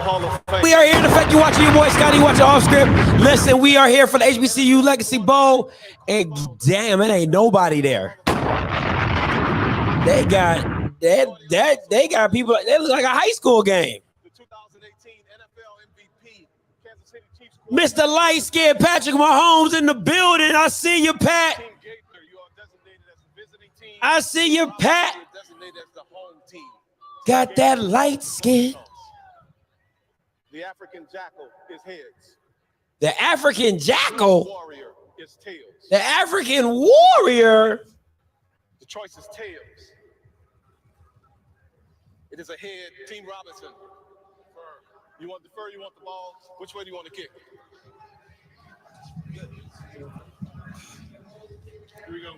Hall of Fame. We are here. The fact you watching your boy Scotty, watching Off Script. Listen, we are here for the HBCU Legacy Bowl, and damn, it ain't nobody there. They got people. They look like a high school game. The 2018 NFL MVP, Kansas City Chiefs. Mr. Light Skin Patrick Mahomes in the building. I see you, Pat. Team Gaither, you are designated as a visiting team. I see you, Pat. You are designated as the home team. Got that light skin. The African jackal is heads. The African jackal. Warrior is tails. The African warrior. The choice is tails. It is a head. Team Robinson. You want the fur? You want the ball? Which way do you want to kick? Here we go.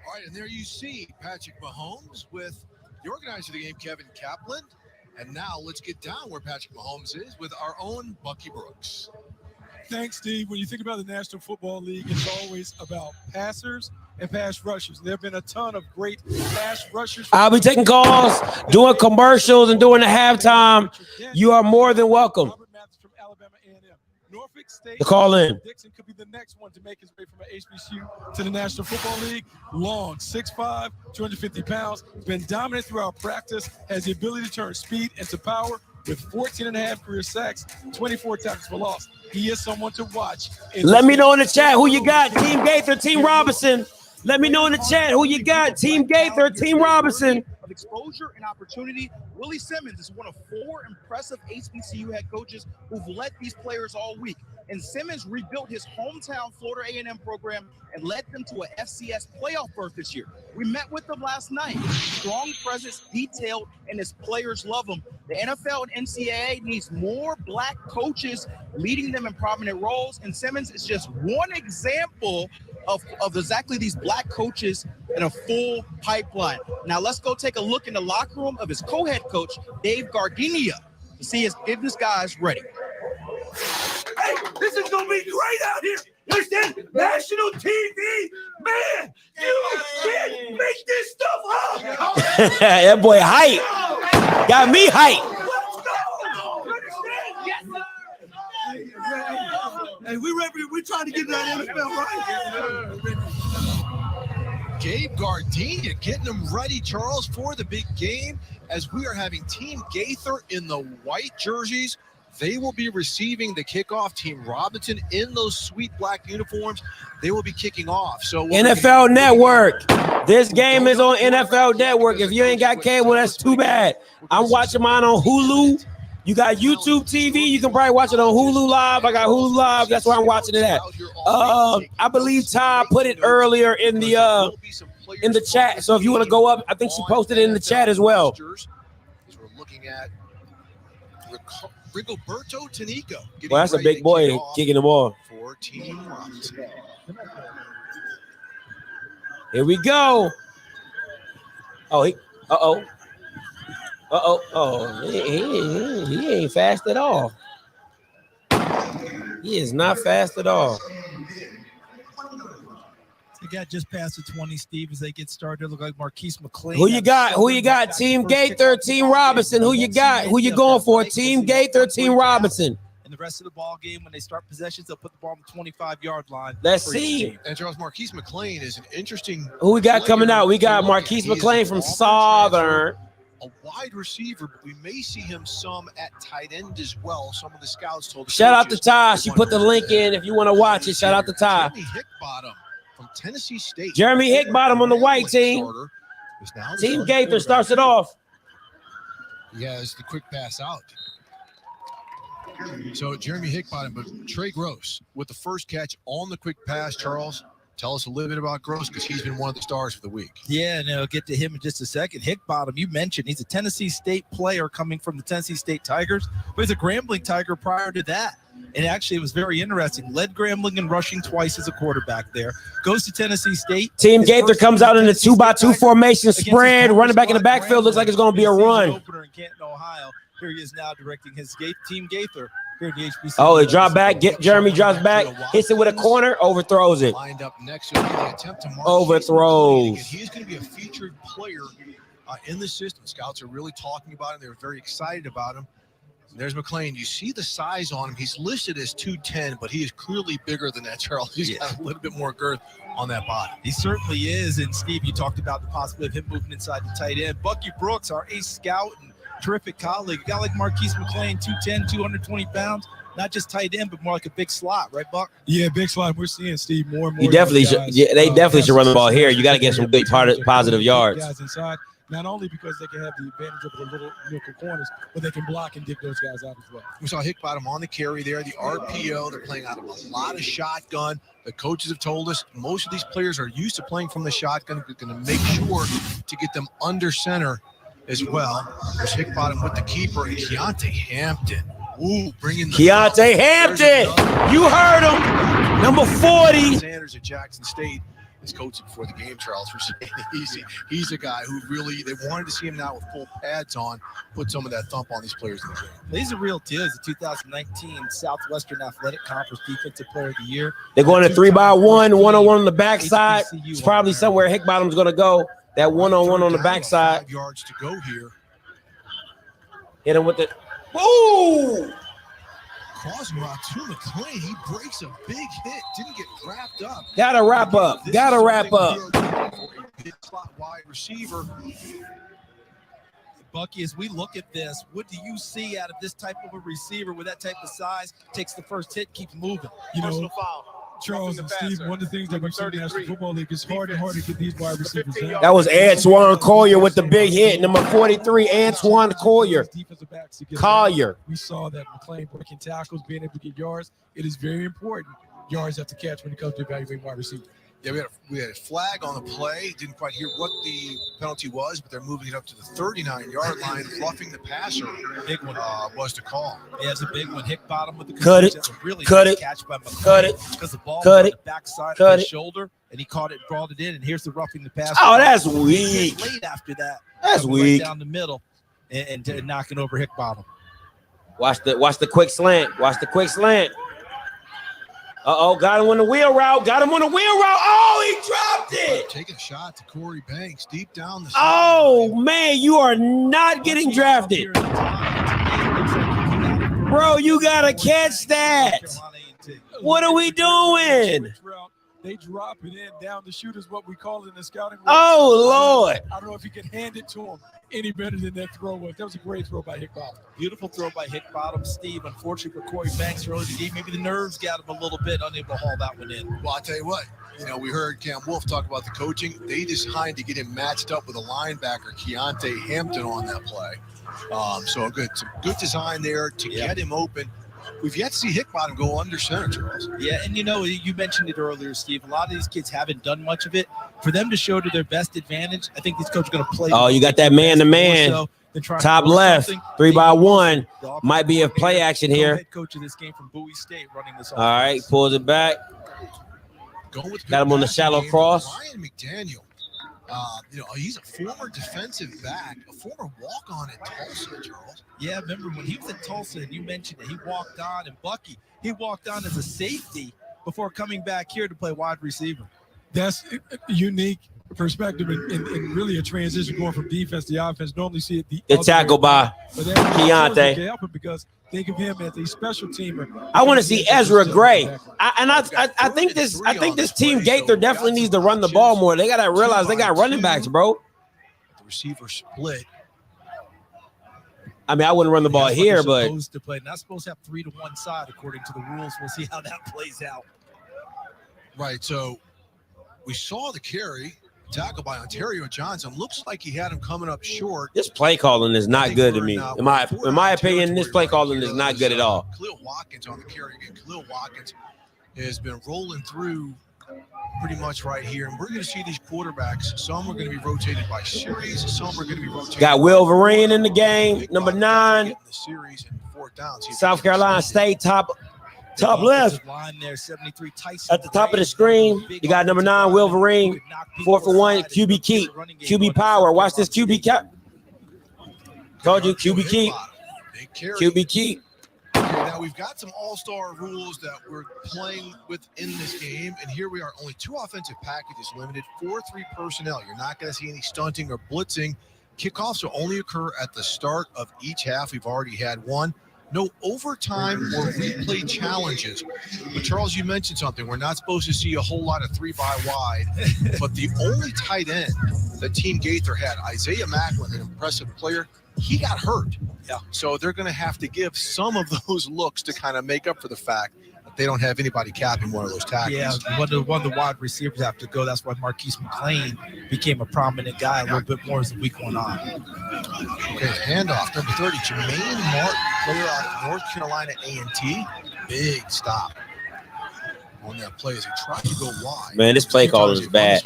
All right, and there you see Patrick Mahomes with the organizer of the game, Kevin Kaplan. And now let's get down where Patrick Mahomes is with our own Bucky Brooks. Thanks, Steve. When you think about the National Football League, it's always about passers and pass rushers. There have been a ton of great pass rushers. I'll be taking calls, doing commercials, and doing the halftime. You are more than welcome From Alabama A&M. Norfolk State. to call in. Dixon could be the next one to make his way from an HBCU to the National Football League. Long, 6'5", 250 pounds. Been dominant throughout practice. Has the ability to turn speed into power. With 14.5 career sacks, 24 tackles for loss. He is someone to watch. Let me know in the chat who you got, Team Gaither, Team Robinson. Let me know in the chat who you got, Team Gaither, Team Robinson. Of exposure and opportunity, Willie Simmons is one of 4 impressive HBCU head coaches who've led these players all week. And Simmons rebuilt his hometown Florida A&M program and led them to a FCS playoff berth this year. We met with them last night. Strong presence, detailed, and his players love him. The NFL and NCAA needs more black coaches leading them in prominent roles, and Simmons is just one example of exactly these black coaches in a full pipeline. Now let's go take a look in the locker room of his co-head coach, Dave Gardenia, to see if this guy's ready. Hey, this is gonna be great out here. You understand? National TV, man. You can't make this stuff up. That boy hype. Got me hype. Let's go. Yes, sir. Hey, we ready. We're trying to get that NFL right. Gabe Gardenia getting them ready, Charles, for the big game as we are having Team Gaither in the white jerseys. They will be receiving the kickoff. Team Robinson in those sweet black uniforms. They will be kicking off. So NFL Network. This game is on NFL Network. If you ain't got cable, that's too bad. I'm watching mine on Hulu. You got YouTube TV. You can probably watch it on Hulu Live. I got Hulu Live. That's where I'm watching it at. I believe Ty put it earlier in the chat. So if you want to go up, I think she posted it in the chat as well. We're looking at Rigoberto Tanico. Well, that's a big boy kicking the ball. For Team Robinson. Here we go. Oh, he ain't fast at all. He is not fast at all. They got just past the 20, Steve, as they get started. Look like Marquise McLean. Who you got? Who you got? Team Gaither, Team Robinson. Who you got? Who you going for? Team Gaither, Team Robinson. And the rest of the ball game, when they start possessions, they'll put the ball on the 25-yard line. Let's see. And Charles, Marquise McLean is an interesting. Who we got coming out? We got Marquise McLean from Southern. A wide receiver, but we may see him some at tight end as well. Some of the scouts told us. Shout out to Ty. She put the link in if you want to watch it. Shout out to Ty. Jeremy Hickbottom from Tennessee State. Jeremy Hickbottom on the white team. Team Gaither starts it off. He has the quick pass out. So Jeremy Hickbottom, but Trey Gross with the first catch on the quick pass. Charles, tell us a little bit about Gross because he's been one of the stars of the week. Yeah, and I'll get to him in just a second. Hickbottom, you mentioned he's a Tennessee State player coming from the Tennessee State Tigers, but he's a Grambling Tiger prior to that. And actually, it was very interesting. Led Grambling in rushing twice as a quarterback there. Goes to Tennessee State. Team Gaither comes out in the 2x2 formation spread. Running back in the backfield looks like it's going to be a run. Opener in Canton, Ohio. Here he is now directing his Team Gaither here in the HBCU. Oh, it dropped back. Jeremy drops back. Hits it with a corner. Overthrows it. Lined up next to him, the attempt to mark Overthrows. He's going to be a featured player in the system. Scouts are really talking about him. They're very excited about him. There's McClain. You see the size on him. He's listed as 210, but he is clearly bigger than that, Charles. He's got a little bit more girth on that body. He certainly is. And Steve, you talked about the possibility of him moving inside the tight end. Bucky Brooks, our ace scout and terrific colleague, a guy like Marquise McClain, 210, 220 pounds. Not just tight end, but more like a big slot, right, Buck? Yeah, big slot. We're seeing Steve more and more. You definitely should. Yeah, they definitely should run the ball here. You got to get some good positive yards. Guys inside. Not only because they can have the advantage of the little nickel corners, but they can block and dig those guys out as well. We saw Hickbottom on the carry there, the RPO. They're playing out of a lot of shotgun. The coaches have told us most of these players are used to playing from the shotgun. We're going to make sure to get them under center as well. There's Hickbottom with the keeper and Keontae Hampton. Ooh, bringing the Keontae Hampton. You heard him. Number 40. Sanders at Jackson State is coaching before the game, Charles, for saying easy. He's a guy who really, they wanted to see him now with full pads on, put some of that thump on these players in the game. He's a real deal. He's a 2019 Southwestern Athletic Conference Defensive Player of the Year. They're going to 3-by-1, one-on-one on the backside. It's probably somewhere Hickbottom's going to go. That one-on-one on the backside. 5 yards to go here. Hit him with the. Ooh! Crossing route to McClain. He breaks a big hit. Didn't get wrapped up. Gotta wrap up. Gotta wrap up. Slot wide receiver. Bucky, as we look at this, what do you see out of this type of a receiver with that type of size? Takes the first hit, keeps moving. You know, Personal foul. Charles and Steve, one of the things that we've seen in the National Football League is harder and harder to get these wide receivers down. That was Antoine Collier with the big hit. Number 43, Antoine Collier. Collier. We saw that McClain breaking tackles, being able to get yards. It is very important. Yards have to catch when it comes to evaluating wide receivers. Yeah, we had a flag on the play. Didn't quite hear what the penalty was, but they're moving it up to the 39-yard line. Roughing the passer Big one. Was the call. Yeah, it's a big one. Hickbottom with the Cut it. That's a really Cut nice it. catch by McClain. Cut it. Because the ball Cut was on it. the backside Cut of his it. shoulder, and he caught it, brought it in, and here's the roughing the passer. Oh, that's weak. Late after that. That's coming weak. Right down the middle and knocking over Hickbottom. Watch the quick slant. Watch the quick slant. Uh-oh, got him on the wheel route. Got him on the wheel route. Oh, he dropped it. Taking a shot to Corey Banks deep down the Oh, man, you are not getting drafted. Bro, you got to catch that. What are we doing? They drop it in down the shoot is what we call it in the scouting. Oh, Lord. I don't know if you can hand it to him any better than that throw was. That was a great throw by Hickbottom. Beautiful throw by Hickbottom. Steve, unfortunately for Corey Banks early in the game, maybe the nerves got him a little bit, unable to haul that one in. Well, I'll tell you what, we heard Cam Wolf talk about the coaching. They decided to get him matched up with a linebacker, Keontae Hampton, on that play. So good. Some good design there to get him open. We've yet to see Hickbottom go under center, Charles. Yeah, and you mentioned it earlier, Steve. A lot of these kids haven't done much of it. For them to show to their best advantage, I think these coaches are going to play. Oh, you got that man-to-man. Top left, 3-by-1. Might be a play action here. Head coach of this game from Bowie State running this. All right, pulls it back. Got him on the shallow cross. Ryan McDaniel. He's a former defensive back, a former walk-on at Tulsa, Charles. Yeah, remember when he was at Tulsa, and you mentioned it, he walked on, and Bucky, he walked on as a safety before coming back here to play wide receiver. That's a unique perspective and really a transition going from defense to offense. Normally see it the tackle by Keontae. Because think of him as a special teamer. I want to see Ezra Gray. I think this team Gaither definitely needs to run the ball more. They got to realize they got running backs, bro. The receiver split. I mean, I wouldn't run the ball here, but supposed to play. Not supposed to have 3 to 1 side according to the rules. We'll see how that plays out. Right. So we saw the carry. Tackle by Ontario Johnson. Looks like he had him coming up short. This play calling is not good to me. In my opinion, this play calling is not good at all. Khalil Watkins on the carry again. Khalil Watkins has been rolling through pretty much right here. And we're going to see these quarterbacks. Some are going to be rotated by series. Some are going to be rotated. Got Wolverine in the game, number 9. The series and 4th down. South Carolina State top left. Line there, 73 Tyson At the top of the screen, you got number 9, Wolverine. 4 for 1, QB keep. QB power. Watch this QB cap. Told you, QB keep. QB keep. That Now, we've got some all-star rules that we're playing within this game, and here we are, only 2 offensive packages limited, 4-3 personnel. You're not going to see any stunting or blitzing. Kickoffs will only occur at the start of each half. We've already had one. No overtime or replay challenges. But Charles, you mentioned something. We're not supposed to see a whole lot of 3-by-wide, but the only tight end that Team Gaither had, Isaiah Macklin, an impressive player, he got hurt. Yeah. So they're going to have to give some of those looks to kind of make up for the fact that they don't have anybody capping one of those tackles. Yeah, one of the wide receivers have to go. That's why Marquise McLean became a prominent guy a little bit more as the week went on. Okay, handoff, number 30, Jermaine Martin, player out of North Carolina A&T. Big stop on that play as he tried to go wide. Man, this play call is bad.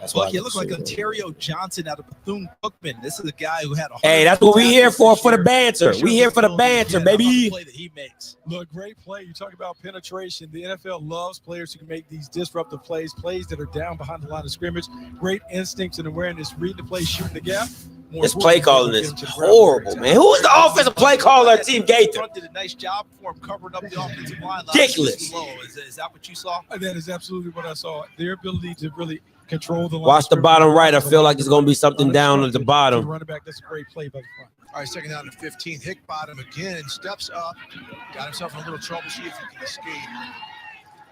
That's why Look, it looks like Ontario Johnson out of Bethune-Cookman. This is a guy who had a Hey, that's what we here for the banter. We here for the banter, baby. Play that he makes. Look, great play. You talk about penetration. The NFL loves players who can make these disruptive plays that are down behind the line of scrimmage. Great instincts and awareness, reading the play, shooting the gap. This play calling is horrible, man. Who is the offensive play caller at Team Gaither? Did a nice job for him covering up the offensive line. Ridiculous. Is that what you saw? That is absolutely what I saw. Their ability to really control the line. Watch the bottom right. I feel like there's going to be something down at the bottom. Running back, that's a great play by the front. All right, second down to 15. Hickbottom again, steps up, got himself in a little trouble. See if he can escape.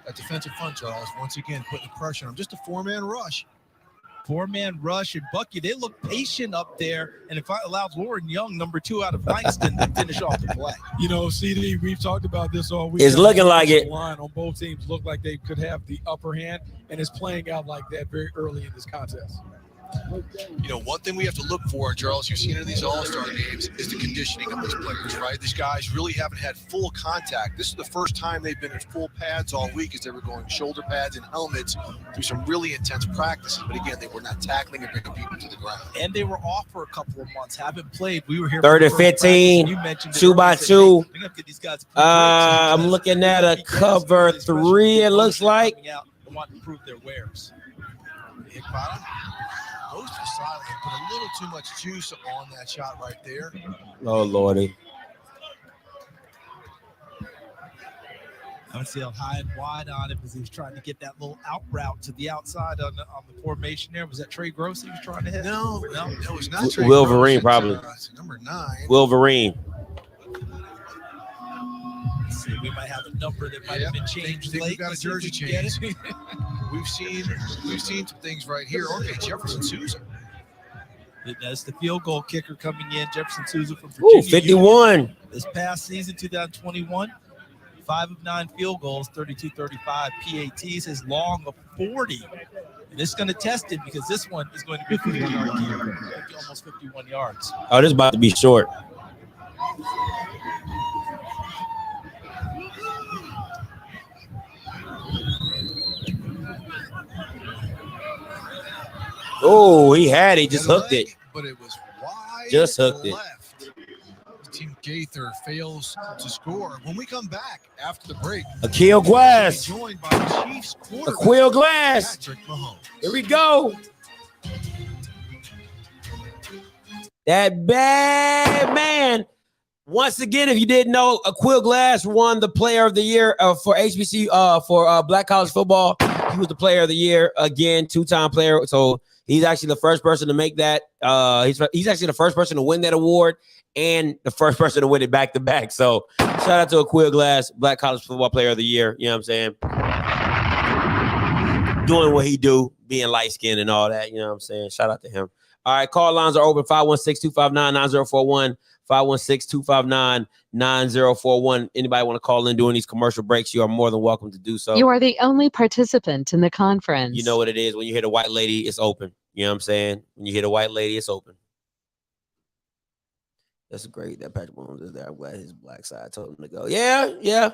That defensive front, Charles, once again putting pressure on him. Just a 4-man rush. 4-man rush, and Bucky, they look patient up there, and if I allowed Lauren Young, number 2 out of Langston, to finish off the play. You know, CD, we've talked about this all week. It's looking like it. Line on both teams look like they could have the upper hand, and it's playing out like that very early in this contest. You know, one thing we have to look for, Charles, you've seen in these all-star games, is the conditioning of these players, right? These guys really haven't had full contact. This is the first time they've been in full pads all week as they were going shoulder pads and helmets through some really intense practices. But again, they were not tackling and bringing people to the ground. And they were off for a couple of months, haven't played. We were here 3rd and 15, 2x2. I'm looking at a cover 3, it looks like. They want to prove their wares. Hickbottom goes to silent, put a little too much juice on that shot right there. Oh, Lordy. I would see him high and wide on it as he was trying to get that little out route to the outside on the formation there. Was that Trey Gross he was trying to hit? No, it was not Trey Wolverine, Gross. probably. Number 9. Wolverine. Let's see, we might have a number that might have been changed Think late. we've got a jersey change. We've seen some things right here. Okay, Jefferson Sousa. That's the field goal kicker coming in. Jefferson Sousa from Virginia. Ooh, 51. This past season, 2021, 5 of 9 field goals, 32-35 PATs, his long of 40. And it's going to test it because this one is going to be 51-yard kicker, almost 51 yards. Oh, this is about to be short. Oh, he had it. Just hooked it. But it was wide. Just hooked it. Left. Team Gaither fails to score. When we come back after the break, Akil Glass. joined by the Chiefs quarterback, Akil Glass. Patrick Mahomes. Here we go. That bad man. Once again, if you didn't know, Akil Glass won the Player of the Year for HBCU for Black College Football. He was the Player of the Year again, 2-time player. So he's actually the first person to make that. He's actually the first person to win that award and the first person to win it back to back. So shout out to Akil Glass, Black College Football Player of the Year. You know what I'm saying? Doing what he do, being light skinned and all that. You know what I'm saying? Shout out to him. All right, call lines are open 516-259-9041. 516-259-9041. Anybody want to call in during these commercial breaks, you are more than welcome to do so. You are the only participant in the conference. You know what it is. When you hit a white lady, it's open. You know what I'm saying? When you hit a white lady, it's open. That's great that Patrick Mahomes is there. I'm glad his black side told him to go. Yeah.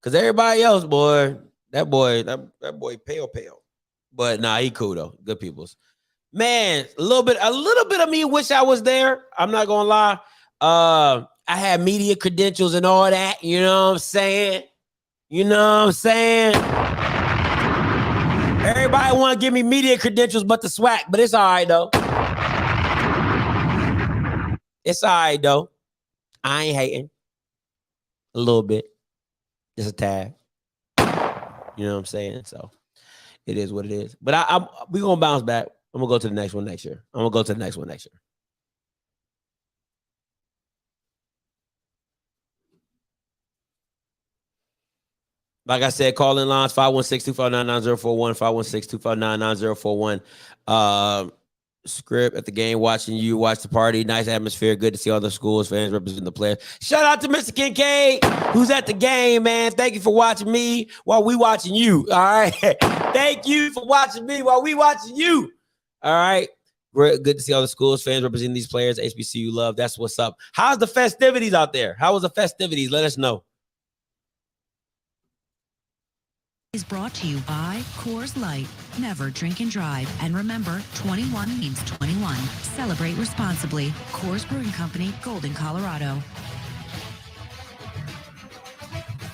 Because everybody else, boy, that boy pale. But nah, he cool though. Good peoples. Man, a little bit of me wish I was there. I'm not gonna lie. I had media credentials and all that. You know what I'm saying? Everybody want to give me media credentials but the swag, but it's all right though. I ain't hating. A little bit. Just a tag. You know what I'm saying? So it is what it is. But we're gonna bounce back. I'm gonna go to the next one next year. Like I said, call in lines 516-259-9041, 516-259-9041. Script at the game, watching you, watch the party. Nice atmosphere. Good to see all the schools, fans representing the players. Shout out to Mr. Kincaid, who's at the game, man. Thank you for watching me while we watching you. All right. Thank you for watching me while we watching you. All right. Good to see all the schools, fans representing these players. HBCU love. That's what's up. How's the festivities out there? How was the festivities? Let us know. Is brought to you by Coors Light. Never drink and drive. And remember, 21 means 21. Celebrate responsibly. Coors Brewing Company, Golden, Colorado.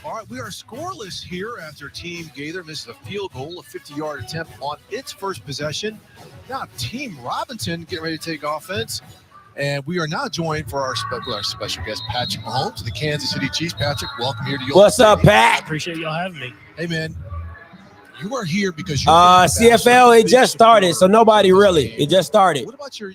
All right, we are scoreless here after Team Gaither misses a field goal, a 50-yard attempt on its first possession. Now Team Robinson getting ready to take offense. And we are now joined for our special guest, Patrick Mahomes, the Kansas City Chiefs. Patrick, welcome here to you. What's up, Pat? Appreciate y'all having me. Hey, man. You are here because you're CFL, it just started, so nobody really. It just started. What about your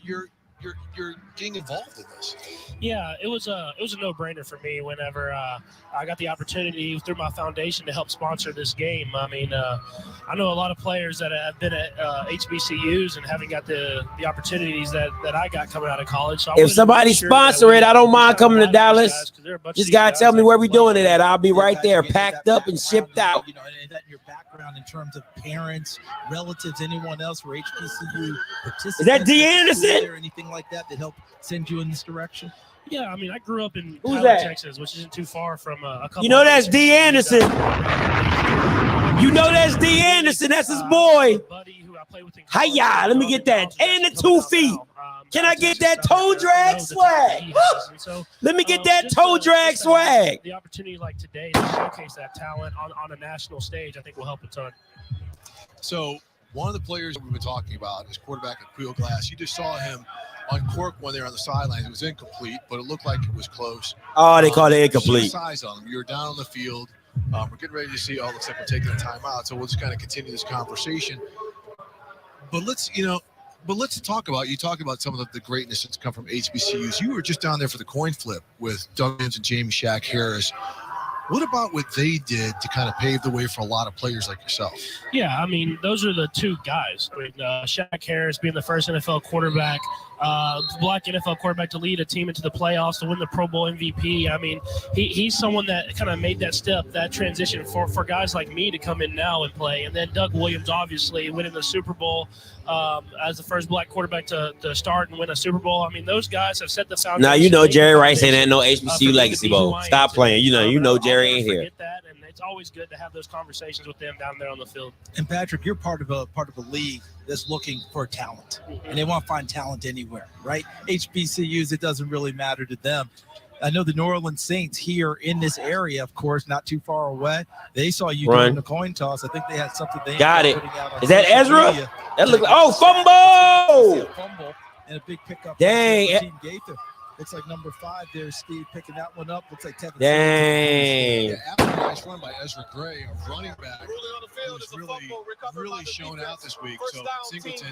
getting involved in this? Yeah, it was a no-brainer for me whenever I got the opportunity through my foundation to help sponsor this game. I mean, I know a lot of players that have been at HBCUs and haven't got the opportunities that I got coming out of college. So if somebody sponsor it, I don't mind coming to Dallas. Just gotta tell me where we doing it at. I'll be right there, packed up and shipped out. You know, and that your background in terms of parents, relatives, anyone else where HBCU participants. Is that D. Anderson? Or anything like that that helped send you in this direction? Yeah, I mean, I grew up in Who's Tyler, that? Texas, which isn't too far from a couple. You know that's D. Anderson. You know that's D. Anderson. That's his boy. Hiya, let me get that. And the 2 feet. Can I get that toe drag swag? Let me get that toe drag swag. The opportunity like today to showcase that talent on a national stage, I think will help a ton. So one of the players we've been talking about is quarterback at Quill Glass. You just saw him on Cork when they were on the sidelines. It was incomplete, but it looked like it was close. Oh, they called it incomplete. Size on him. You're down on the field. We're getting ready to see. Oh, looks like we're taking a timeout. So we'll just kind of continue this conversation. But let's talk about. You talk about some of the greatness that's come from HBCUs. You were just down there for the coin flip with Doug Williams and Jamie Shaq Harris. What about what they did to kind of pave the way for a lot of players like yourself? Yeah, I mean, those are the two guys. I mean, Shaq Harris being the first NFL quarterback, black NFL quarterback to lead a team into the playoffs, to win the Pro Bowl MVP. I mean, he's someone that kind of made that step, that transition for guys like me to come in now and play. And then Doug Williams, obviously, winning the Super Bowl as the first black quarterback to start and win a Super Bowl. I mean, those guys have set the foundation. Now, you know Jerry Rice ain't at no HBCU Legacy Bowl. Stop playing. You know Jerry ain't here. That, and it's always good to have those conversations with them down there on the field. And Patrick, you're part of a league that's looking for talent, and they want to find talent anywhere, right? HBCUs, it doesn't really matter to them. I know the New Orleans Saints here in this area, of course, not too far away. They saw you doing the coin toss. I think they had something they got it. Out is that Ezra? Media. That looks fumble! Fumble and a big pickup. Dang. Team Gaither. Looks like number 5 there, Steve, picking that one up. Looks like Tevin. Dang. Yeah, after a nice run by Ezra Gray, a running back, who's really shown out this week. So Singleton.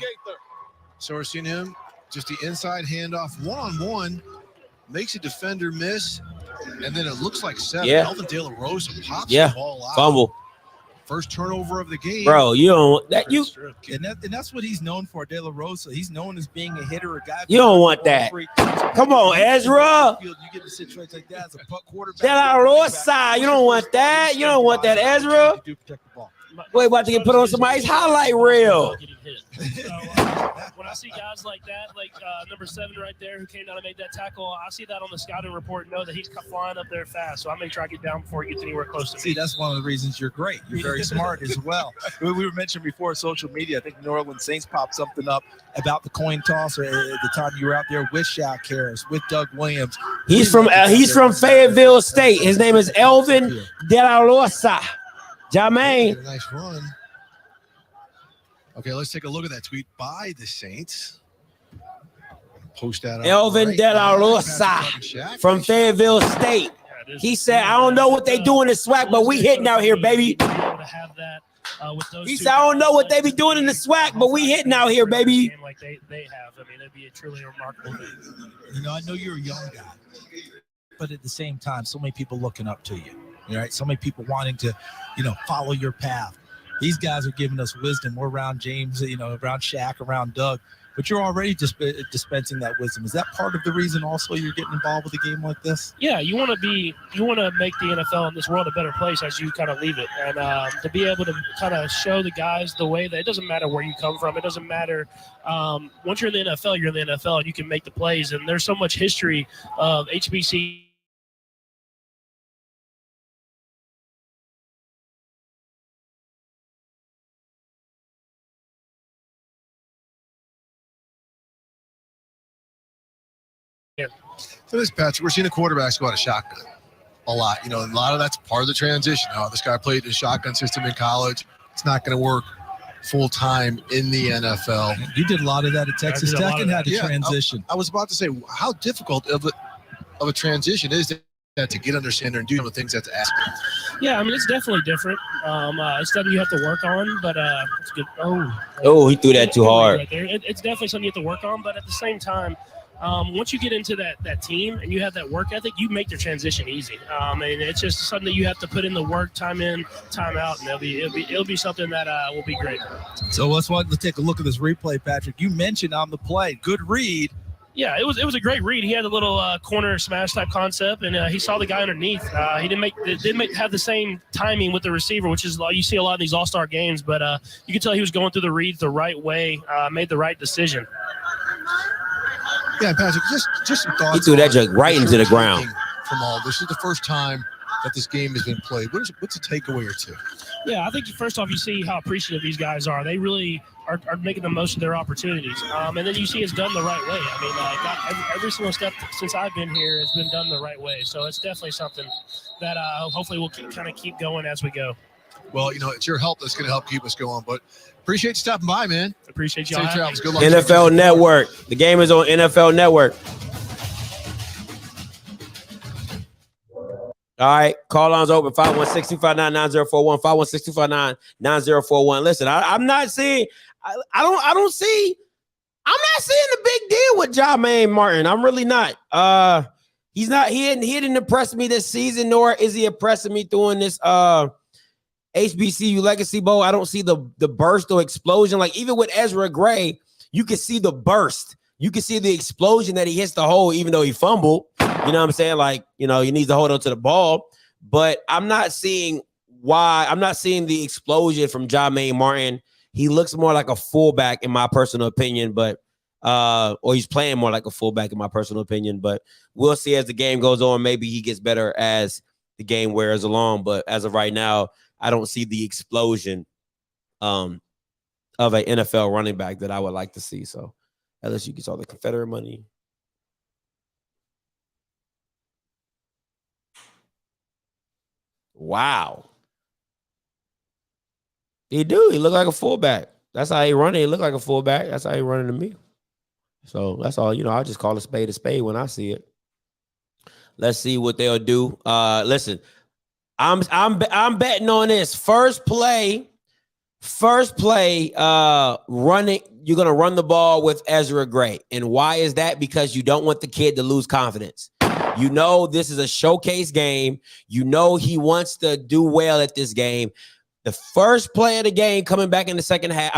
So we're seeing him, just the inside handoff, one-on-one, makes a defender miss, and then it looks like Seth Melvin De La Rosa pops the ball out. Fumble. First turnover of the game. Bro, you don't that you and that's what he's known for, De La Rosa. He's known as being a hitter, a guy. You don't want that. Come on, Ezra. You get in a situation like that as a quarterback. De La Rosa. You don't want that. You don't want that, Ezra. Wait, about to get put on somebody's highlight reel. So, when I see guys like that, like number 7 right there who came down and made that tackle, I see that on the scouting report and know that he's flying up there fast. So I may try to get down before he gets anywhere close to me. See, that's one of the reasons you're great. You're very smart as well. We were mentioning before social media. I think New Orleans Saints popped something up about the coin toss at the time you were out there with Shaq Harris, with Doug Williams. He's from Fayetteville State. His name is Elvin De La Rosa. Jermaine. A nice run. Okay, let's take a look at that tweet by the Saints. Post that up. Elvin De La Rosa from Fayetteville State. He said, I don't know what they doing in SWAC, but we hitting out here, baby. To be able to have that, with those He two said, I don't guys, know what they be doing in the SWAC, but we hitting out here, baby. Like they have. I mean, it'd be a truly remarkable thing. You know, I know you're a young guy, but at the same time, so many people looking up to you. Right? So many people wanting to, follow your path. These guys are giving us wisdom. We're around James, around Shaq, around Doug, but you're already just dispensing that wisdom. Is that part of the reason also you're getting involved with a game like this? Yeah, you want to make the NFL and this world a better place as you kind of leave it, and to be able to kind of show the guys the way that it doesn't matter where you come from. It doesn't matter. Once you're in the NFL, you're in the NFL, and you can make the plays. And there's so much history of HBC. So this, Patrick, we're seeing the quarterbacks go out of shotgun a lot. A lot of that's part of the transition. This guy played the shotgun system in college. It's not going to work full time in the NFL. You did a lot of that at Texas Tech and had to transition. I was about to say, how difficult of a transition is that to get understand and do some of the things that's asked? Yeah, I mean, it's definitely different. It's something you have to work on, but it's good. Oh, he threw that too hard. Right there. It's definitely something you have to work on, but at the same time, once you get into that team and you have that work ethic, you make the transition easy. And it's just something that you have to put in the work, time in, time out, and it'll be something that will be great. So let's take a look at this replay, Patrick. You mentioned on the play, good read. Yeah, it was a great read. He had a little corner smash type concept, and he saw the guy underneath. He didn't have the same timing with the receiver, which is you see a lot in these all-star games. But you can tell he was going through the reads the right way, made the right decision. Yeah, Patrick, just some thoughts. He threw that jug right into the ground. From all this is the first time that this game has been played. What's a takeaway or two? Yeah, I think first off, you see how appreciative these guys are. They really are making the most of their opportunities. And then you see it's done the right way. I mean, every single step since I've been here has been done the right way. So it's definitely something that hopefully we'll keep going as we go. Well, it's your help that's going to help keep us going. But appreciate you stopping by, man. Appreciate you. Safe travels. Good luck. NFL Network. The game is on NFL Network. All right, call lines open 516-259-9041, 516-259-9041. Listen, I'm not seeing the big deal with Jermaine Martin. I'm really not. He didn't impress me this season, nor is he impressing me doing this HBCU Legacy Bowl. I don't see the burst or explosion. Like even with Ezra Gray, you can see the burst. You can see the explosion that he hits the hole, even though he fumbled. You know what I'm saying? Like, he needs to hold on to the ball. But I'm not seeing the explosion from Jermaine Martin. He looks more like a fullback in my personal opinion, but or he's playing more like a fullback in my personal opinion. But we'll see as the game goes on. Maybe he gets better as the game wears along. But as of right now, I don't see the explosion of an NFL running back that I would like to see. So unless you get all the Confederate money. Wow. He look like a fullback. That's how he running. He look like a fullback. That's how he running to me. So that's all, I just call a spade when I see it. Let's see what they'll do. Listen, I'm betting on this. First play, running. You're gonna run the ball with Ezra Gray. And why is that? Because you don't want the kid to lose confidence. This is a showcase game. He wants to do well at this game. The first play of the game coming back in the second half,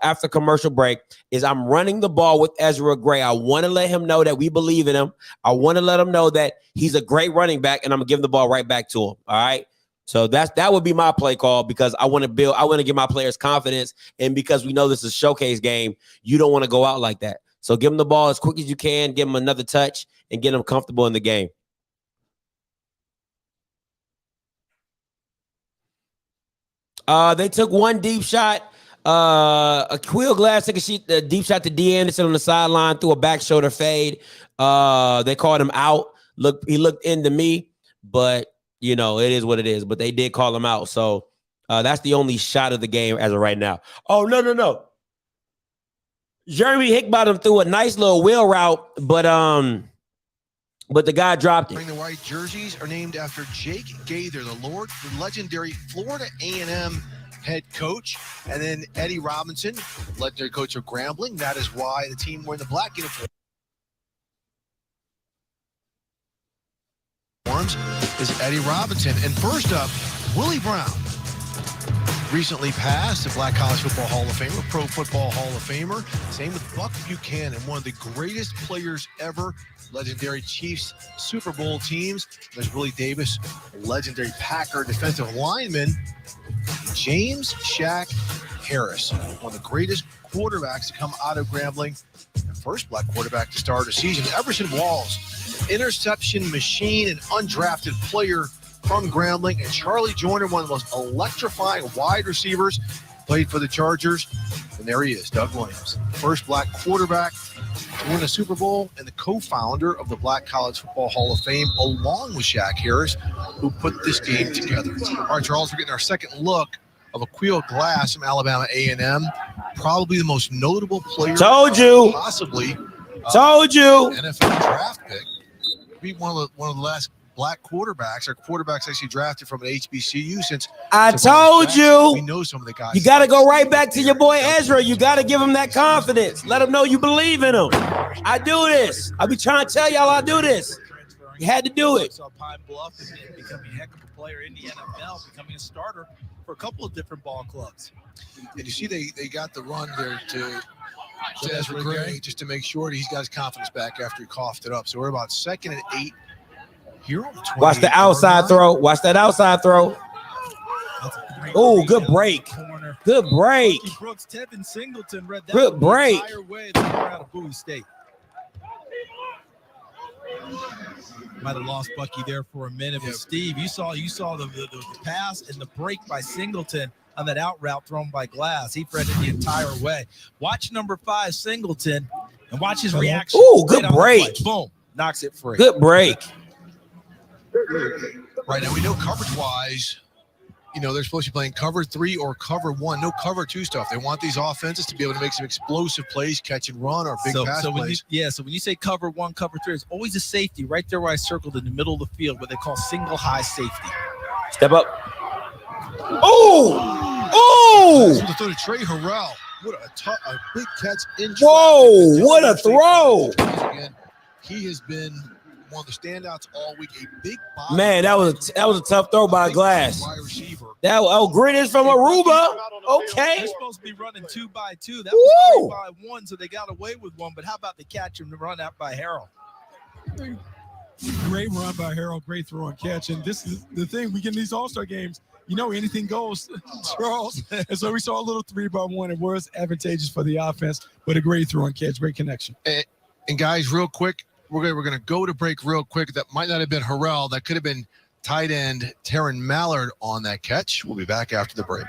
after commercial break, is I'm running the ball with Ezra Gray. I want to let him know that we believe in him. I want to let him know that he's a great running back, and I'm going to give the ball right back to him. All right? So that would be my play call because I want to give my players confidence, and because we know this is a showcase game, you don't want to go out like that. So give him the ball as quick as you can, give him another touch, and get him comfortable in the game. They took one deep shot. Aquil Glass took a deep shot to D. Anderson on the sideline through a back shoulder fade. They called him out. He looked into me, but it is what it is. But they did call him out. So that's the only shot of the game as of right now. Oh, no. Jeremy Hickbottom threw a nice little wheel route, but but the guy dropped it. Wearing the white jerseys are named after Jake Gaither, the legendary Florida A&M head coach, and then Eddie Robinson, legendary coach of Grambling. That is why the team wearing the black uniforms is Eddie Robinson. And first up, Willie Brown, recently passed, a Black College Football Hall of Famer, Pro Football Hall of Famer. Same with Buck Buchanan, one of the greatest players ever, legendary Chiefs Super Bowl teams. There's Willie Davis, legendary Packer defensive lineman. James Shaq Harris, one of the greatest quarterbacks to come out of Grambling, the first black quarterback to start a season. Everson Walls, interception machine and undrafted player from Grambling. And Charlie Joyner, one of the most electrifying wide receivers, played for the Chargers. And there he is, Doug Williams, first black quarterback to win a Super Bowl and the co-founder of the Black College Football Hall of Fame, along with Shaq Harris, who put this game together. All right, Charles, we're getting our second look of Aqeel Glass from Alabama A&M, probably the most notable player. Told you. Possibly. Told you. NFL draft pick. Be one of the last black quarterbacks, or quarterbacks actually drafted from an HBCU since. I told you. We know some of the guys. You got to go right back to your boy Ezra. You got to give him that confidence. Let him know you believe in him. I do this. I be trying to tell y'all I do this. You had to do it. Saw Pine Bluff and then becoming a heck of a player in the NFL, becoming a starter for a couple of different ball clubs. And you see they got the run there to Ezra Gray just to make sure that he's got his confidence back after he coughed it up. So we're about 2nd and 8 here on the 28. Watch the outside throw. Watch that outside throw. Oh, good break. Corner. Good break. Brooks, Tevin Singleton read that Good break. the entire way to out of Bowie State. Might have lost Bucky there for a minute, but Steve, you saw the pass and the break by Singleton on that out route thrown by Glass. He threaded the entire way. Watch number 5, Singleton, and watch his reaction. Ooh, good break. Boom, knocks it free. Good break. Right now, we know coverage-wise, they're supposed to be playing cover 3 or cover 1, no cover 2 stuff. They want these offenses to be able to make some explosive plays, catch and run, or big pass plays. So when you say cover 1, cover 3, it's always a safety right there where I circled in the middle of the field, what they call single high safety. Step up. Oh! Oh! The throw to Trey Harrell. What a big catch in. Whoa! What a throw! Again, he has been one of the standouts all week. A big body. Man, that was a tough throw by Glass. Wide receiver. Grit is from Aruba. Okay. They're supposed to be running 2 by 2. That was 3 by 1, so they got away with one. But how about the catch and the run out by Harrell? Great run by Harold, great throw and catch. And this is the thing, we get in these all-star games, anything goes, Charles. And so we saw a little 3 by 1. It was advantageous for the offense, but a great throw and catch, great connection. And guys, real quick, we're going to go to break real quick. That might not have been Harrell. That could have been tight end Taryn Mallard on that catch. We'll be back after the break.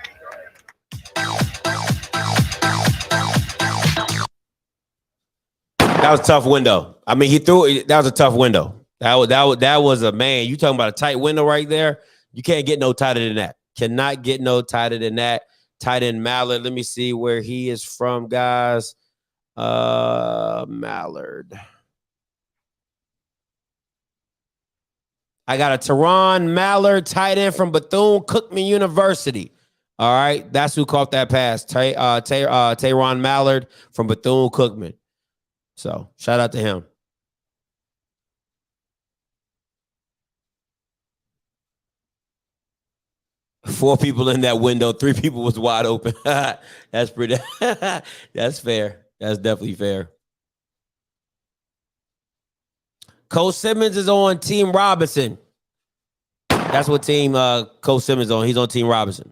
That was a tough window. I mean, he threw it. That was a tough window. That was a man. You talking about a tight window right there? You can't get no tighter than that. Cannot get no tighter than that. Tight end Mallard. Let me see where he is from, guys. Mallard. I got a Teron Mallard, tight end from Bethune-Cookman University. All right, that's who caught that pass. Teron Mallard from Bethune-Cookman. So shout out to him. Four people in that window, 3 people was wide open. That's pretty. That's fair. That's definitely fair. Coach Simmons is on Team Robinson. That's what team Coach Simmons on. He's on Team Robinson.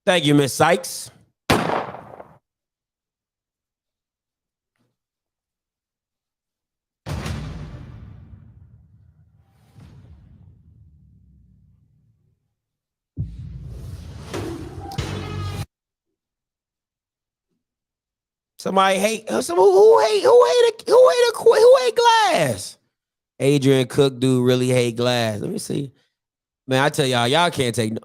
Thank you, Miss Sykes. Somebody hate who hate Glass. Adrian Cook do really hate Glass. Let me see. Man, I tell y'all can't take no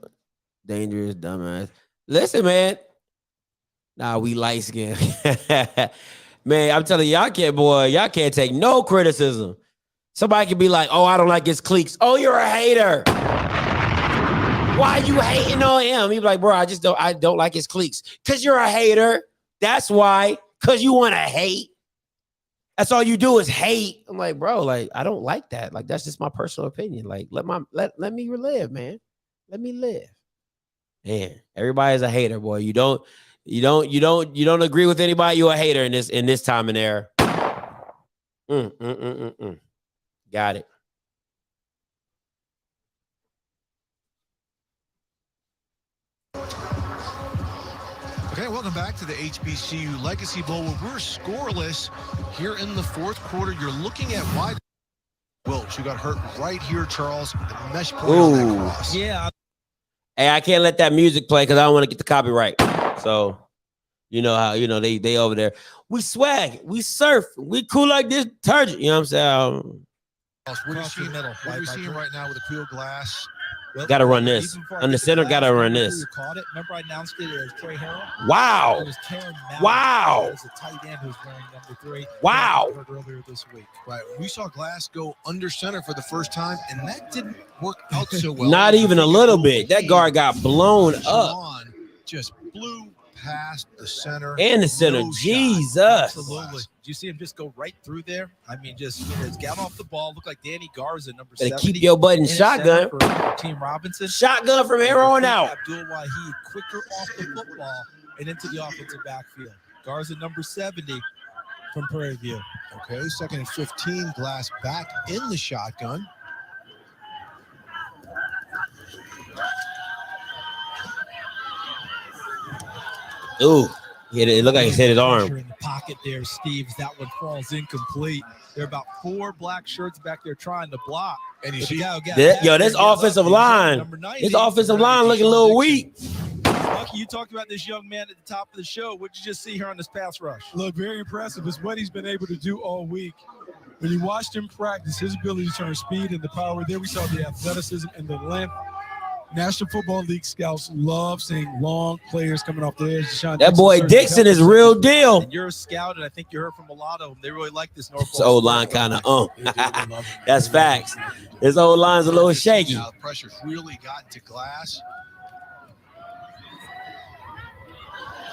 dangerous dumbass. Listen, man. Nah, we light skinned. Man, I'm telling you, y'all can't take no criticism. Somebody can be like, oh, I don't like his cliques. Oh, you're a hater. Why you hating on him? He's like, bro, I don't like his cliques. Because you're a hater. That's why. Because you want to hate. That's all you do is hate. I'm like, bro, like, I don't like that. Like, that's just my personal opinion. Like, let me live, man. Let me live. Man, everybody's a hater, boy. You don't agree with anybody, you're a hater in this time and era. Got it. Okay, welcome back to the HBCU Legacy Bowl, where we're scoreless here in the fourth quarter. You're looking at wide Wilkes, who got hurt right here, Charles. The mesh point on that cross. Yeah. Hey, I can't let that music play because I don't want to get the copyright. So, you know how, they over there. We swag, we surf, we cool like this detergent. You know what I'm saying? What are you seeing right now with the clear glass? Well, Gotta run this. On the center, gotta run this. Caught it. Remember, I announced it as Trey Harrell. Wow. It was Karen Mallett. Wow. It was a tight end who's wearing number 3. Wow. Earlier this week. Right. We saw glass go under center for the first time, and that didn't work out so well. Not even a little bit. That guard got blown up. Just blew past the center. And the center. No Jesus. Absolutely. Did you see him just go right through there? I mean, just got off the ball. Looked like Danny Garza, number 70. Keep your butt in shotgun. For Team Robinson. Shotgun from here on out. Abdul Wahid quicker off the football and into the offensive backfield. Garza, number 70 from Prairie View. Okay, 2nd and 15. Glass back in the shotgun. Ooh. It looked like he hit his arm. In the pocket there, Steve. That one falls incomplete. There are about 4 black shirts back there trying to block. And you see, this offensive line, looking a little weak. Lucky, you talked about this young man at the top of the show. What did you just see here on this pass rush? Look, very impressive. It's what he's been able to do all week. When you watched him practice, his ability to turn speed and the power. There we saw the athleticism and the length. National Football League scouts love seeing long players coming off the edge. That boy Dixon is real deal. And you're a scout, and I think you heard from a lot of them. They really like this Norfolk. This old line kind of That's facts. His old line's a little shaky. The pressure's really gotten to Glass.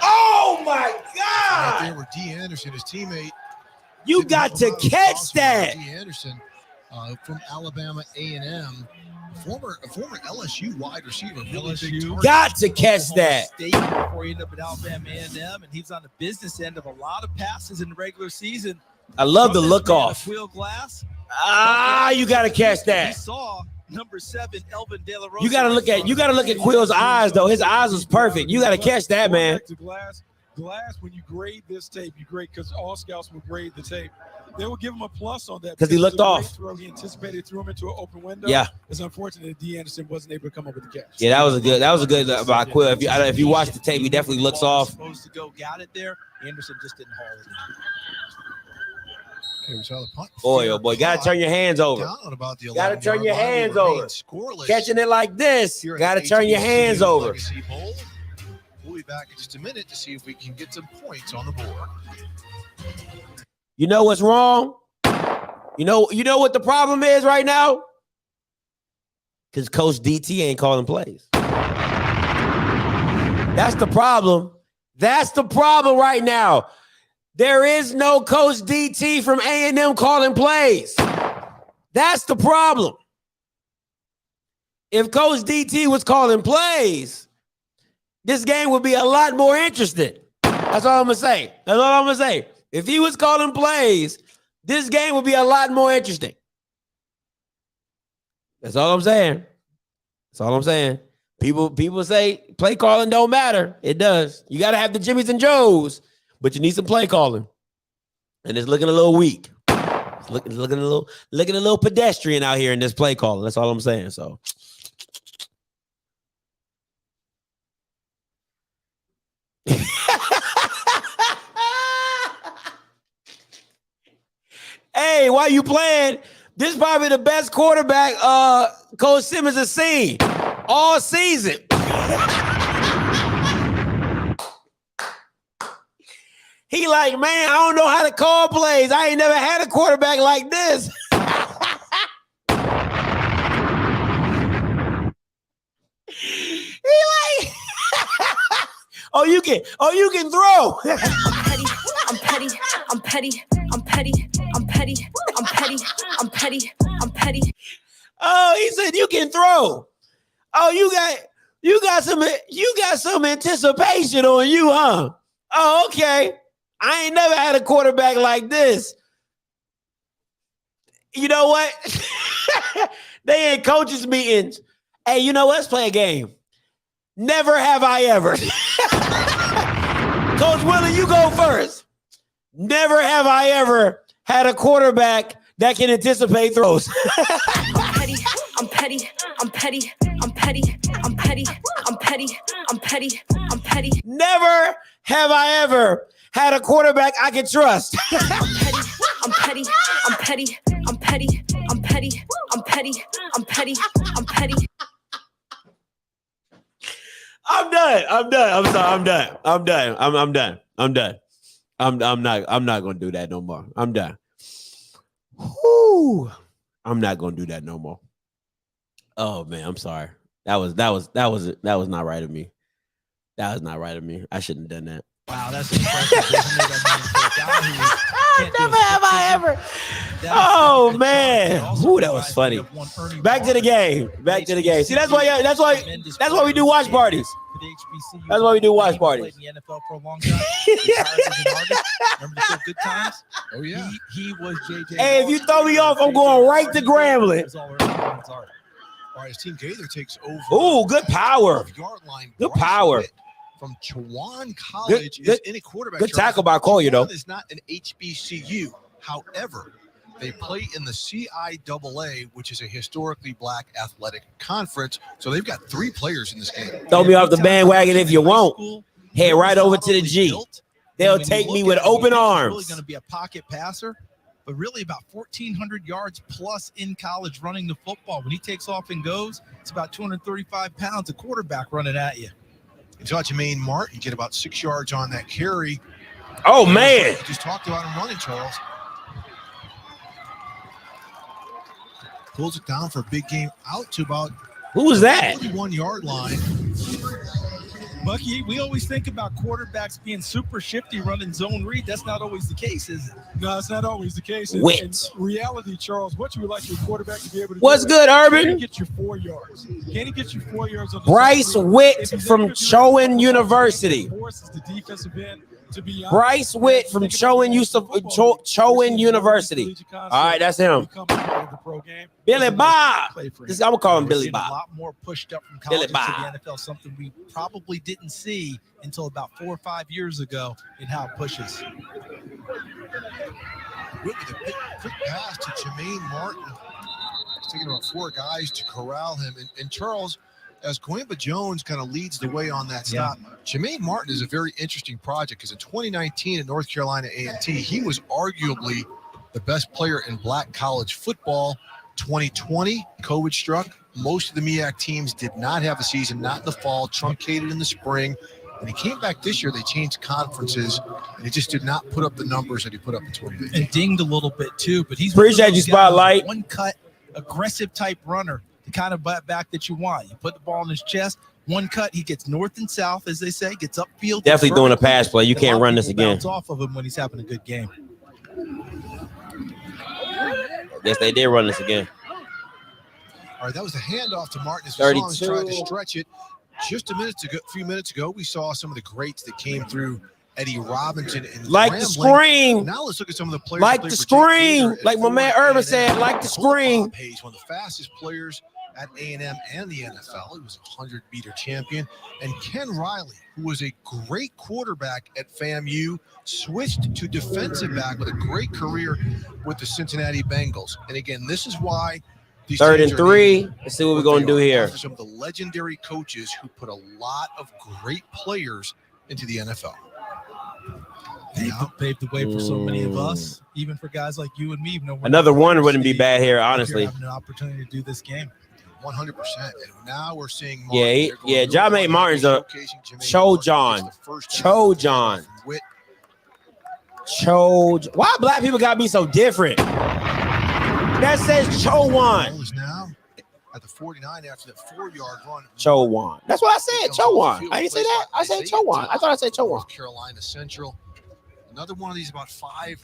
Oh my Right God! there were D. Anderson, his teammate. You got to catch that. D. Anderson from Alabama A&M. Former LSU wide receiver. Really big got to catch that. State before he ended up at Alabama A&M, and he's on the business end of a lot of passes in the regular season. I love the look off. Wheel Glass. You got to catch He that. saw number 7, Elvin De La Rosa. You got to look at Quill's eyes though. His eyes was perfect. You got to catch that, man. Glass, when you grade this tape, you grade because all scouts will grade the tape. They will give him a plus on that because he looked off. Throw. He anticipated, threw him into an open window. Yeah, it's unfortunate that D. Anderson wasn't able to come up with the catch. Yeah, that was a good by Quill. If you watch the tape, he definitely looks off. Supposed to go, got it there. Anderson just didn't haul it. Okay, we saw the punt. Boy, oh boy, gotta turn your hands over. Gotta turn your hands over. Catching it like this, gotta turn your hands over. We'll be back in just a minute to see if we can get some points on the board. You know what's wrong? You know what the problem is right now? Because Coach DT ain't calling plays. That's the problem. That's the problem right now. There is no Coach DT from A&M calling plays. That's the problem. If Coach DT was calling plays, this game would be a lot more interesting. That's all I'm going to say. That's all I'm going to say. If he was calling plays, this game would be a lot more interesting. That's all I'm saying. That's all I'm saying. People say play calling don't matter. It does. You got to have the Jimmies and Joes, but you need some play calling. And it's looking a little weak. It's looking a little pedestrian out here in this play calling. That's all I'm saying. So hey, why you playing? This is probably the best quarterback Coach Simmons has seen all season. He like, man, I don't know how to call plays. I ain't never had a quarterback like this. He like, oh, you can throw. I'm petty. Oh, he said you can throw. Oh, you got some anticipation on you, huh? Oh, okay. I ain't never had a quarterback like this. You know what? They in coaches meetings. Hey, you know what? Let's play a game. Never have I ever. Coach Willie, you go first. Never have I ever had a quarterback that can anticipate throws. I'm petty. Never have I ever had a quarterback I can trust. I'm petty. I'm done. I'm sorry. I'm done. I'm not gonna do that no more. I'm done. Whew. I'm not gonna do that no more. Oh man, I'm sorry. That was not right of me. That was not right of me. I shouldn't have done that. Wow, that's impressive. Never have I ever. Oh man, ooh, that was funny. Back to the game. See, that's why we do watch parties. That's why we do watch parties. Played in the NFL for a long time. Remember the good times? Oh yeah. He was JJ. Hey, if you throw me off, I'm going right to Grambling. All right, Team Gaither takes over. Ooh, good power. Good power. From Chowan College is in a quarterback. Good tackle by Collier, though. Is not an HBCU. However, they play in the CIAA, which is a historically black athletic conference. So they've got 3 players in this game. Throw me off the bandwagon if you won't. Head right over to the G. They'll take me with open arms. Really going to be a pocket passer, but really about 1,400 yards plus in college running the football. When he takes off and goes, it's about 235 pounds, a quarterback running at you. You saw Jermaine Martin get about 6 yards on that carry. Oh, man. You just talked about him running, Charles. Pulls it down for a big game out to about who was that? 41-yard line. Bucky, we always think about quarterbacks being super shifty running zone read. That's not always the case, is it? No, it's not always the case. In reality, Charles, what you would like your quarterback to be able to What's do good, Urban? Can he get you 4 yards? Can he get you 4 yards on the Bryce zone read? Witt from Chowan University. Forces the defensive end to be honest. Bryce Witt from Chowan University. All right, that's him. Billy Bob. I'm gonna call him Billy Bob. A lot more pushed up from college to the Bob. NFL, something we probably didn't see until about 4 or 5 years ago in how it pushes. With a quick pass to Jermaine Martin. It's taking about 4 guys to corral him. And Charles, as Coimba Jones kind of leads the way on that stop, Jermaine Martin is a very interesting project because in 2019 at North Carolina A&T, he was arguably the best player in black college football. 2020, COVID struck. Most of the MEAC teams did not have a season, not in the fall, truncated in the spring. When he came back this year, they changed conferences, and he just did not put up the numbers that he put up in 2019. And dinged a little bit too, but he's appreciate you, Spotlight. One cut, aggressive type runner, the kind of back that you want. You put the ball in his chest, one cut, he gets north and south, as they say, gets upfield. Definitely doing a pass play. You can't run this again. Bounce off of him when he's having a good game. Yes, they did run this again. All right, that was the handoff to Martin as 32. tried to stretch it. Just a few minutes ago, we saw some of the greats that came through. Eddie Robinson and like the screen. Now let's look at some of the players. Like the screen. Like my man Urban said, like the screen. Page, one of the fastest players at A&M and the NFL. He was a 100-meter champion. And Ken Riley, who was a great quarterback at FAMU, switched to defensive back with a great career with the Cincinnati Bengals. And again, this is why these 3rd and 3. Let's see what we're going to do here. Some of the legendary coaches who put a lot of great players into the NFL. Paved the way for so many of us, even for guys like you and me. Another one wouldn't be bad here, honestly. Having an opportunity to do this game. 100%. And now we're seeing Martin. Jermaine Martin's a Chojan. Why black people gotta be so different? That says Chowan. Ball is now at the 49 after that 4-yard run. Chowan. That's what I said. Chowan. I didn't say that. I said Chowan. I thought I said Chowan. North Carolina Central. Another one of these about 5'9".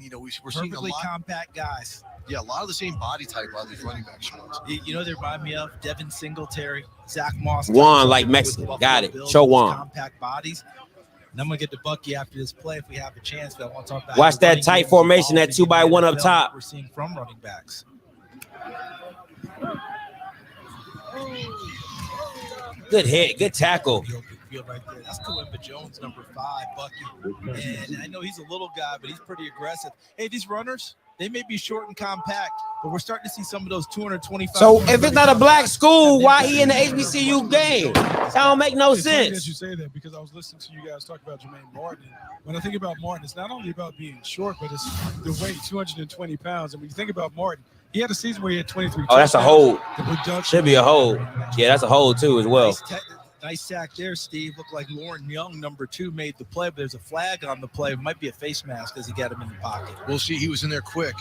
You know, we're seeing a Perfectly lot. compact guys. Yeah, a lot of the same body type out of these running backs. You know, they remind me of Devin Singletary, Zach Moss. Juan like Mexican. Got it. Chowan. Compact bodies. And I'm gonna get to Bucky after this play if we have a chance. But I want to talk about watch that tight formation, that 2x1 up top. We're seeing from running backs. Good hit, good tackle. Right there. That's Kalimba Jones, number 5, Bucky. And I know he's a little guy, but he's pretty aggressive. Hey, these runners, they may be short and compact, but we're starting to see some of those 225. So if it's not a black school, why he in the HBCU game? That don't make no It's funny sense. that you say that because I was listening to you guys talk about Jermaine Martin. When I think about Martin, it's not only about being short, but it's the weight, 220 pounds. And when you think about Martin, he had a season where he had 23. Oh, that's a hold. The production Should be a hold. Yeah, that's a hold too as well. Nice sack there, Steve. Looked like Lauren Young, number 2, made the play, but there's a flag on the play. It might be a face mask as he got him in the pocket. We'll see. He was in there quick.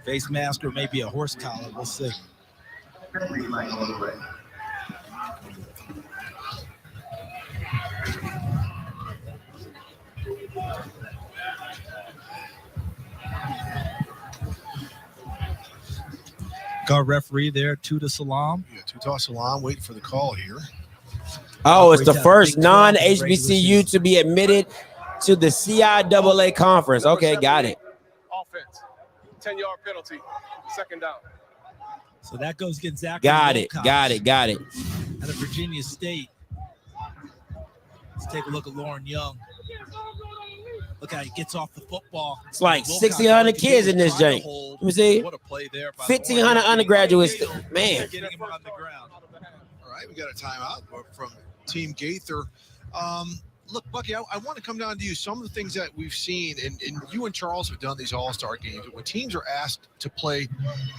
Face mask or maybe a horse collar. We'll see. Got referee there, Tuta Salam. Yeah, Tuta Salam waiting for the call here. Oh, it's the first non-HBCU to be admitted to the CIAA conference. Okay, got it. Offense. 10-yard penalty. Second down. So that goes against Zach. Got it. Out of Virginia State. Let's take a look at Lauren Young. Look how he gets off the football. It's like 1,600 kids in this jank. Let me see. What a play there. 1,500 undergraduates. Man. Getting him on the ground. All right, we got a timeout from Team Gaither. Look, Bucky, I want to come down to you. Some of the things that we've seen, and you and Charles have done these all-star games, when teams are asked to play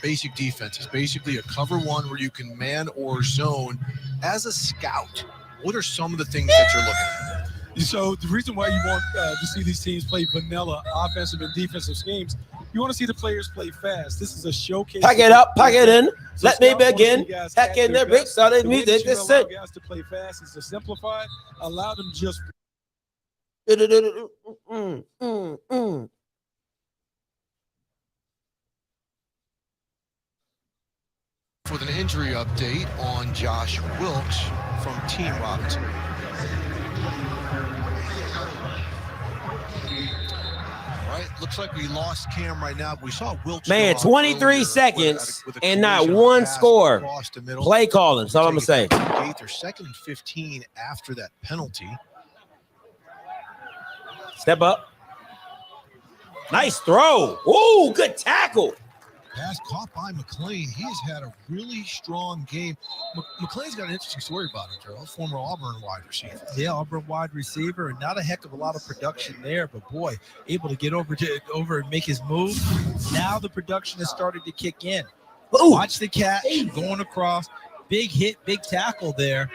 basic defenses, basically a cover one where you can man or zone. As a scout, what are some of the things that you're looking at? So the reason why you want to see these teams play vanilla offensive and defensive schemes, you want to see the players play fast. This is a showcase. Pack it up, pack it in. Let me begin. Pack in their big solid music. This allow guys to play fast is to simplify. Allow them just. With an injury update on Josh Wilkes from Team Robinson. Looks like we lost Cam right now, but we saw Wilkes. Man, 23 seconds and not one score. Play calling. That's all I'm going to say. They're 2nd and 15 after that penalty. Step up. Nice throw. Ooh, good tackle. Pass caught by McLean. He has had a really strong game. McLean's got an interesting story about him, Charles. Former Auburn wide receiver. Yeah, Auburn wide receiver, and not a heck of a lot of production there, but boy, able to get over and make his move. Now the production has started to kick in. Ooh. Watch the catch going across. Big hit, big tackle there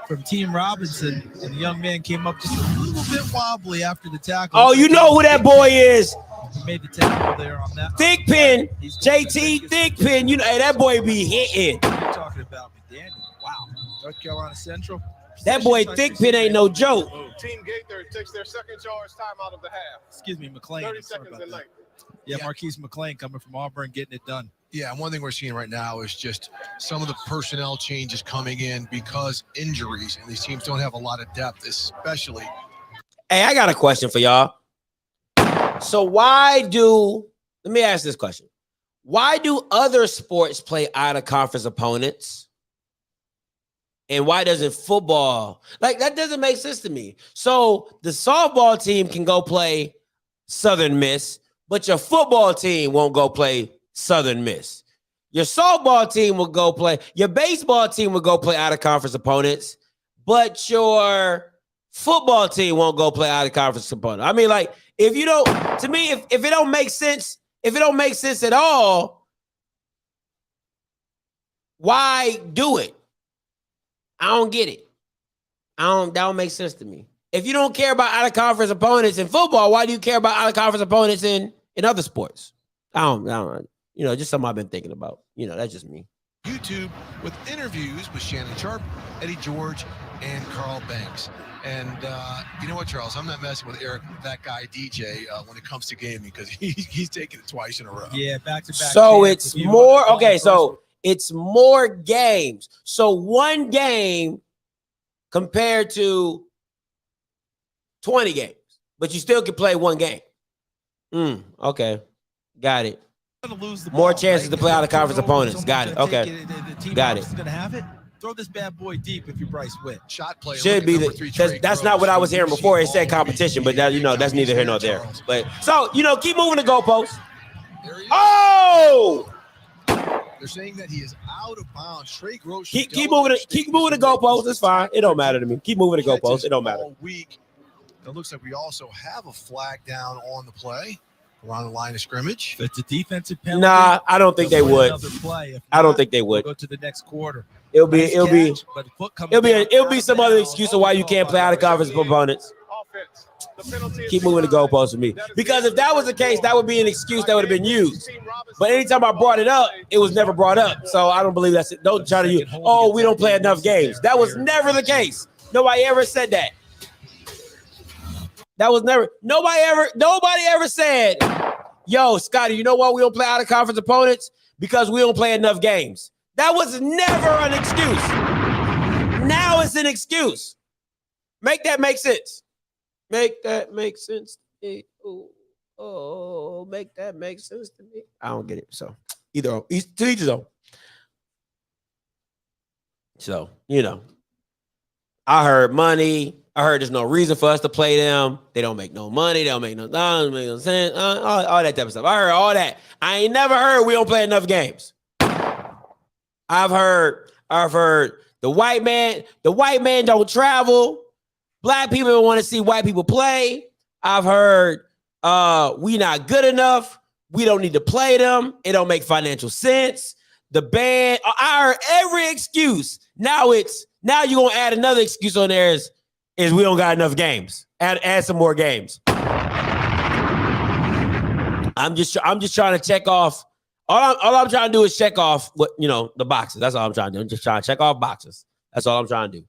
from Team Robinson, and the young man came up just a little bit wobbly after the tackle. Oh, you know who that boy is. He made the tackle there on that. Thick pin, JT Thick pin. You know, hey, that boy be hitting. You're talking about McDaniel. Wow. North Carolina Central. That boy Thick pin ain't no joke. Team Gaither takes their second charge time out of the half. Excuse me, McLean. 30 seconds in late. Yeah, Marquise McLean coming from Auburn, getting it done. Yeah, and one thing we're seeing right now is just some of the personnel changes coming in because injuries, and these teams don't have a lot of depth, especially. Hey, I got a question for y'all. So let me ask this question. Why do other sports play out of conference opponents? And why doesn't football? Like, that doesn't make sense to me. So the softball team can go play Southern Miss, but your football team won't go play Southern Miss. Your softball team will go play, your baseball team will go play out of conference opponents, but your football team won't go play out of conference opponent. I mean, like, if you don't, to me, if it don't make sense, at all, why do it? I don't get it. That don't make sense to me. If you don't care about out-of-conference opponents in football, why do you care about out-of-conference opponents in other sports? I don't, just something I've been thinking about. That's just me. YouTube with interviews with Shannon Sharp, Eddie George, and Carl Banks. And you know what, Charles? I'm not messing with Eric, that guy DJ, when it comes to gaming, because he's taking it twice in a row. Yeah, back-to-back. So it's more. Okay, so it's more games. So one game compared to 20 games, but you still can play one game. Okay, got it. More chances to play out of conference opponents. Got it. Okay, got it. Gonna have it. Throw this bad boy deep if you're Bryce Witt. Shot play should be that's not what I was hearing before. It said competition, but that that's neither here nor there. But so keep moving the goalposts. Oh! They're saying that he is out of bounds. Trey Gross. Keep moving the goalposts. It's fine. It don't matter to me. Keep moving the goalposts. It don't matter. Week. It looks like we also have a flag down on the play around the line of scrimmage. If it's a defensive penalty. Nah, I don't think they would. I don't think they would. Go to the next quarter. It'll be some other excuse of why you can't play out of conference opponents. Keep moving the goalposts for me. Because if that was the case, that would be an excuse that would have been used. But anytime I brought it up, it was never brought up. So I don't believe that's it. Don't try to use, we don't play enough games. That was never the case. Nobody ever said that. That was never, nobody ever said, yo, Scotty, you know why we don't play out of conference opponents? Because we don't play enough games. That was never an excuse. Now it's an excuse. Make that make sense. Make that make sense to me. Make that make sense to me. I don't get it. So to each his own. So, I heard money. I heard there's no reason for us to play them. They don't make no money. They don't make no sense. All that type of stuff. I heard all that. I ain't never heard we don't play enough games. I've heard the white man don't travel. Black people don't want to see white people play. I've heard we not good enough. We don't need to play them. It don't make financial sense. The band, I heard every excuse. Now you're gonna add another excuse on there is we don't got enough games. Add some more games. I'm just trying to check off. All I'm trying to do is check off what the boxes. That's all I'm trying to do. I'm just trying to check off boxes. That's all I'm trying to do.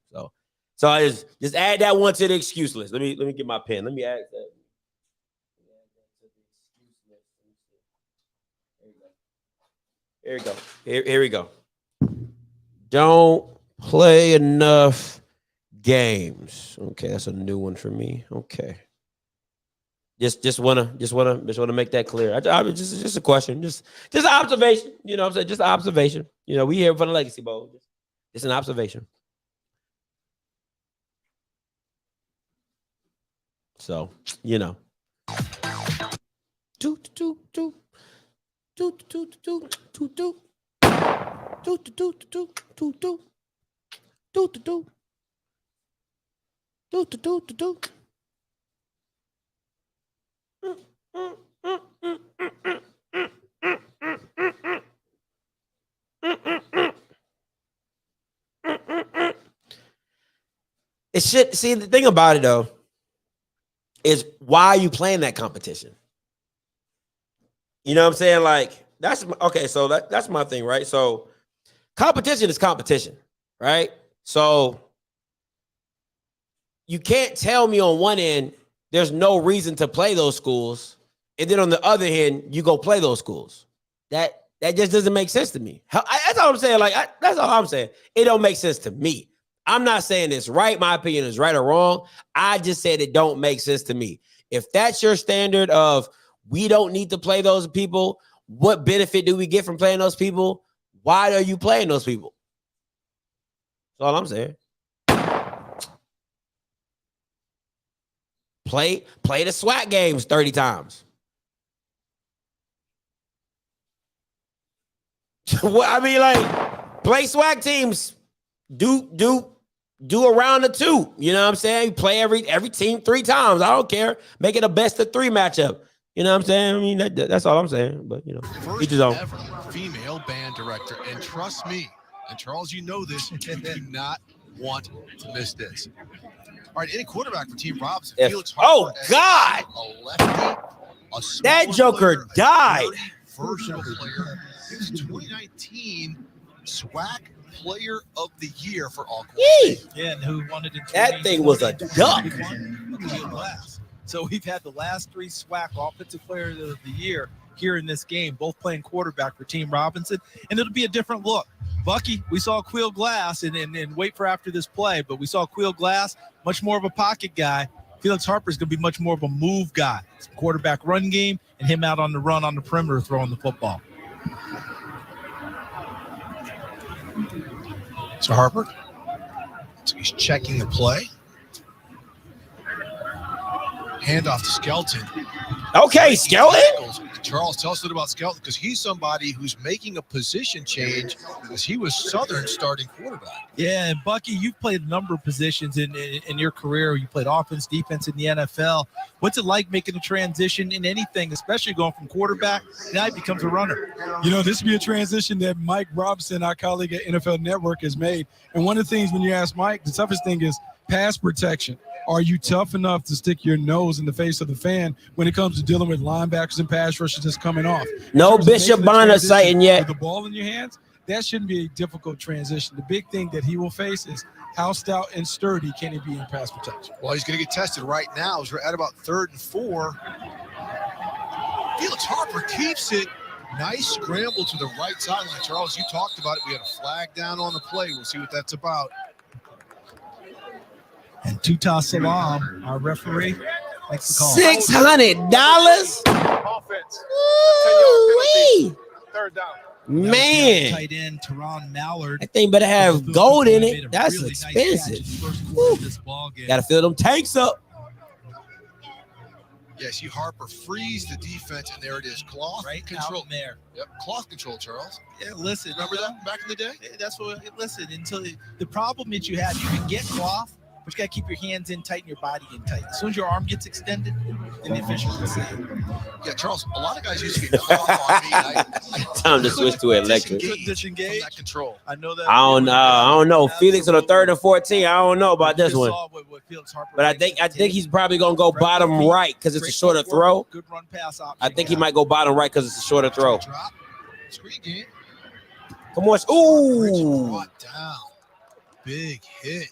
So I just add that one to the excuse list. Let me get my pen. Let me add that. Here we go. Here we go. Don't play enough games. Okay, that's a new one for me. Okay. Just wanna make that clear. I just a question, just an observation. You know what I'm saying? Just an observation. We here for the Legacy Bowl. It's an observation. So, it should see the thing about it though is why are you playing that competition? You know what I'm saying? Like that's okay. So that's my thing, right? So competition is competition, right? So you can't tell me on one end there's no reason to play those schools, and then on the other hand you go play those schools. That just doesn't make sense to me. That's all I'm saying. That's all I'm saying. It don't make sense to me. I'm not saying it's right. My opinion is right or wrong. I just said it don't make sense to me. If that's your standard of we don't need to play those people, what benefit do we get from playing those people? Why are you playing those people? That's all I'm saying. Play the SWAC games 30 times. I mean, play SWAC teams. Do a round of two. You know what I'm saying? Play every team 3 times. I don't care. Make it a best of 3 matchup. You know what I'm saying? I mean, that's all I'm saying. But first ever female band director, and trust me, and Charles, you know this, you do not want to miss this. All right, any quarterback for Team Robinson. If- Felix oh, Harper as God. a lefty, a That smaller Joker player, a died. dirty, versatile player. He was 2019 SWAC Player of the Year for all. Yeah, and who won it in That thing was a 2020? duck. So we've had the last 3 SWAC Offensive Player of the Year here in this game, both playing quarterback for Team Robinson, and it'll be a different look. Bucky, we saw Quill Glass, and wait for after this play, but we saw Quill Glass, much more of a pocket guy. Felix Harper is going to be much more of a move guy. It's a quarterback run game, and him out on the run on the perimeter throwing the football. So Harper, so he's checking the play. Handoff to Skelton. Okay, Skelton. Charles, tell us a little about Skelton, because he's somebody who's making a position change because he was Southern's starting quarterback. Yeah, and Bucky, you've played a number of positions in your career. You played offense, defense in the NFL. What's it like making a transition in anything, especially going from quarterback, now he becomes a runner? You know, this would be a transition that Mike Robinson, our colleague at NFL Network, has made. And one of the things when you ask Mike, the toughest thing is pass protection. Are you tough enough to stick your nose in the face of the fan when it comes to dealing with linebackers and pass rushers that's coming off? No Bishop Bonner sighting yet. With the ball in your hands, that shouldn't be a difficult transition. The big thing that he will face is how stout and sturdy can he be in pass protection. Well, he's going to get tested right now as we're at about 3rd and 4. Felix Harper keeps it. Nice scramble to the right sideline. Charles, you talked about it. We had a flag down on the play. We'll see what that's about. And Tuta Salam, our referee, makes the call. $600. Offense. Woo-wee. 3rd down. Man, Tight end Teron Mallard. that thing better have gold in it. That's Really nice expensive. catch in the first quarter of this ball game. Got to fill them tanks up. Yeah, see Harper freeze the defense, and there it is. Cloth Right control. out there. Yep, cloth control, Charles. Yeah, listen. Remember that back in the day? That's what. Listen, until the problem that you have, you can get cloth, but you got to keep your hands in tight and your body in tight. As soon as your arm gets extended, then the officials will say it. Yeah, Charles, a lot of guys used to get cloth on me. Time to switch to electric. Disengage. From that control. I know that. I don't know. Felix on the 3rd and 14. I don't know about this one. But I think he's probably gonna go bottom right because it's a shorter throw. Good run pass option. I think he might go bottom right because it's a shorter throw. Drop. Screen game. Come on. Ooh. Brought down. Big hit.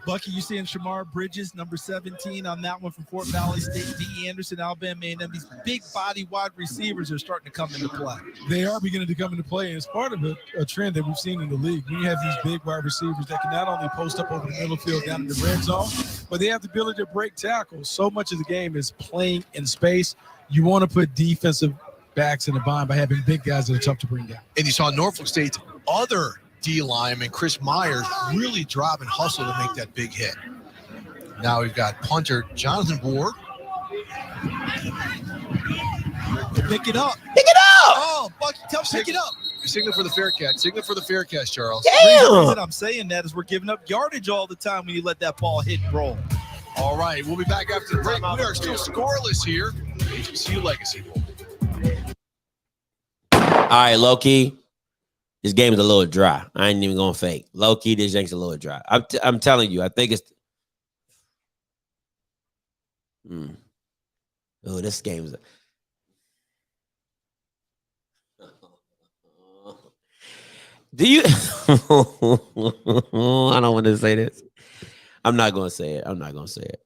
Bucky, you seeing Shamar Bridges, number 17 on that one from Fort Valley State, D. Anderson, Alabama A&M. These big body wide receivers are starting to come into play. They are beginning to come into play, and it's part of a trend that we've seen in the league. When you have these big wide receivers that can not only post up over the middle field down in the red zone, but they have the ability to break tackles. So much of the game is playing in space. You want to put defensive backs in the bind by having big guys that are tough to bring down. And you saw Norfolk State's other D lineman, Chris Myers, really drop and hustle to make that big hit. Now we've got punter Jonathan Ward. Pick it up. Pick it up. Oh, Bucky, pick it up. Signal for the fair catch. Signal for the fair catch, Charles. The reason I'm saying that is we're giving up yardage all the time when you let that ball hit and roll. All right, we'll be back after the break. We are still scoreless here. HBCU Legacy Bowl. All right, low-key. This game is a little dry. I ain't even gonna fake. Low-key, this game's a little dry. I'm telling you, I think it's. Oh, this game's. Do you? I don't want to say this. I'm not gonna say it. I'm not gonna say it.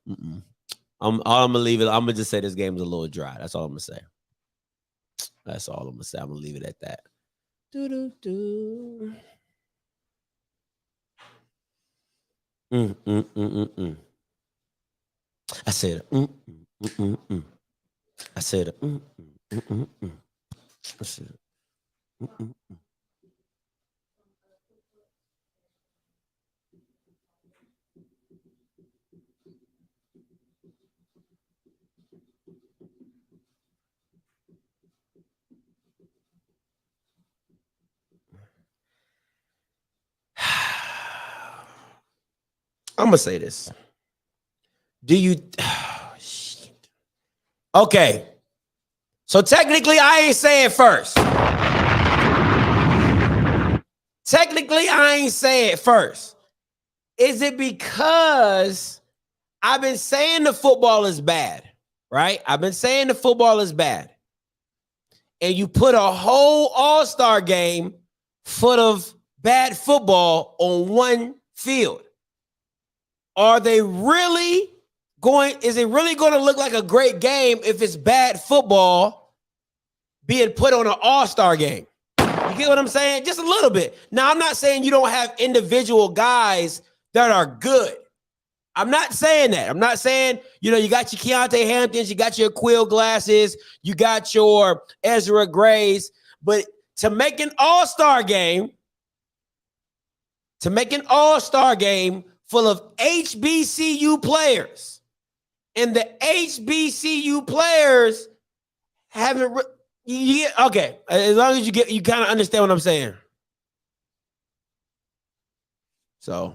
I'm gonna leave it. I'm gonna just say this game is a little dry. That's all I'm gonna say. That's all I'm gonna say. I'm gonna leave it at that. I said I said I said I'm gonna say this. Do you? Oh, shit. Okay. So technically, I ain't say it first. Technically, I ain't say it first. Is it because I've been saying the football is bad, right? I've been saying the football is bad. And you put a whole all-star game full of bad football on one field. Are they really going, is it really going to look like a great game if it's bad football being put on an all-star game? You get what I'm saying? Just a little bit. Now, I'm not saying you don't have individual guys that are good. I'm not saying that. I'm not saying, you got your Keontae Hamptons, you got your Quill Glasses, you got your Ezra Grays, but to make an all-star game full of HBCU players, and the HBCU players haven't okay, as long as you kind of understand what I'm saying. So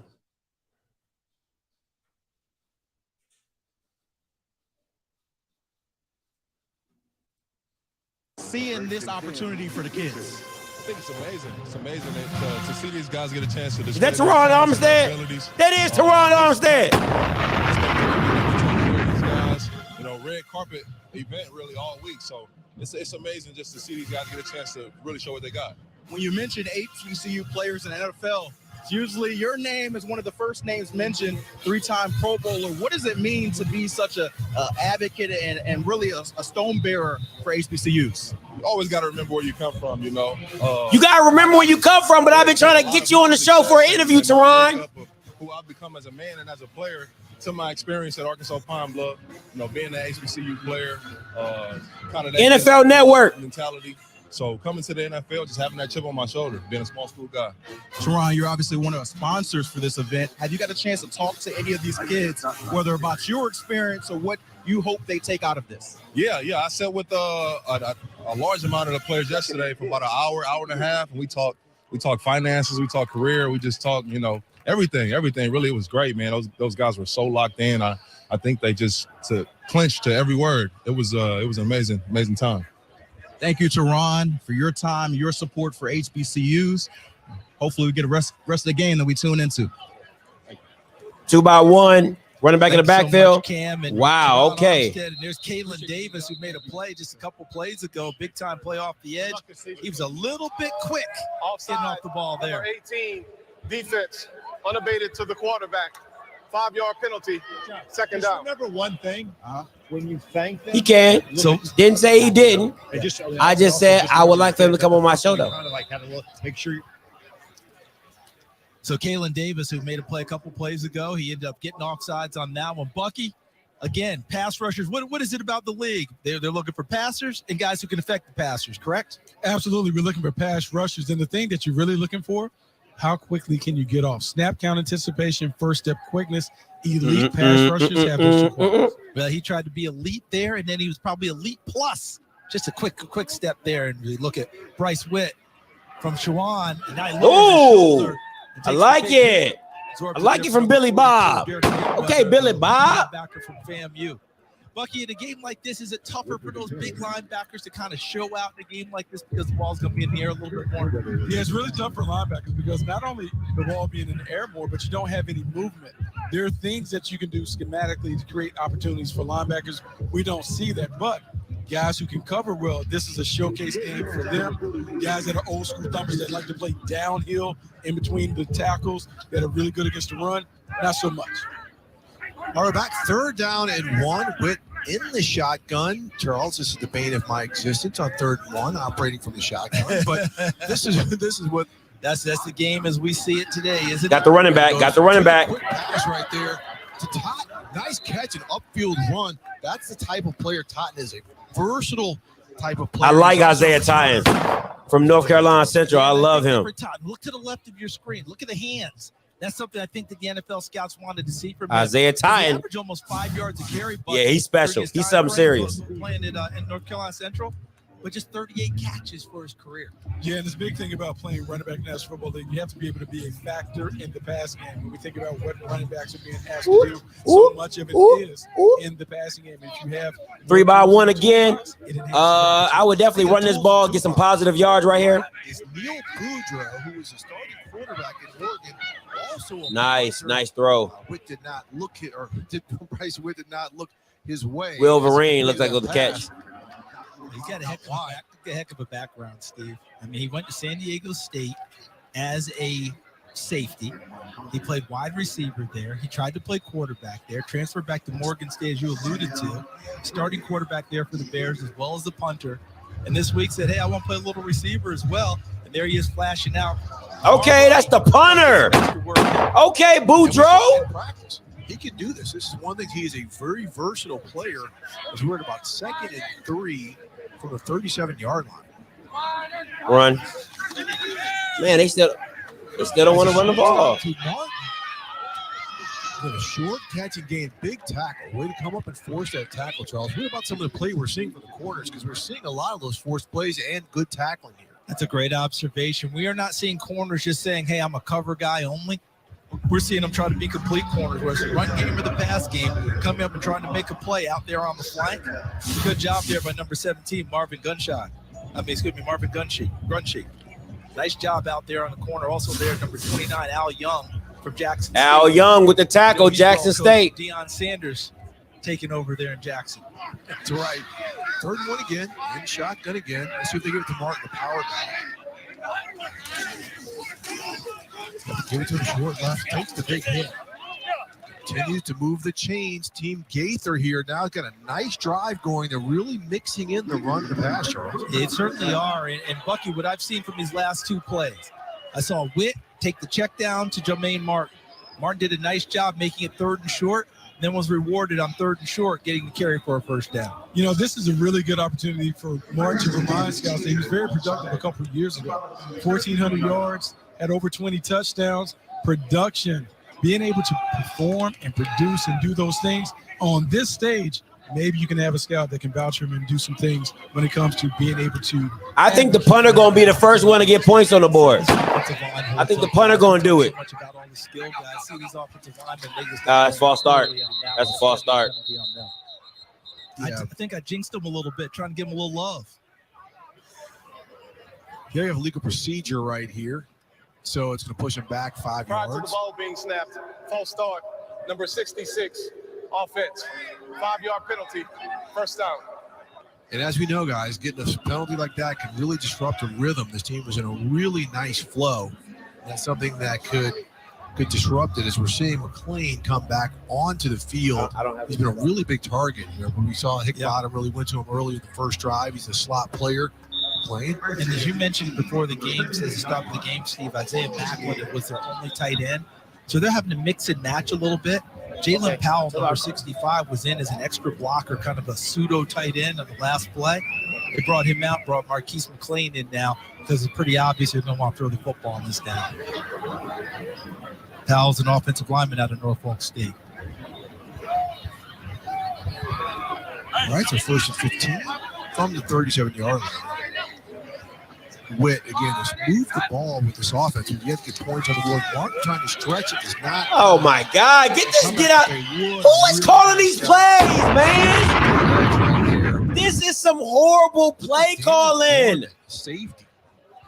seeing this opportunity for the kids. I think it's amazing. It's amazing to see these guys get a chance to display. Is that Teron Armstead? That is Teron Armstead. These guys, red carpet event really all week. So it's amazing just to see these guys get a chance to really show what they got. When you mention HBCU players in the NFL, usually your name is one of the first names mentioned, 3-time Pro Bowler. What does it mean to be such a advocate and really a stone bearer for HBCUs? You always got to remember where you come from, You got to remember where you come from, but I've been trying to get you on the show for an interview, Teron. Who I've become as a man and as a player, to my experience at Arkansas Pine Bluff, being an HBCU player, kind of that NFL Network mentality. So coming to the NFL, just having that chip on my shoulder, being a small school guy. Teron, you're obviously one of the sponsors for this event. Have you got a chance to talk to any of these kids, whether about your experience or what you hope they take out of this? Yeah. I sat with a large amount of the players yesterday for about an hour and a half, and we talked finances, we talked career, we just talked, everything. Really, it was great, man. Those guys were so locked in. I think they just clinched to every word. It was an amazing time. Thank you, Teron, for your time, your support for HBCUs. Hopefully we get the rest of the game that we tune into. 2-by-1, running back in the backfield. So Cam, and wow, okay. And there's Kalen Davis, who made a play just a couple plays ago, big time play off the edge. He was a little bit quick getting off the ball there. Number 18, defense, unabated to the quarterback. 5-yard penalty, second down. Remember one thing, when you thank them. He can. So didn't say he didn't. I just said I would like for him to come on my show, though. Make sure. So Kalen Davis, who made a play a couple plays ago, he ended up getting offsides on that one. Bucky, again, pass rushers. What is it about the league? They're looking for passers and guys who can affect the passers, correct? Absolutely. We're looking for pass rushers. And the thing that you're really looking for, how quickly can you get off? Snap count anticipation, first step quickness, elite pass rushers have those two qualities. Well, he tried to be elite there, and then he was probably elite plus. Just a quick step there. And we look at Bryce Witt from Shawan. Oh, I like it. I like it from Billy Bob. Okay, Billy Bob. Linebacker from FAMU. Bucky, in a game like this, is it tougher for those big linebackers to kind of show out in a game like this because the ball's going to be in the air a little bit more? Yeah, it's really tough for linebackers because not only the ball being in the air more, but you don't have any movement. There are things that you can do schematically to create opportunities for linebackers. We don't see that, but guys who can cover well, this is a showcase game for them. Guys that are old school thumpers that like to play downhill in between the tackles that are really good against the run, not so much. All right, back 3rd down and 1 with in the shotgun. Charles, this is the bane of my existence on 3rd and 1, operating from the shotgun. But this is what that's the game as we see it today, isn't it? Got the running back. Quick pass right there to Totten. Nice catch and upfield run. That's the type of player Totten is, a versatile type of player. I like Isaiah Totten from North Carolina Central. I love him. Look to the left of your screen. Look at the hands. That's something I think that the NFL scouts wanted to see from Isaiah Totten. Average almost 5 yards a carry. Yeah, he's special. He's something serious. Playing in North Carolina Central. but just 38 catches for his career. Yeah, and this big thing about playing running back in the National Football League, you have to be able to be a factor in the passing game. When we think about what running backs are being asked to do, so much of it is in the passing game. If you have 3-by-1 again, I would definitely run this ball, get some positive yards right here. Is Neil Boudreaux, who was a starting quarterback in Oregon, also a Nice punter. throw. Witt did not look it, or Bryce Witt did not look his way. Wolverine looks like it was the catch. He's got a heck of a background, Steve. I mean, he went to San Diego State as a safety. He played wide receiver there. He tried to play quarterback there, transferred back to Morgan State, as you alluded to, starting quarterback there for the Bears as well as the punter. And this week said, hey, I want to play a little receiver as well. And there he is flashing out. Okay, that's the punter. Okay, Boudreaux. He can do this. This is one thing. He is a very versatile player. As we're at about 2nd and 3 from the 37-yard line. Run. Man, they still don't want to run the ball. With a short catch and gain, big tackle. Way to come up and force that tackle, Charles. What about some of the play we're seeing from the corners? Because we're seeing a lot of those forced plays and good tackling here. That's a great observation. We are not seeing corners just saying, hey, I'm a cover guy only. We're seeing them try to be complete corners, whether it's the run game or the pass game, coming up and trying to make a play out there on the flank. Good job there by number 17, Marvin Gunshot. Marvin Grunsheet. Nice job out there on the corner. Also there, number 29, Al Young from Jackson State. Al Young with the tackle, Jackson State. Deion Sanders taking over there in Jackson. That's right. 3rd and 1 again. In shotgun again. Let's see if they give it to Martin, the power guy. Give it to him short left. Takes the big hit. Continues to move the chains. Team Gaither here now got a nice drive going. They're really mixing in the run to pass, Charles. They certainly are. And Bucky, what I've seen from these last 2 plays, I saw Witt take the check down to Jermaine Martin. Martin did a nice job making it 3rd and short, then was rewarded on 3rd and short, getting the carry for a first down. You know, this is a really good opportunity for Martin to remind scouts that he was very productive a couple of years ago. 1,400 yards, had over 20 touchdowns. Production, being able to perform and produce and do those things on this stage, maybe you can have a scout that can vouch for him and do some things when it comes to being able to. I think the punter going to be the first one to get points on the board. I think the punter going to do it. That's a false start. That's a false start. I think I jinxed him a little bit, trying to give him a little love. Here you have a legal procedure right here. So it's going to push him back 5 Prior yards. to the ball being snapped, false start, number 66, offense, 5-yard penalty, first down. And as we know, guys, getting a penalty like that can really disrupt the rhythm. This team was in a really nice flow. That's something that could disrupt it, as we're seeing McLean come back onto the field. He's been a really big target. You know, when we saw Hickbottom really went to him early in the first drive. He's a slot player. McLean. And as you mentioned before the game, as the start of the game, Steve, Isaiah Macklin was their only tight end. So they're having to mix and match a little bit. Jalen Powell, number 65, was in as an extra blocker, kind of a pseudo tight end on the last play. They brought him out, brought Marquise McLean in now, because it's pretty obvious they don't want to throw the football on this down. Powell's an offensive lineman out of Norfolk State. All right, so 1st and 15 from the 37-yard line. Witt, again, has moved the ball with this offense. You have to get points on the board. Martin trying to stretch it, does not. Oh, my God. Get out. Who is calling these plays, man? This is some horrible play calling. Safety.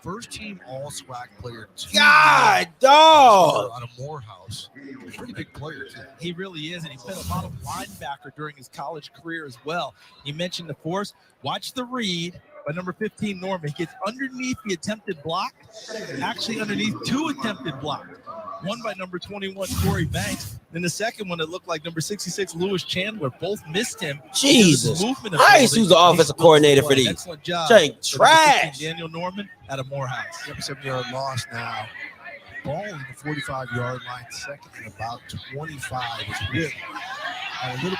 First team all-SWAC player. God, dog. Out of Morehouse. Pretty big player, too. He really is, and he played a lot of linebacker during his college career as well. You mentioned the force. Watch the read by number 15, Norman. He gets underneath the attempted block, actually underneath 2 attempted blocks. One by number 21, Corey Banks. Then the second one that looked like number 66, Lewis Chandler. Both missed him. Jesus. Nice. Who's the offensive coordinator for these? Excellent job. Jake, trash. Daniel Norman out of Morehouse. 7-yard loss now. Ball in the 45-yard line. Second and about 25 is Witt.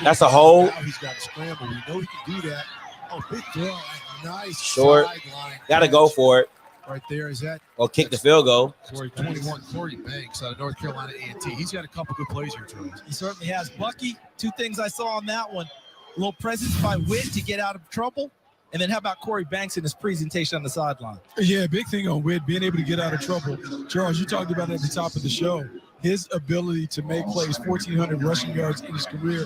That's a hole. Now he's got to scramble. We know he can do that. Oh, big throw. Nice. Short. Got to go for it. Right there, is that? Or kick the field goal. 21, Corey Banks out of North Carolina A&T. He's got a couple good plays here, Charles. He certainly has. Bucky, 2 things I saw on that one. A little presence by Witt to get out of trouble, And then how about Corey Banks in his presentation on the sideline? Yeah, big thing on Witt, being able to get out of trouble. Charles, you talked about it at the top of the show. His ability to make plays, 1,400 rushing yards in his career.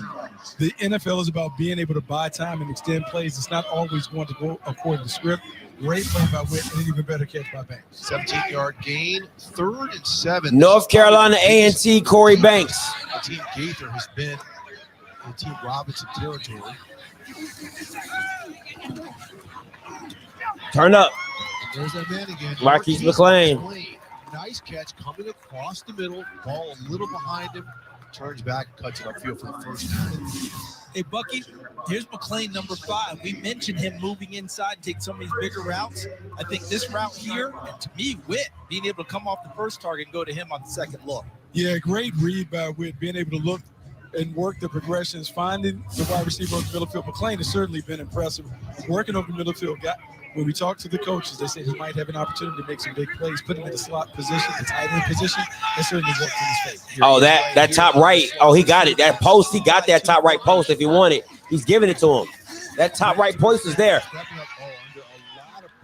The NFL is about being able to buy time and extend plays. It's not always going to go according to script. Great play by Witt and an even better catch by Banks. 17-yard gain, 3rd and 7. North Carolina A&T, Corey Banks. Team Gaither has been in Team Robinson territory. Turn up. There's that man again. Marquise McClain. Nice catch coming across the middle. Ball a little behind him. Turns back, cuts it upfield for the first time. Hey, Bucky, here's McClain, number 5. We mentioned him moving inside, take some of these bigger routes. I think this route here, and to me, Witt, being able to come off the first target and go to him on the second look. Yeah, great read by Witt, being able to look and work the progressions, finding the wide receiver on the middle field. McClain has certainly been impressive. Working over the middle field. When we talked to the coaches, they said he might have an opportunity to make some big plays, put him in the slot position, the tight end position. That certainly worked in his favor. Oh, that top right. Oh, he got it. That post, he got that top right post if he wanted. He's giving it to him. That top right post is there.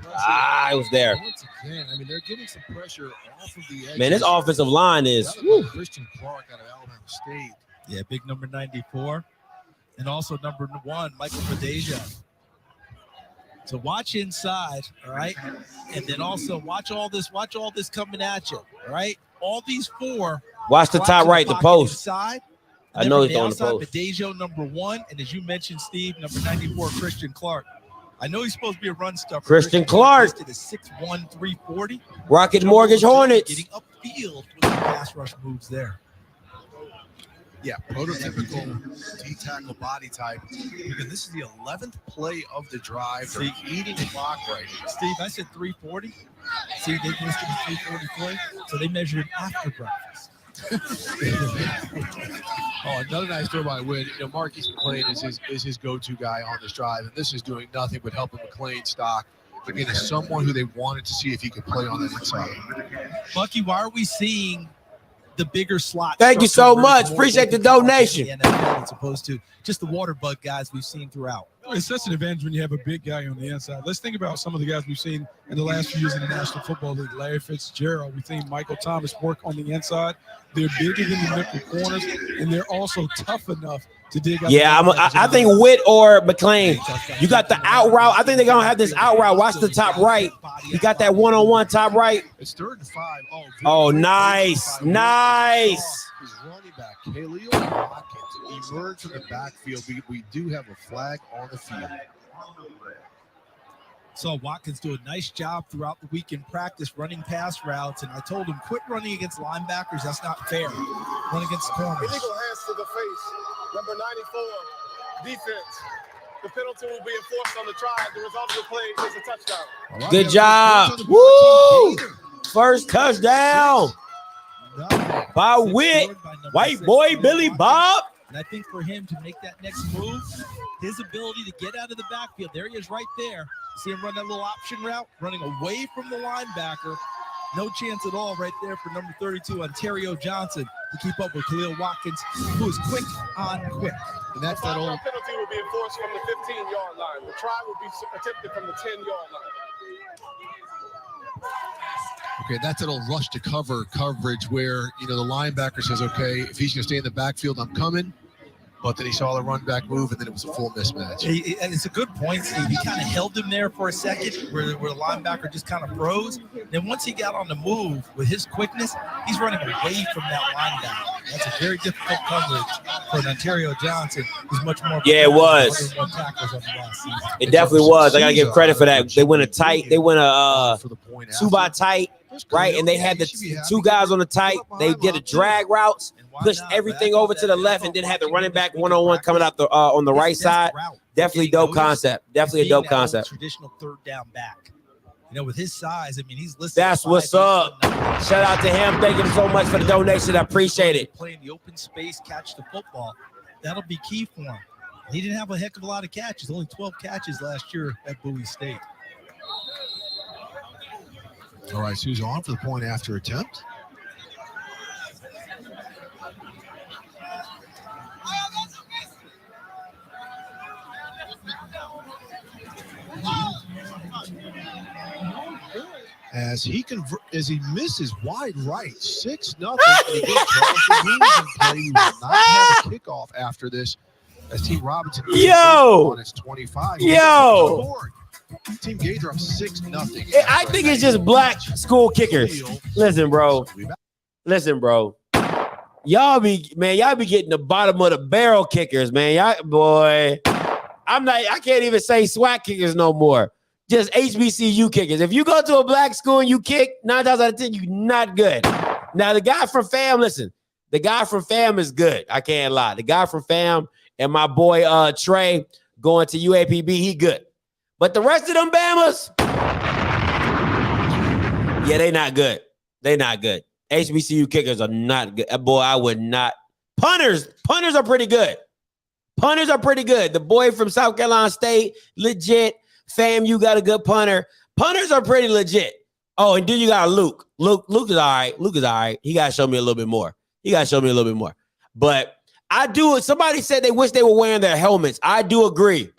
It was there. Once again, I mean, they're getting some pressure off of the edge. Man, this offensive line is Christian Clark out of Alabama State. Yeah, big number 94. And also number 1, Michael Fadeja. So watch inside, all right? And then also watch all this coming at you, all right? All these 4. Watch the top right, the post. Inside. I know he's on the post. Fadeja, number 1. And as you mentioned, Steve, number 94, Christian Clark. I know he's supposed to be a run stuffer. Christian Clark. Listed as 6'1", 340. Rocket Mortgage Hornets. Getting upfield with the pass rush moves there. Yeah, prototypical D-tackle body type. Because this is the 11th play of the drive. They're eating the clock right here. Steve, I said 340. See, they listed a 340 play, so they measured it after breakfast. Another nice throw by Witt. Marquise McClain is his go-to guy on this drive, and this is doing nothing but helping McClain stock. Again, as someone who they wanted to see if he could play on that inside. Bucky, why are we seeing the bigger slot? Thank you so much. Appreciate the donation. As opposed to just the water bug guys we've seen throughout. It's such an advantage when you have a big guy on the inside. Let's think about some of the guys we've seen in the last few years in the National Football League. Larry Fitzgerald. We've seen Michael Thomas work on the inside. They're bigger than the nickel corners, and they're also tough enough to dig out. Yeah, I think Witt or McClain. You got the out route. I think they're going to have this out route. Watch the top right. You got that one-on-one top right. It's 3rd and 5. Oh, nice. Nice. His running back, Khalil Watkins, emerged from the backfield. We do have a flag on the field. Saw Watkins do a nice job throughout the week in practice running pass routes, and I told him, quit running against linebackers. That's not fair. Run against corners. Illegal hands to the face. Number 94, defense. The penalty will be enforced on the try. The result of the play is a touchdown. Good job. Woo! First touchdown by Witt. White boy Billy Bob. And I think for him to make that next move, his ability to get out of the backfield, there he is right there. See him run that little option route, running away from the linebacker. No chance at all right there for number 32, Ontario Johnson, to keep up with Khalil Watkins, who is quick on quick. And that's that old penalty will be enforced from the 15-yard line. The try will be attempted from the 10-yard line. Okay, that's that old rush to coverage where, the linebacker says, okay, if he's going to stay in the backfield, I'm coming. But then he saw the run back move, and then it was a full mismatch. And it's a good point, Steve. He kind of held him there for a second where the linebacker just kind of froze. Then once he got on the move with his quickness, he's running away from that linebacker. That's a very difficult coverage for an Ontario Johnson, who's much more. Yeah, it was. It definitely was. I got to give credit for that. They went a 2x tight, right? And they had the 2 guys on the tight. They did a drag routes, pushed everything over to the left, and then had the running back one-on-one coming out on the right side. Definitely dope concept. Definitely a dope concept. Traditional third down back. With his size, I mean, he's listed. That's what's up. Shout out to him. Thank you so much for the donation. I appreciate it. Playing the open space, catch the football. That'll be key for him. He didn't have a heck of a lot of catches. Only 12 catches last year at Bowie State. All right, Sue's on for the point after attempt. As he misses wide right, 6-0. Again, Charleston moves in play. We will not have a kickoff after this. As Team Robinson on its 25. Team Gator up 6-0. I think it's just black school kickers. Listen, bro. Y'all be getting the bottom of the barrel kickers, man. I can't even say SWAC kickers no more. Just HBCU kickers. If you go to a black school and you kick, 9 times out of 10, you're not good. Now, the guy from FAM, listen, the guy from FAM is good. I can't lie. The guy from FAM and my boy Trey going to UAPB, he good. But the rest of them Bamas, yeah, they not good. They not good. HBCU kickers are not good. Boy, I would not. Punters are pretty good. The boy from South Carolina State, legit. Fam, you got a good punter. Punters are pretty legit. Oh, and then you got Luke. Luke is all right. He got to show me a little bit more. But I do. Somebody said they wish they were wearing their helmets. I do agree.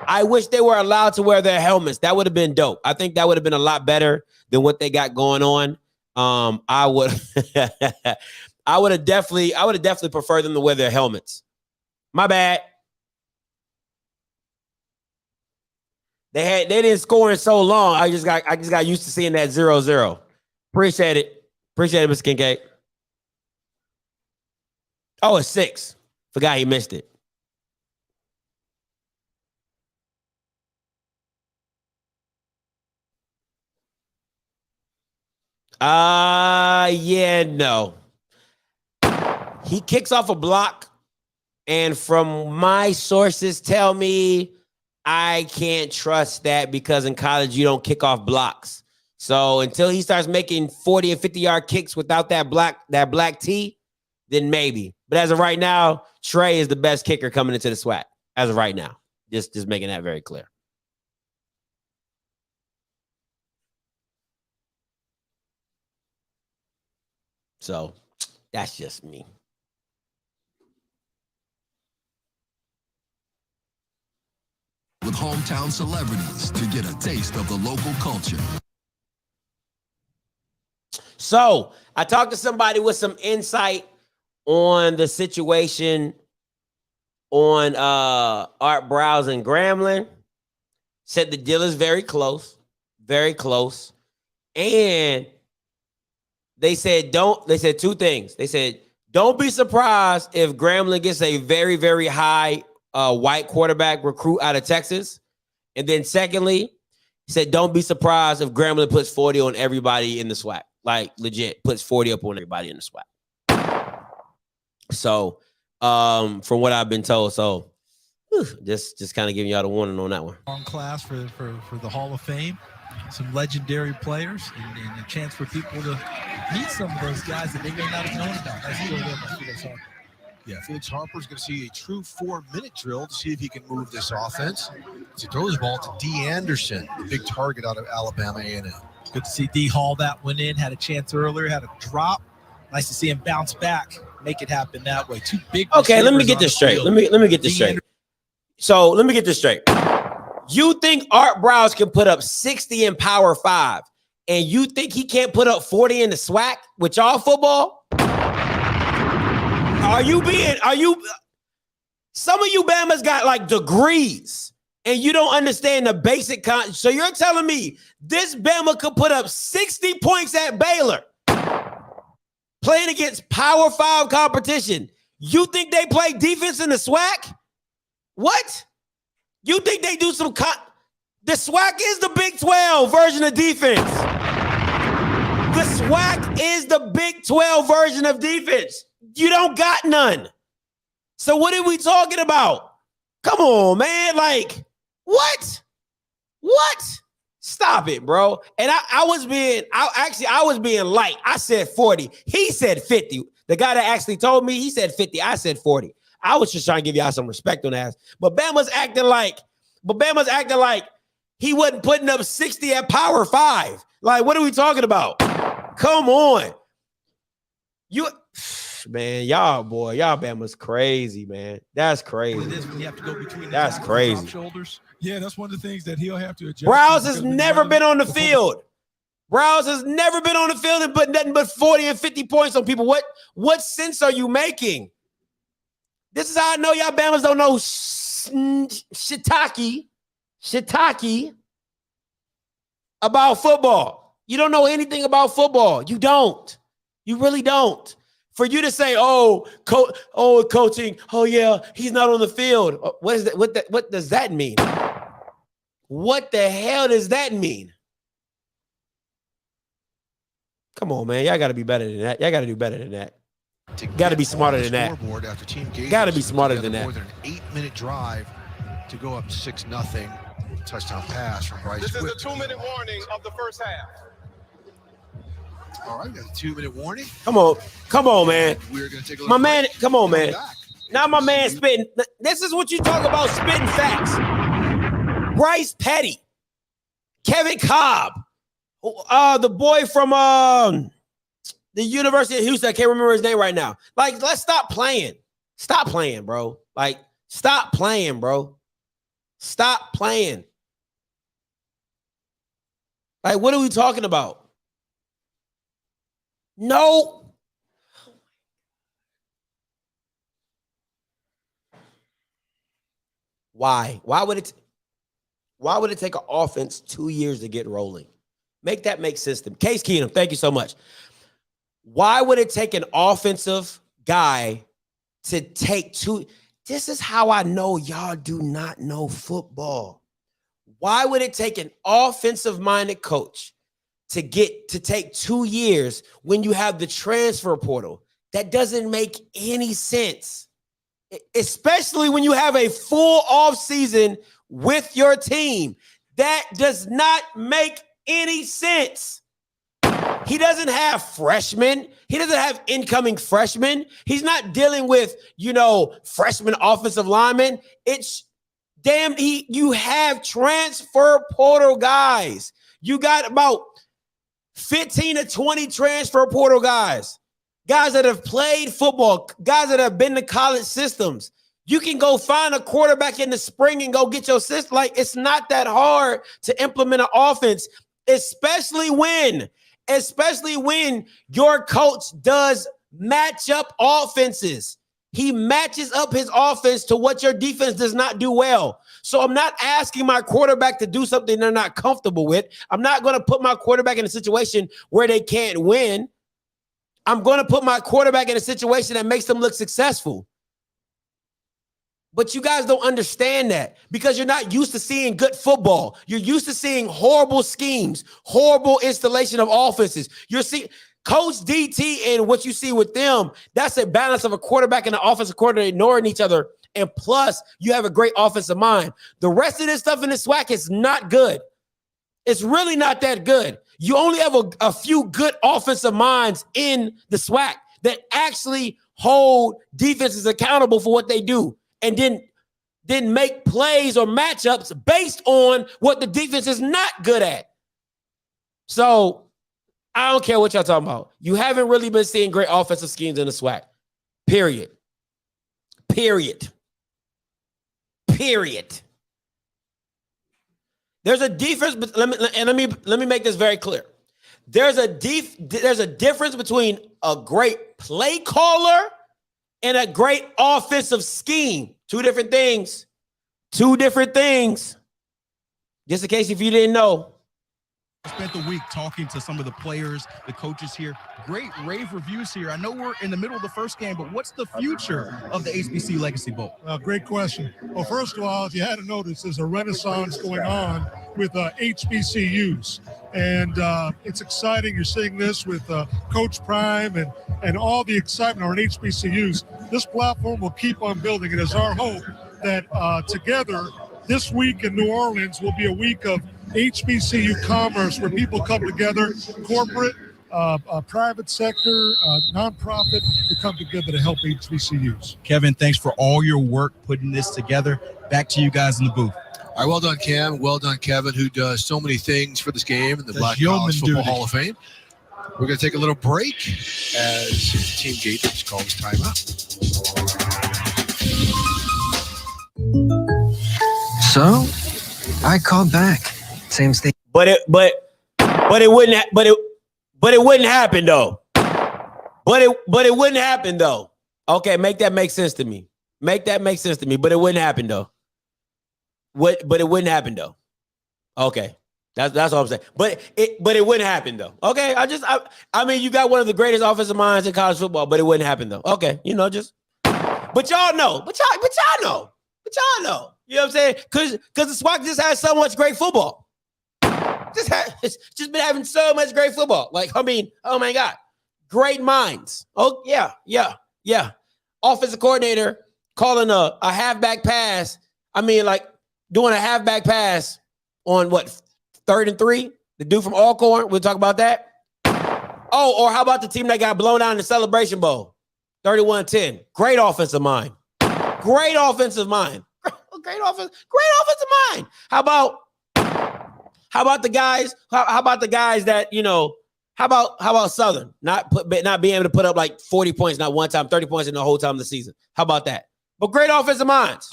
I wish they were allowed to wear their helmets. That would have been dope. I think that would have been a lot better than what they got going on. I would have definitely preferred them to wear their helmets. My bad. They didn't score in so long. I just got used to seeing that 0-0. Appreciate it, Mr. Kincaid. Oh, it's 6. Forgot he missed it. Yeah, no. He kicks off a block, and from my sources tell me I can't trust that because in college you don't kick off blocks. So until he starts making 40 and 50-yard kicks without that black tee, then maybe. But as of right now, Trey is the best kicker coming into the SWAC. As of right now, just making that very clear. So that's just me. With hometown celebrities to get a taste of the local culture. So I talked to somebody with some insight on the situation on Art Browse and Grambling. Said the deal is very close. And they said two things. They said, don't be surprised if Grambling gets a very, very high white quarterback recruit out of Texas. And then secondly, he said, don't be surprised if Grambling puts 40 on everybody in the SWAC. Like legit puts 40 up on everybody in the SWAC. So from what I've been told, so just kind of giving y'all the warning on that one. Long class for the Hall of Fame. Some legendary players and a chance for people to meet some of those guys that they may not have known about. Yeah, Felix Harper's going to see a true 4-minute drill to see if he can move this offense. As he throws the ball to D. Anderson, the big target out of Alabama A&M. Good to see D haul that one in. Had a chance earlier, had a drop. Nice to see him bounce back, make it happen that way. Two big. Okay, let me get this straight. Let me get this straight. So let me get this straight. You think Art Browse can put up 60 in Power 5, and you think he can't put up 40 in the SWAC with y'all football? Some of you Bamas got like degrees, and you don't understand the basic so you're telling me this Bama could put up 60 points at Baylor playing against Power 5 competition. You think they play defense in the SWAC? What? You think they do some the SWAC is the Big 12 version of defense. The SWAC is the Big 12 version of defense. You don't got none. So what are we talking about? Come on, man. Like, what? Stop it, bro. And I was being light. I said 40. He said 50. The guy that actually told me, he said 50. I said 40. I was just trying to give y'all some respect on that. But Bama's acting like he wasn't putting up 60 at Power 5. Like, what are we talking about? Come on. Man, y'all Bama's crazy, man. That's crazy. It is when you have to go between That's crazy. Shoulders. Yeah, that's one of the things that he'll have to adjust. Browse has never been on the field. Browse has never been on the field and put nothing but 40 and 50 points on people. What sense are you making? This is how I know y'all Bama's don't know shiitake about football. You don't know anything about football. You don't. You really don't. For you to say, coaching, yeah, he's not on the field. What is that? What does that mean? What the hell does that mean? Come on, man. Y'all got to be better than that. Y'all got to do better than that. Got to be smarter than that. Got to be smarter than that. More than an 8-minute drive to go up 6-0. Touchdown pass from Bryce. This is a 2-minute warning of the first half. All right, got a 2-minute warning. Come on, man. We're gonna take a look. My man, come on, man. Now my man spitting. This is what you talk about, spitting facts. Bryce Petty, Kevin Cobb, the boy from the University of Houston. I can't remember his name right now. Like, let's stop playing. Stop playing, bro. Like, stop playing, bro. Stop playing. Like, what are we talking about? No. Why? Why would it take an offense 2 years to get rolling? Make that make sense to me. Case Keenum, thank you so much. Why would it take an offensive guy to take two? This is how I know y'all do not know football. Why would it take an offensive-minded coach to take 2 years when you have the transfer portal? That doesn't make any sense, especially when you have a full off season with your team. That does not make any sense. He doesn't have freshmen. He doesn't have incoming freshmen. He's not dealing with, freshman offensive linemen. You have transfer portal guys. You got about 15 to 20 transfer portal guys that have played football, guys that have been to college systems. You can go find a quarterback in the spring and go get your system. Like, it's not that hard to implement an offense, especially when your coach does match up offenses. He matches up his offense to what your defense does not do well. So I'm not asking my quarterback to do something they're not comfortable with. I'm not going to put my quarterback in a situation where they can't win. I'm going to put my quarterback in a situation that makes them look successful. But you guys don't understand that because you're not used to seeing good football. You're used to seeing horrible schemes, horrible installation of offenses. You're seeing Coach DT and what you see with them, that's a balance of a quarterback and an offensive coordinator ignoring each other. And plus, you have a great offensive mind. The rest of this stuff in the SWAC is not good. It's really not that good. You only have a few good offensive minds in the SWAC that actually hold defenses accountable for what they do. And then make plays or matchups based on what the defense is not good at. So I don't care what y'all talking about. You haven't really been seeing great offensive schemes in the SWAC. Period. There's a difference, but let me make this very clear. There's a difference between a great play caller and a great offensive scheme. Two different things. Just in case if you didn't know. I spent the week talking to some of the players, the coaches here. Great rave reviews here. I know we're in the middle of the first game, but what's the future of the HBCU Legacy Bowl? Great question. Well, first of all, if you hadn't noticed, there's a renaissance going on with HBCUs. And it's exciting. You're seeing this with Coach Prime and all the excitement around HBCUs. This platform will keep on building. It is our hope that together this week in New Orleans will be a week of HBCU commerce where people come together, corporate, private sector, nonprofit, to come together to help HBCUs. Kevin, thanks for all your work putting this together. Back to you guys in the booth. All right, well done, Cam. Well done, Kevin, who does so many things for this game in the Black College Football Hall of Fame. We're going to take a little break as Team Gators calls timeout. So, I called back. Same thing. But it wouldn't happen though. But it wouldn't happen though. Okay, make that make sense to me. Make that make sense to me. But it wouldn't happen though. But it wouldn't happen though. Okay. That's all I'm saying. But it wouldn't happen though. Okay. I mean, you got one of the greatest offensive minds in college football, but it wouldn't happen though. Okay. But y'all know. But y'all know. You know what I'm saying? Because the SWAC just has so much great football. It's just been having so much great football. Like, I mean, oh my God. Great minds. Oh, yeah. Offensive coordinator calling a halfback pass. I mean, like doing a halfback pass on what, 3rd and 3? The dude from Alcorn. We'll talk about that. Oh, or how about the team that got blown out in the Celebration Bowl? 31-10. Great offensive mind. Great offensive mind. Great offensive mind. How about the guys? How about the guys that, you know, how about Southern not being able to put up like 40 points, not one time, 30 points in the whole time of the season? How about that? But great offensive minds.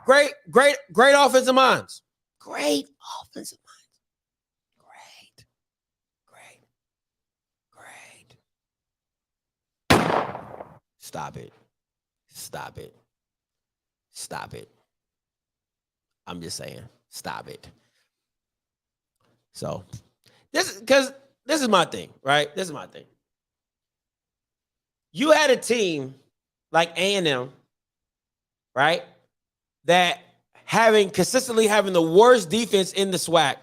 Great offensive minds. Great offensive minds. Great. Stop it. I'm just saying, stop it. So this is my thing, right? This is my thing. You had a team like A&M, right? That consistently having the worst defense in the SWAC,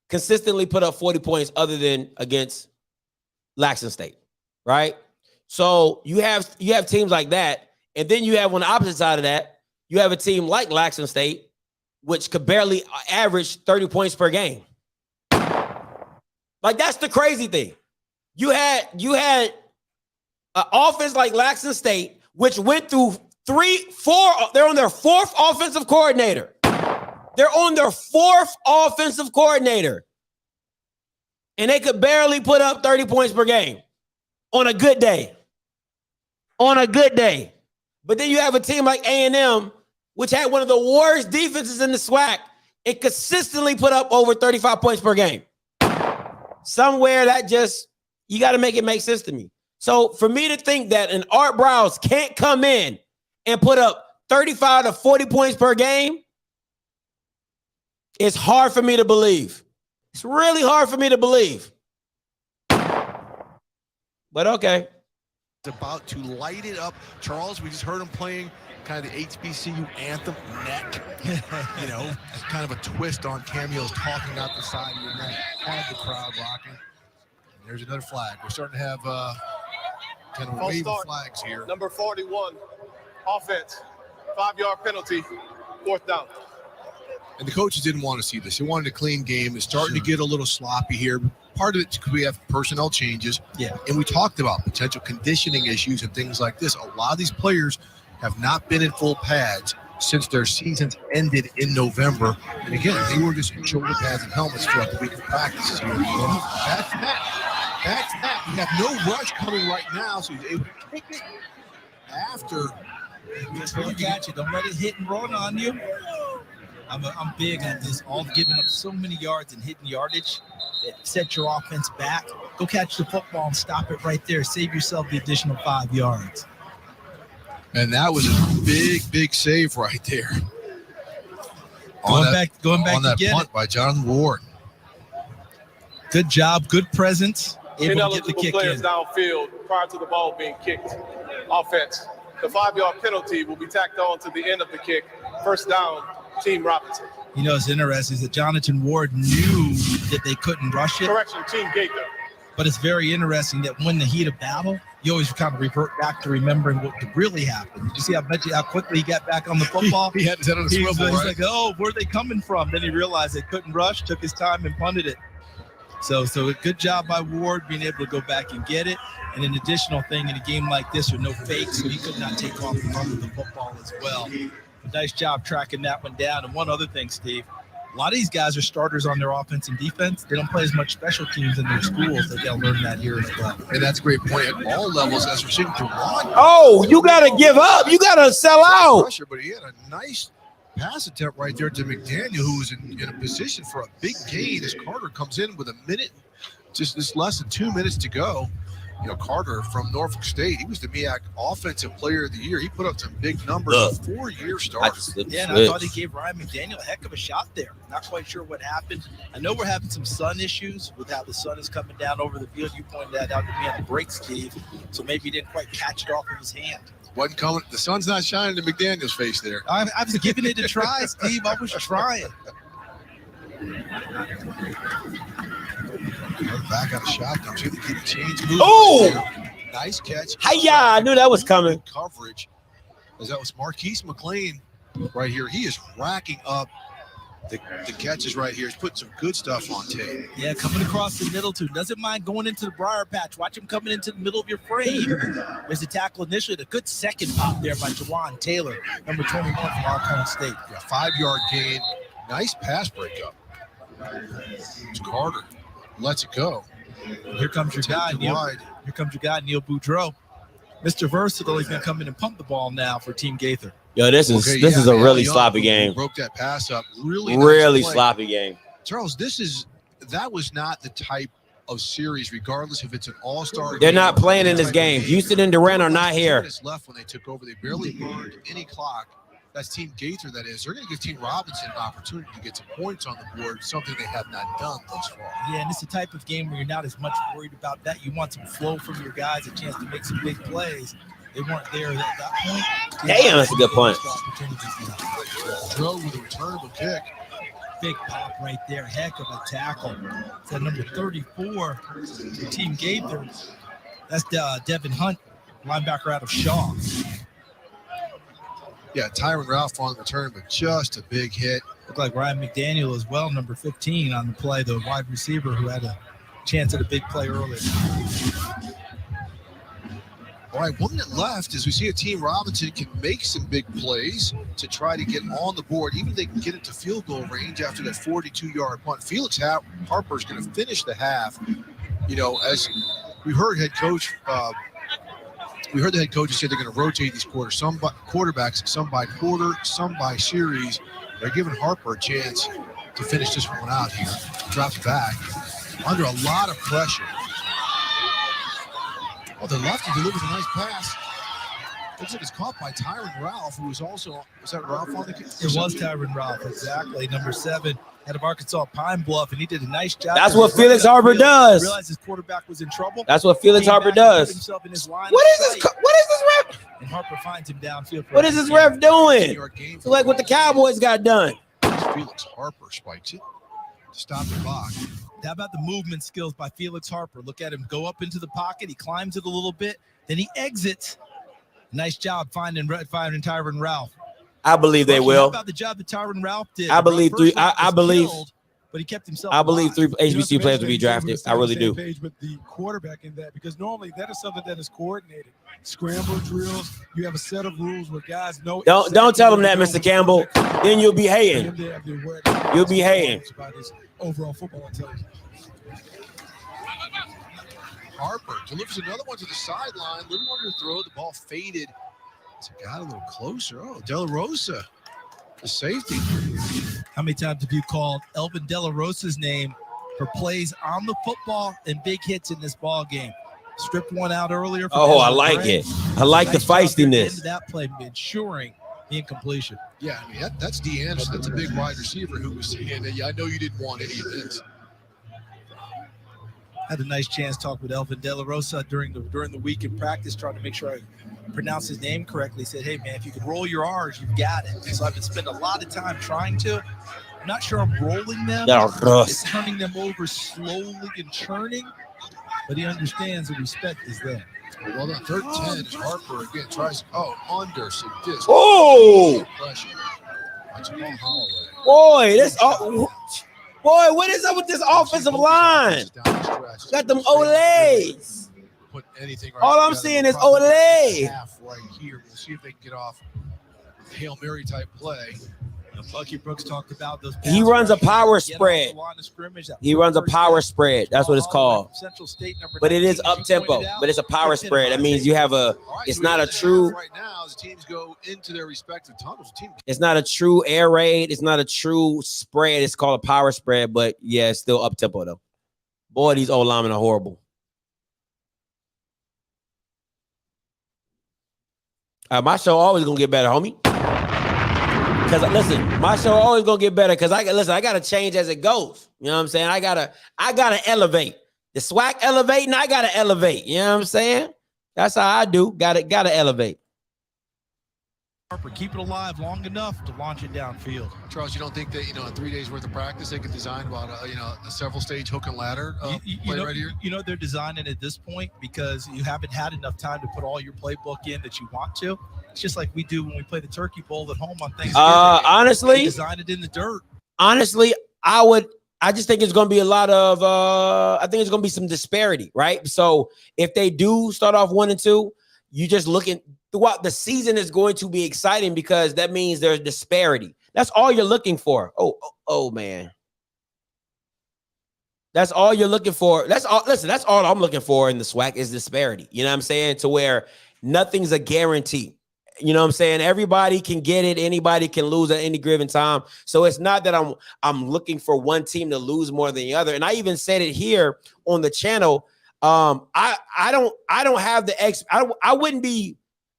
consistently put up 40 points other than against Laxton State, right? So you have teams like that, and then you have on the opposite side of that, you have a team like Laxton State, which could barely average 30 points per game. Like, that's the crazy thing. You had an offense like Laxton State, which went through 4. They're on their 4th offensive coordinator. And they could barely put up 30 points per game on a good day. But then you have a team like A&M, which had one of the worst defenses in the SWAC, and consistently put up over 35 points per game. Somewhere that you got to make it make sense to me. So for me to think that an Art Browse can't come in and put up 35 to 40 points per game, it's hard for me to believe. It's really hard for me to believe. But okay. About to light it up. Charles, we just heard him playing kind of the HBCU anthem, neck. You know, kind of a twist on cameos talking out the side of your neck. Had the crowd rocking. And there's another flag. We're starting to have kind of a wave of flags here. Number 41, offense, 5-yard penalty, 4th down. And the coaches didn't want to see this. They wanted a clean game. It's starting to get a little sloppy here. Part of it is because we have personnel changes. Yeah. And we talked about potential conditioning issues and things like this. A lot of these players have not been in full pads since their seasons ended in November. And again, they were just in shoulder pads and helmets throughout the week of practices here. That's that. We have no rush coming right now, so he's able to kick it after. Just don't catch it. Don't let it hit and run on you. I'm big on this. All giving up so many yards and hitting yardage. Set your offense back. Go catch the football and stop it right there. Save yourself the additional 5 yards. And that was a big save right there. Going back on that to punt by Jonathan Ward. Good job, good presence. Able to get the Ineligible kick players in. downfield prior to the ball being kicked. Offense. The 5-yard penalty will be tacked on to the end of the kick. 1st down, Team Robinson. You know, it's interesting is that Jonathan Ward knew that they couldn't rush it. Correction, Team Gaither. But it's very interesting that when the heat of battle, you always kind of revert back to remembering what really happened. You see how quickly he got back on the football? He had his head on a swivel, He's right? like, oh, where are they coming from? Then he realized they couldn't rush, took his time and punted it. So a good job by Ward being able to go back and get it. And an additional thing in a game like this with no fakes, so he could not take off and run with the football as well. But nice job tracking that one down. And one other thing, Steve, A lot of these guys are starters on their offense and defense. They don't play as much special teams in their schools. They got to learn that here as well. And that's a great point at all levels as we're seeing Juwan. Oh, you got to give up. You got to sell out. Pressure, but he had a nice pass attempt right there to McDaniel, who was in a position for a big gain as Carter comes in with a minute, just less than 2 minutes to go. You know, Carter from Norfolk State, he was the MEAC Offensive Player of the Year. He put up some big numbers, a 4-year start. Yeah, and I thought he gave Ryan McDaniel a heck of a shot there. Not quite sure what happened. I know we're having some sun issues with how the sun is coming down over the field. You pointed that out to me on the break, Steve. So maybe he didn't quite catch it off of his hand. Wasn't coming. The sun's not shining in McDaniel's face there. I was giving it a try, Steve. I was trying. Back out of shotgun. See if they can change moves. Oh! Nice catch. Hiya! I knew that was coming. Coverage. As that was Marquise McLean right here. He is racking up the catches right here. He's putting some good stuff on tape. Yeah, coming across the middle too. Doesn't mind going into the briar patch. Watch him coming into the middle of your frame. There's a tackle initially. A good second pop there by Juwan Taylor, number 21 from Alcorn State. Yeah, 5-yard gain. Nice pass breakup. It's Carter. Lets it go. Here comes your guy, Neil. Here comes your guy, Neil Boudreau. Mr. Versatile, he's going to come in and pump the ball now for Team Gaither. Yo, this is a really sloppy game. Broke that pass up. Really nice sloppy game. Charles, that was not the type of series, regardless if it's an all-star. They're not playing in this game. Houston and Durant are not here. 2 minutes left when they took over. They barely burned any clock. That's Team Gaither, that is. They're going to give Team Robinson an opportunity to get some points on the board, something they have not done thus far. Yeah, and it's the type of game where you're not as much worried about that. You want some flow from your guys, a chance to make some big plays. They weren't there at that point. Damn, that's a good point. Throw with a returnable kick. Big pop right there. Heck of a tackle. It's at number 34 for Team Gaither. That's Devin Hunt, linebacker out of Shaw. Yeah, Tyron Ralph on the return, but just a big hit. Looked like Ryan McDaniel as well, number 15 on the play, the wide receiver who had a chance at a big play earlier. All right, 1 minute left as we see a Team Robinson can make some big plays to try to get on the board. Even if they can get into field goal range after that 42-yard punt. Felix Harper is going to finish the half. You know, as we heard head coach we heard the head coach say they're going to rotate these quarterbacks, some by quarter, some by series. They're giving Harper a chance to finish this one out here. Drops back under a lot of pressure. Oh, the lefty delivers a nice pass. Looks like it's caught by Tyron Ralph, who was also, was that Ralph on the kick? It was Tyron Ralph, exactly. Number 7 out of Arkansas Pine Bluff, and he did a nice job. That's what Felix Harper does. Realized his quarterback was in trouble. That's what Felix Harper does. What is this? What is this ref? And Harper finds him downfield. What is this ref doing? It's like what the Cowboys got done. Felix Harper spikes it to stop the clock. How about the movement skills by Felix Harper? Look at him go up into the pocket. He climbs it a little bit. Then he exits. Nice job finding Tyron Ralph. I believe they will. How about the job that Tyron Ralph did? I believe I believe. But he kept himself. I believe 3 HBCU players will be drafted. I really do. Page with the quarterback in that, because normally that is something that is coordinated. Scramble drills. You have a set of rules where guys know. Don't tell them that, Mr. Campbell. Then you'll be haying. You'll be haying. Overall football intelligence. Harper delivers another one to the sideline. Little under throw. The ball faded. So got a little closer. Oh, De La Rosa, the safety. How many times have you called Elvin De La Rosa's name for plays on the football and big hits in this ball game? Stripped one out earlier. Oh, I like it. I like the feistiness. That play, ensuring the incompletion. Yeah, I mean, that's Dee Anderson. That's a big wide receiver who was saying, I know you didn't want any of this. Had a nice chance to talk with Elvin De La Rosa during the week in practice, trying to make sure I pronounce his name correctly. He said, hey, man, if you could roll your R's, you've got it. So I've been spending a lot of time trying to. I'm not sure I'm rolling them. It's turning them over slowly and churning. But he understands the respect is there. Well, on 3rd and 10, Harper again tries, under some disc. Oh! Boy, Boy, what is up with this offensive line? Got them Olays. All I'm seeing is Olay. Right here. We'll see if they can get off a Hail Mary type play. Bucky Brooks talked about those. He runs a power spread. He runs a power spread. That's what it's called. Central State number But it is 19, up tempo. But it's a power spread. That means you have a. It's not a true. Right now, as teams go into their respective tunnels, It's not a true air raid. It's not a true spread. It's called a power spread. But yeah, it's still up tempo though. Boy, these old linemen are horrible. My show always gonna get better, homie. Cause listen, my show always gonna get better. Cause I gotta change as it goes. You know what I'm saying? I gotta elevate. The SWAC elevating, I gotta elevate. You know what I'm saying? That's how I do. Gotta elevate. Harper, keep it alive long enough to launch it downfield. Charles, you don't think that, in 3 days worth of practice, they could design about a several stage hook and ladder play right here? They're designing at this point because you haven't had enough time to put all your playbook in that you want to. It's just like we do when we play the Turkey Bowl at home on Thanksgiving. Honestly, design it in the dirt. Honestly, I just think it's going to be a lot of, I think it's going to be some disparity, right? So if they do start off 1-2, you just looking throughout the season is going to be exciting because that means there's disparity. That's all you're looking for. Oh man. That's all you're looking for. That's all. Listen, that's all I'm looking for in the SWAC is disparity. You know what I'm saying? To where nothing's a guarantee. You know what I'm saying? Everybody can get it. Anybody can lose at any given time. So it's not that I'm looking for one team to lose more than the other. And I even said it here on the channel. I don't have the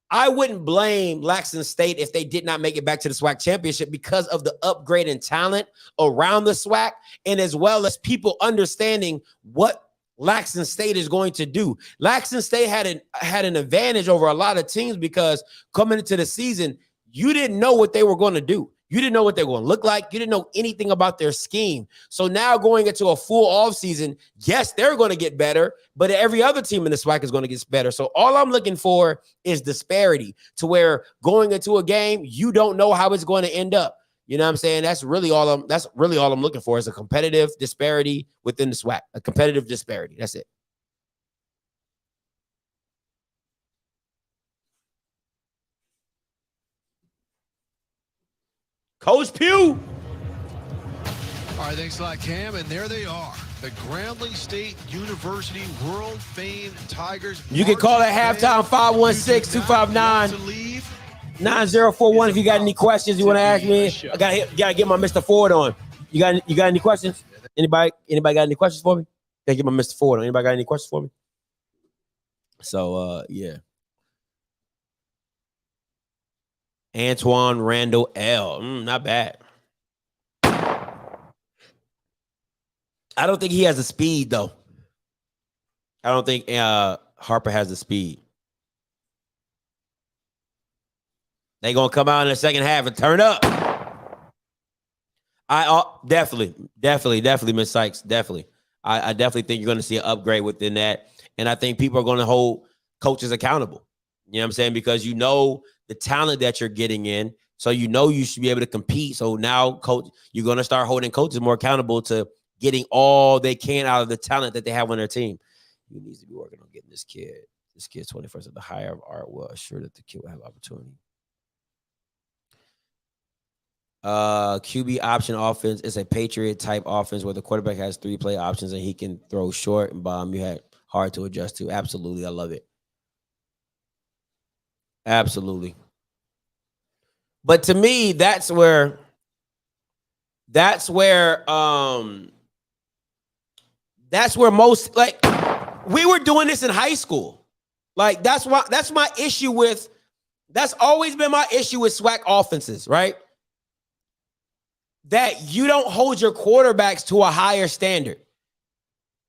I wouldn't blame Laxton State if they did not make it back to the SWAC championship because of the upgrade in talent around the SWAC and as well as people understanding what Laxton State is going to do. Laxton State had an advantage over a lot of teams because coming into the season, you didn't know what they were going to do. You didn't know what they were going to look like. You didn't know anything about their scheme. So now going into a full offseason, yes, they're going to get better, but every other team in the SWAC is going to get better. So all I'm looking for is disparity to where going into a game, you don't know how it's going to end up. You know what I'm saying? That's really all I'm looking for is a competitive disparity within the SWAC, a competitive disparity. That's it. Coach Pugh. All right, thanks a lot, Cam. And there they are, the Grambling State University world-famed Tigers. You can call at halftime 516-259-9041 if you got any questions you want to ask me. I gotta get my Mr. Ford on. You got any questions? Anybody got any questions for me? Gotta get my Mr. Ford on. Anybody got any questions for me? So yeah. Antoine Randall L. Not bad. I don't think he has the speed, though. I don't think Harper has the speed. They going to come out in the second half and turn up. Definitely, Miss Sykes, definitely. I definitely think you're going to see an upgrade within that. And I think people are going to hold coaches accountable. You know what I'm saying? Because you know the talent that you're getting in. So you know you should be able to compete. So now, coach, you're going to start holding coaches more accountable to getting all they can out of the talent that they have on their team. You need to be working on getting this kid's 21st at the higher of art will assure that the kid will have opportunity. QB option offense is a Patriot type offense where the quarterback has 3 play options and he can throw short and bomb. You had hard to adjust to. Absolutely. I love it. Absolutely. But to me, that's where most, like, we were doing this in high school. Like, that's my issue with, that's always been my issue with SWAC offenses, right? That you don't hold your quarterbacks to a higher standard.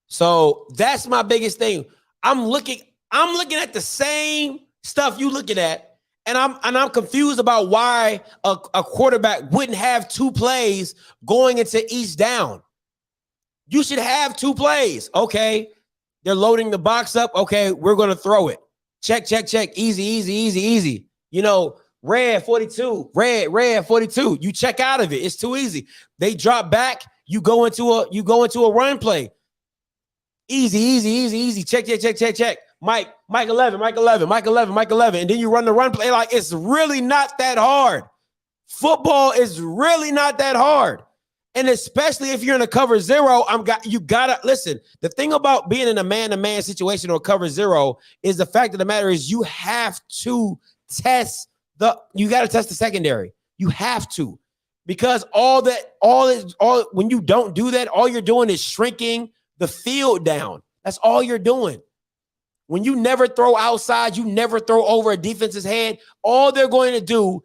So that's my biggest thing. I'm looking at the same stuff you looking at, and I'm confused about why a quarterback wouldn't have 2 plays going into each down. You should have 2 plays. Okay, they're loading the box up. Okay, we're gonna throw it. Check. Easy. You know, red 42, red 42. You check out of it. It's too easy. They drop back. You go into a run play. Easy. Check. Mike 11. And then you run the run play. Like, it's really not that hard. Football is really not that hard. And especially if you're in a cover zero, you gotta listen. The thing about being in a man-to-man situation or cover zero is the fact of the matter is you have to test the secondary. You have to, because when you don't do that, all you're doing is shrinking the field down. That's all you're doing. When you never throw outside, you never throw over a defense's head, all they're going to do,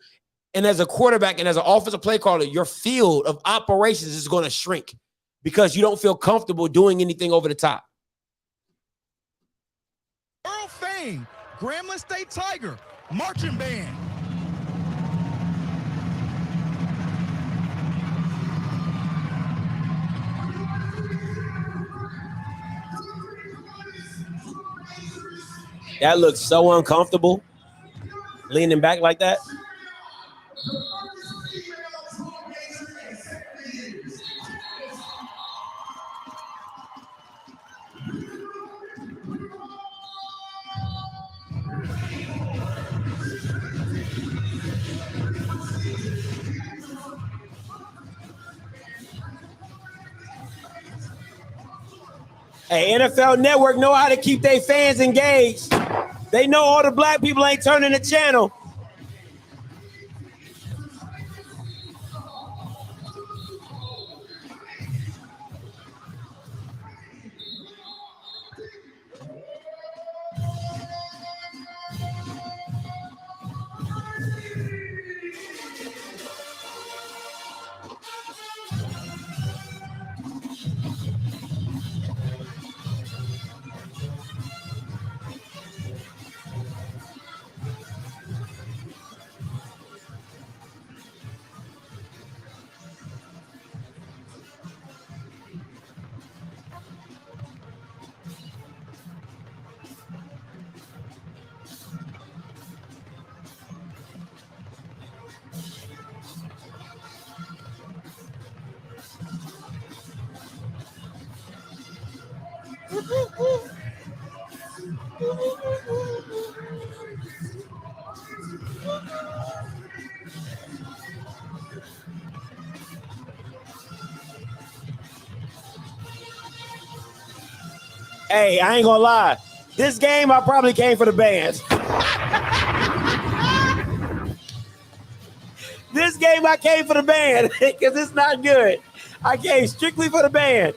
and as a quarterback and as an offensive play caller, your field of operations is going to shrink because you don't feel comfortable doing anything over the top. Earl Fane, Grambling State Tiger, marching band. That looks so uncomfortable, leaning back like that. Hey, NFL Network know how to keep their fans engaged. They know all the black people ain't turning the channel. Hey, I ain't gonna lie. This game, I probably came for the band. This game, I came for the band because it's not good. I came strictly for the band.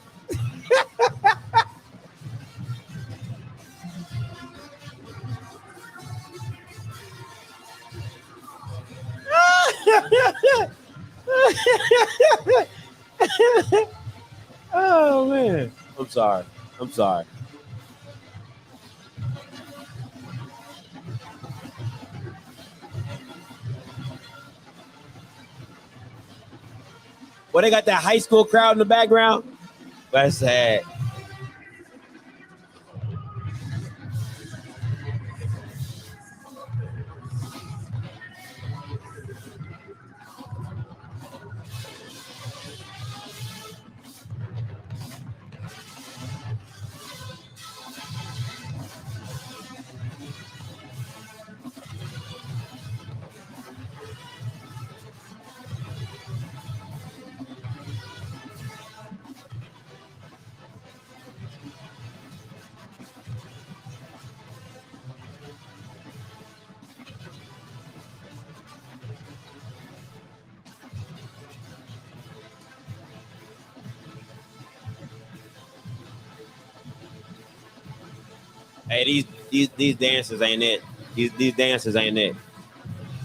Oh, man. I'm sorry. Well, they got that high school crowd in the background. That's sad. Hey, these dancers ain't it. These dancers ain't it.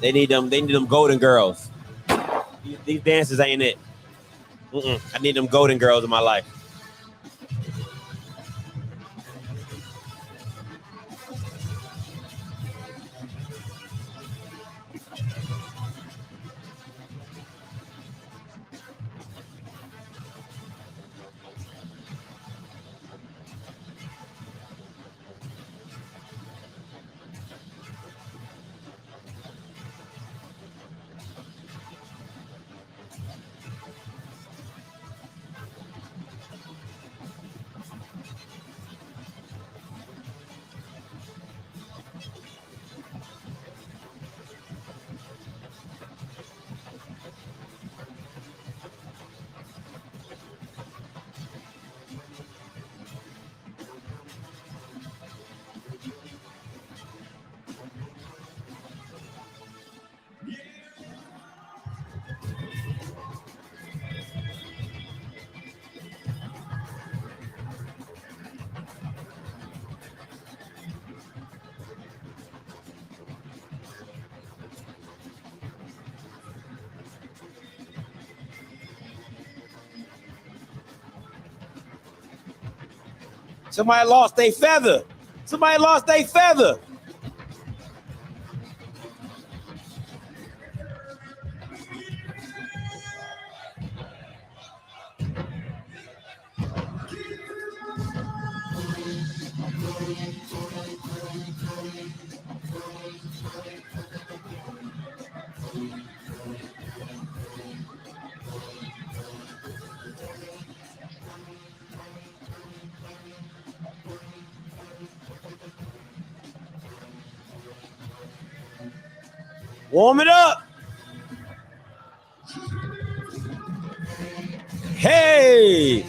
They need them golden girls. These dancers ain't it. I need them golden girls in my life. Somebody lost their feather. Somebody lost their feather. Warm it up. Hey.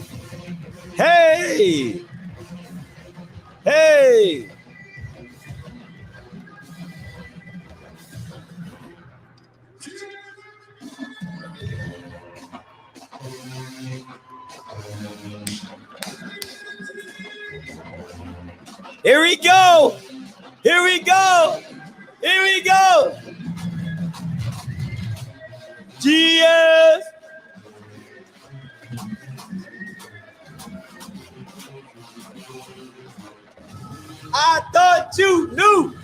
Hey. Hey. Here we go. Here we go. Here we go. Cheers. I thought you knew.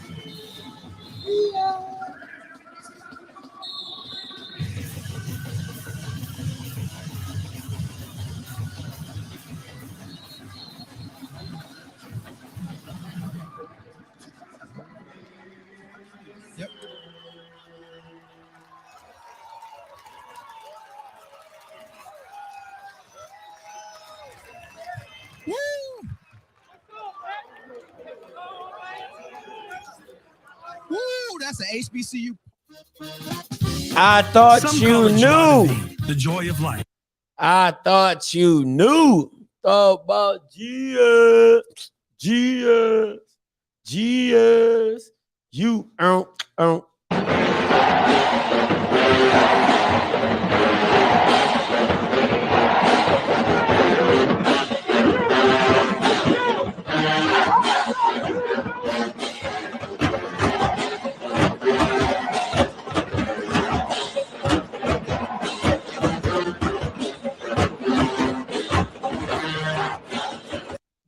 Yep. Woo! Woo! That's an HBCU. I thought Some you college ought to knew. be the joy of life. I thought you knew. Thought about Jesus. Jesus. Jesus. You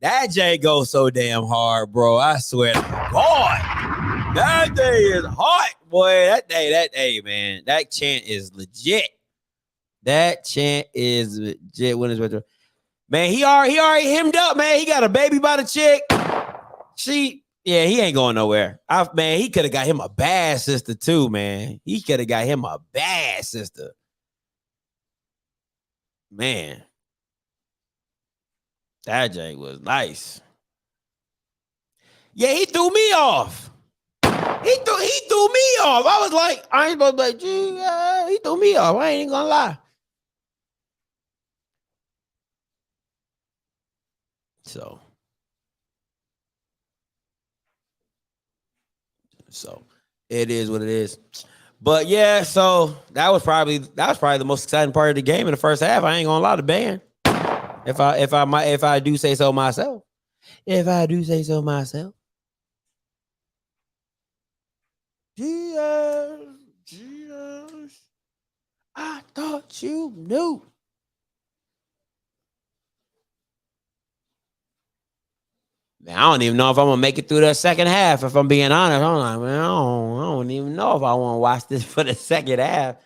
That J goes so damn hard, bro. I swear to God. That day is hot, boy. That day, man. That chant is legit. That chant is legit. Man, he already hemmed up, man. He got a baby by the chick. He ain't going nowhere. Man, he could have got him a bad sister too, man. He could have got him a bad sister. Man. That J was nice. Yeah, he threw me off. He threw me off. I was like, I ain't supposed to be like, gee, he threw me off. I ain't gonna lie. So it is what it is. But yeah, so that was probably the most exciting part of the game in the first half. I ain't gonna lie to band. If I do say so myself. If I do say so myself. Jesus. I thought you knew. Man, I don't even know if I'm gonna make it through the second half. If I'm being honest, I'm like, man, I don't even know if I want to watch this for the second half.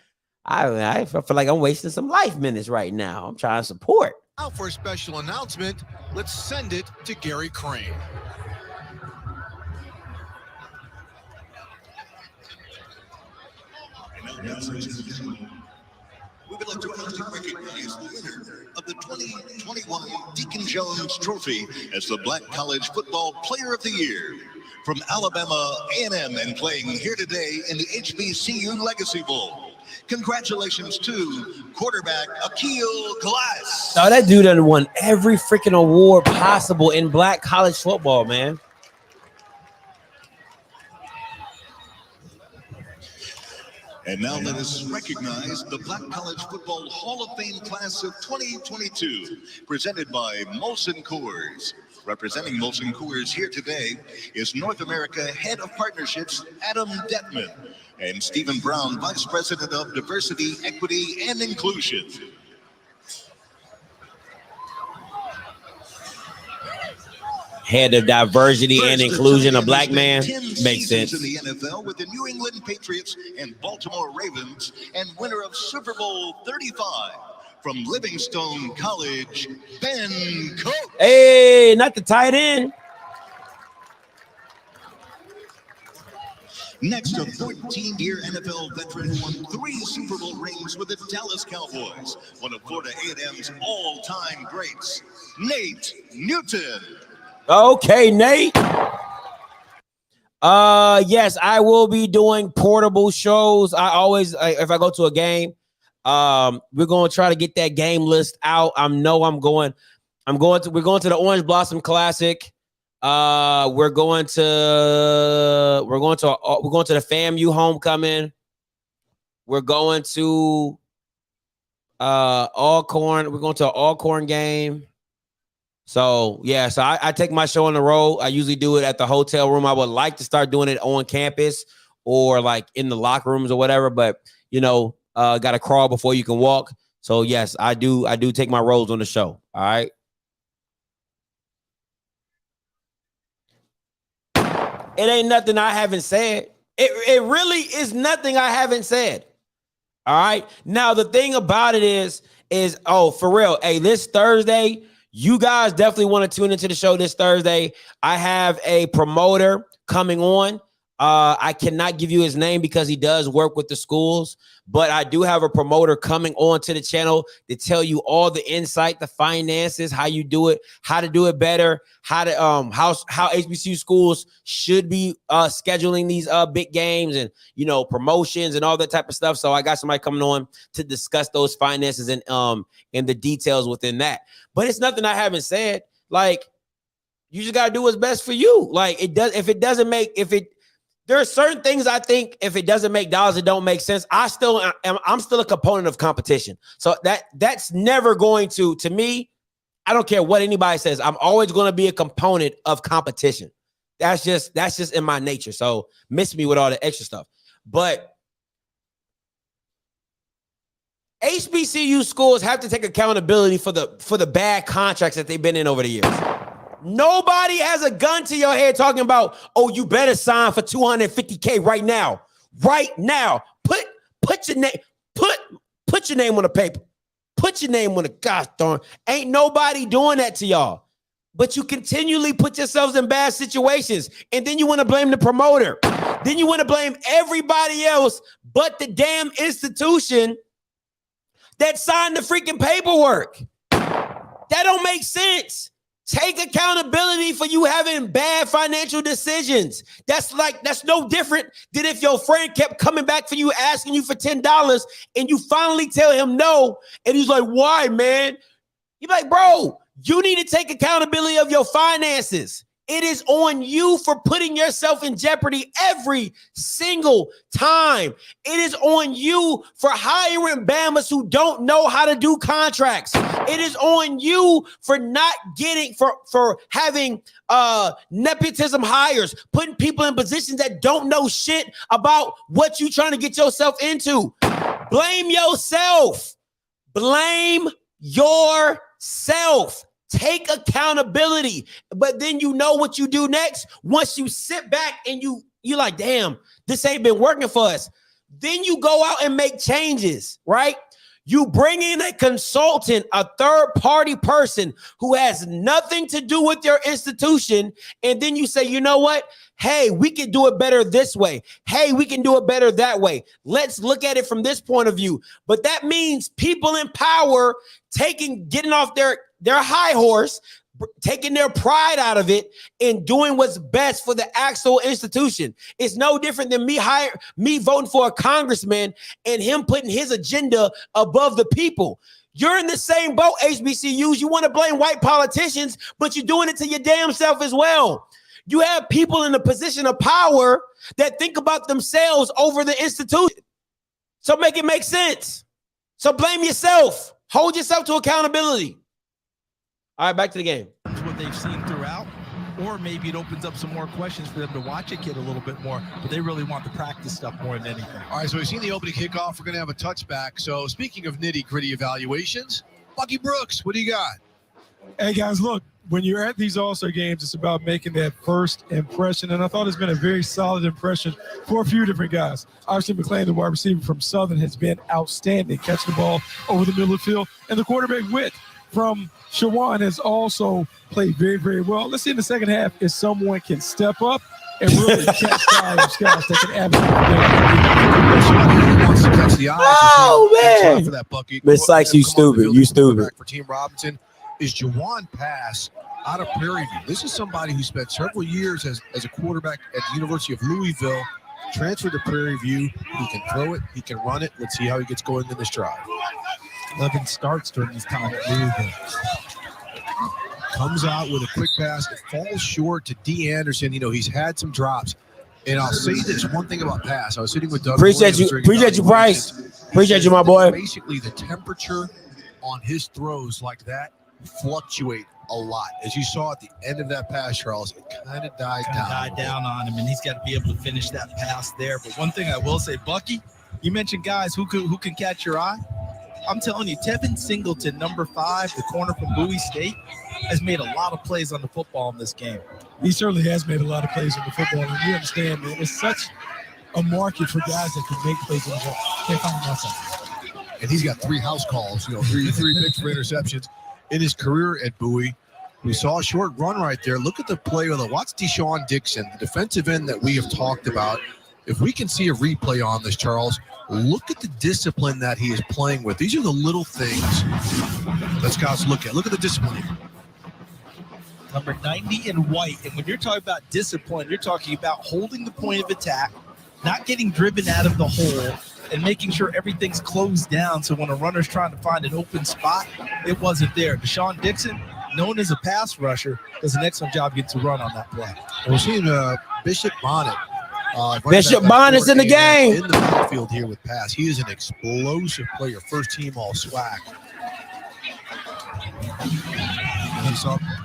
I feel like I'm wasting some life minutes right now. I'm trying to support. Now for a special announcement, let's send it to Gary Crane. We would like to recognize the winner of the 2021 Deacon Jones Trophy as the Black College Football Player of the Year from Alabama A&M and playing here today in the HBCU Legacy Bowl. Congratulations to quarterback Akil Glass. Oh, that dude done won every freaking award possible in Black college football, man. And now let us recognize the Black College Football Hall of Fame class of 2022, presented by Molson Coors. Representing Molson Coors here today is North America Head of Partnerships, Adam Detman, and Stephen Brown, Vice President of Diversity, Equity, and Inclusion. head of diversity and inclusion, a black man. Makes sense. In the NFL with the New England Patriots and Baltimore Ravens, and winner of Super Bowl 35 from Livingstone College, Ben Coates. Hey, not the tight end. Next, a 14-year NFL veteran who won 3 Super Bowl rings with the Dallas Cowboys, one of Florida A&M's all-time greats, Nate Newton. Okay, Nate. Yes, I will be doing portable shows. I always, if I go to a game, we're going to try to get that game list out. We're going to the Orange Blossom Classic. We're going to the FAMU homecoming. We're going to Alcorn. We're going to an Alcorn game. So yeah, so I take my show on the road. I usually do it at the hotel room. I would like to start doing it on campus or like in the locker rooms or whatever, but got to crawl before you can walk. So yes, I do take my roles on the show. All right. It ain't nothing I haven't said. It really is nothing I haven't said. All right. Now the thing about it is for real. Hey, this Thursday, you guys definitely want to tune into the show this Thursday. I have a promoter coming on. I cannot give you his name because he does work with the schools, but I do have a promoter coming on to the channel to tell you all the insight, the finances, how you do it, how to do it better, how HBCU schools should be scheduling these big games and promotions and all that type of stuff. So I got somebody coming on to discuss those finances and the details within that. But it's nothing I haven't said. Like, you just gotta do what's best for you. Like, there are certain things I think if it doesn't make dollars, it don't make sense. I'm still a component of competition. So that's never going to me, I don't care what anybody says. I'm always going to be a component of competition. That's just in my nature. So miss me with all the extra stuff. But HBCU schools have to take accountability for the bad contracts that they've been in over the years. Nobody has a gun to your head talking about, oh, you better sign for $250K right now. Right now. Put your name, put your name on the paper. Put your name on the gosh darn. Ain't nobody doing that to y'all. But you continually put yourselves in bad situations. And then you want to blame the promoter. Then you want to blame everybody else but the damn institution that signed the freaking paperwork. That don't make sense. Take accountability for you having bad financial decisions. That's no different than if your friend kept coming back for you, asking you for $10, and you finally tell him no, and he's like, why, man? You're like, bro, you need to take accountability of your finances. It is on you for putting yourself in jeopardy every single time. It is on you for hiring Bamas who don't know how to do contracts. It is on you for not getting, for having nepotism hires, putting people in positions that don't know shit about what you're trying to get yourself into. Blame yourself. Blame yourself. Take accountability. But then you know what you do next. Once you sit back and you're like, damn, this ain't been working for us. Then you go out and make changes, right? You bring in a consultant, a third-party person who has nothing to do with your institution, and then you say, you know what? Hey, we can do it better this way. Hey, we can do it better that way. Let's look at it from this point of view. But that means people in power getting off their high horse, taking their pride out of it and doing what's best for the actual institution. It's no different than me voting for a congressman and him putting his agenda above the people. You're in the same boat, HBCUs. You want to blame white politicians, but you're doing it to your damn self as well. You have people in a position of power that think about themselves over the institution. So make it make sense. So blame yourself. Hold yourself to accountability. All right, back to the game. That's what they've seen throughout, or maybe it opens up some more questions for them to watch a kid a little bit more, but they really want the practice stuff more than anything. All right, so we've seen the opening kickoff. We're going to have a touchback. So speaking of nitty-gritty evaluations, Bucky Brooks, what do you got? Hey, guys, look, when you're at these All-Star games, it's about making that first impression. And I thought it's been a very solid impression for a few different guys. Obviously, McClain, the wide receiver from Southern, has been outstanding, catching the ball over the middle of the field. And the quarterback Witt from Shawan has also played very, very well. Let's see in the second half if someone can step up and really catch guys that can He wants to catch the eyes. Oh, man. For that bucket. Miss Sykes, you stupid. You stupid. For Team Robinson is Jawan Pass out of Prairie View. This is somebody who spent several years as a quarterback at the University of Louisville, transferred to Prairie View. He can throw it. He can run it. Let's see how he gets going in this drive. 11 starts during his time at Louisville. Comes out with a quick pass. It falls short to D. Anderson. You know, he's had some drops. And I'll say this one thing about Pass. I was sitting with Doug. Appreciate you, Bryce. Appreciate you, my boy. Basically, the temperature on his throws like that fluctuate a lot. As you saw at the end of that pass, Charles, it kind of died down on him, and he's got to be able to finish that pass there. But one thing I will say, Bucky, you mentioned guys who can catch your eye. I'm telling you, Tevin Singleton, number 5, the corner from Bowie State, has made a lot of plays on the football in this game. He certainly has made a lot of plays on the football, and you understand, man, it's such a market for guys that can make plays on the ball. Can't find nothing. And he's got 3 house calls, three picks for interceptions in his career at Bowie. We saw a short run right there. Look at the play of watch Deshaun Dixon, the defensive end that we have talked about. If we can see a replay on this, Charles, look at the discipline that he is playing with. These are the little things that scouts look at. Look at the discipline. Number 90 in white. And when you're talking about discipline, you're talking about holding the point of attack, not getting driven out of the hole, and making sure everything's closed down. So when a runner's trying to find an open spot, it wasn't there. Deshaun Dixon, known as a pass rusher, does an excellent job getting to run on that play. And we're seeing Bishop Bonnet. Bishop Bonnet's in the game. In the backfield here with Pass. He is an explosive player. First team all swag.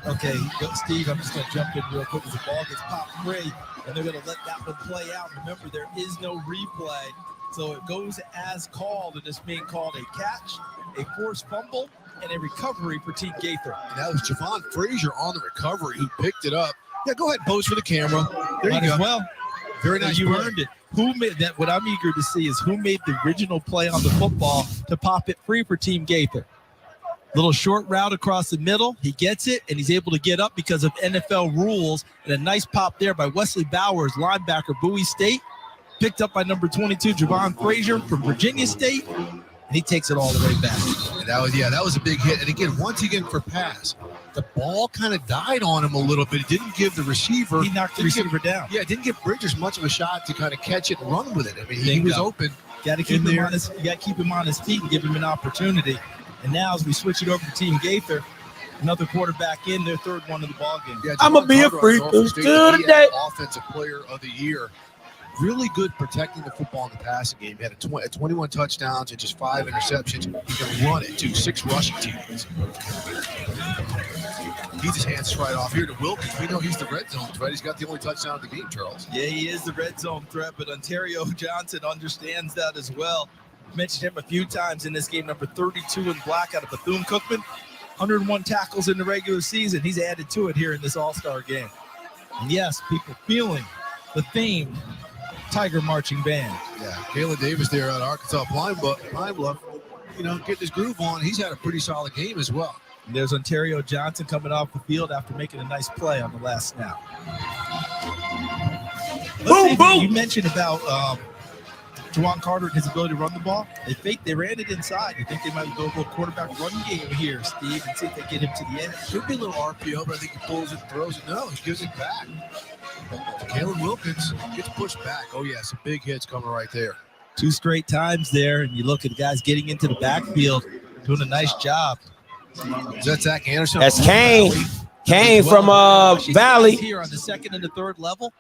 Okay, Steve, I'm just going to jump in real quick as the ball gets popped free, and they're going to let that one play out. Remember, there is no replay, so it goes as called, and it's being called a catch, a forced fumble, and a recovery for Team Gaither. And that was Javon Frazier on the recovery who picked it up. Yeah, go ahead, pose for the camera. There you go. Well, very nice. You earned it. Who made that? What I'm eager to see is who made the original play on the football to pop it free for Team Gaither. Little short route across the middle. He gets it, and he's able to get up because of NFL rules. And a nice pop there by Wesley Bowers, linebacker, Bowie State. Picked up by number 22, Javon Frazier from Virginia State. And he takes it all the way back. And that was a big hit. And again, once again for Pass, the ball kind of died on him a little bit. It didn't give the receiver. He knocked the receiver down. Yeah, it didn't give Bridgers much of a shot to kind of catch it and run with it. I mean, he was open. You got to keep him on his feet and give him an opportunity. And now as we switch it over to Team Gaither, another quarterback in, their third one of the ball game. Yeah, I'm going to be a freak today. Offensive player of the year. Really good protecting the football in the passing game. He had 21 touchdowns and just 5 interceptions. He can run it, too. 6 rushing TDs. He just hands right off here to Wilkins. We know he's the red zone threat. He's got the only touchdown of the game, Charles. Yeah, he is the red zone threat, but Ontario Johnson understands that as well. Mentioned him a few times in this game, number 32 in black out of Bethune-Cookman. 101 tackles in the regular season. He's added to it here in this All-Star game. And yes, people feeling the famed Tiger Marching Band. Yeah, Kayla Davis there at Arkansas Pine Bluff, getting his groove on. He's had a pretty solid game as well. And there's Ontario Johnson coming off the field after making a nice play on the last snap. Boom! You mentioned about Juwan Carter and his ability to run the ball. They ran it inside. You think they might go a little quarterback run game here, Steve, and see if they get him to the end? Could be a little RPO, but I think he pulls it, throws it. No, he gives it back. Kalen Wilkins gets pushed back. Oh, yeah, some big hits coming right there. 2 straight times there, and you look at the guys getting into the backfield, doing a nice job. Is that Zach Anderson? That's Kane. Kane from Valley. Here on the second and the third level,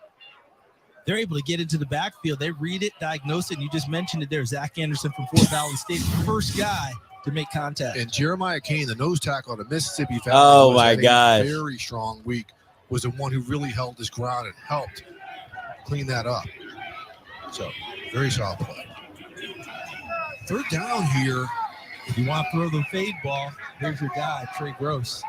they're able to get into the backfield. They read it, diagnose it, and you just mentioned it there. Zach Anderson from Fort Valley State, the first guy to make contact. And Jeremiah Kane, the nose tackle on the Mississippi Valley. Oh, my God. Very strong week. Was the one who really held his ground and helped clean that up. So, very solid play. Third down here. If you want to throw the fade ball, here's your guy, Trey Gross.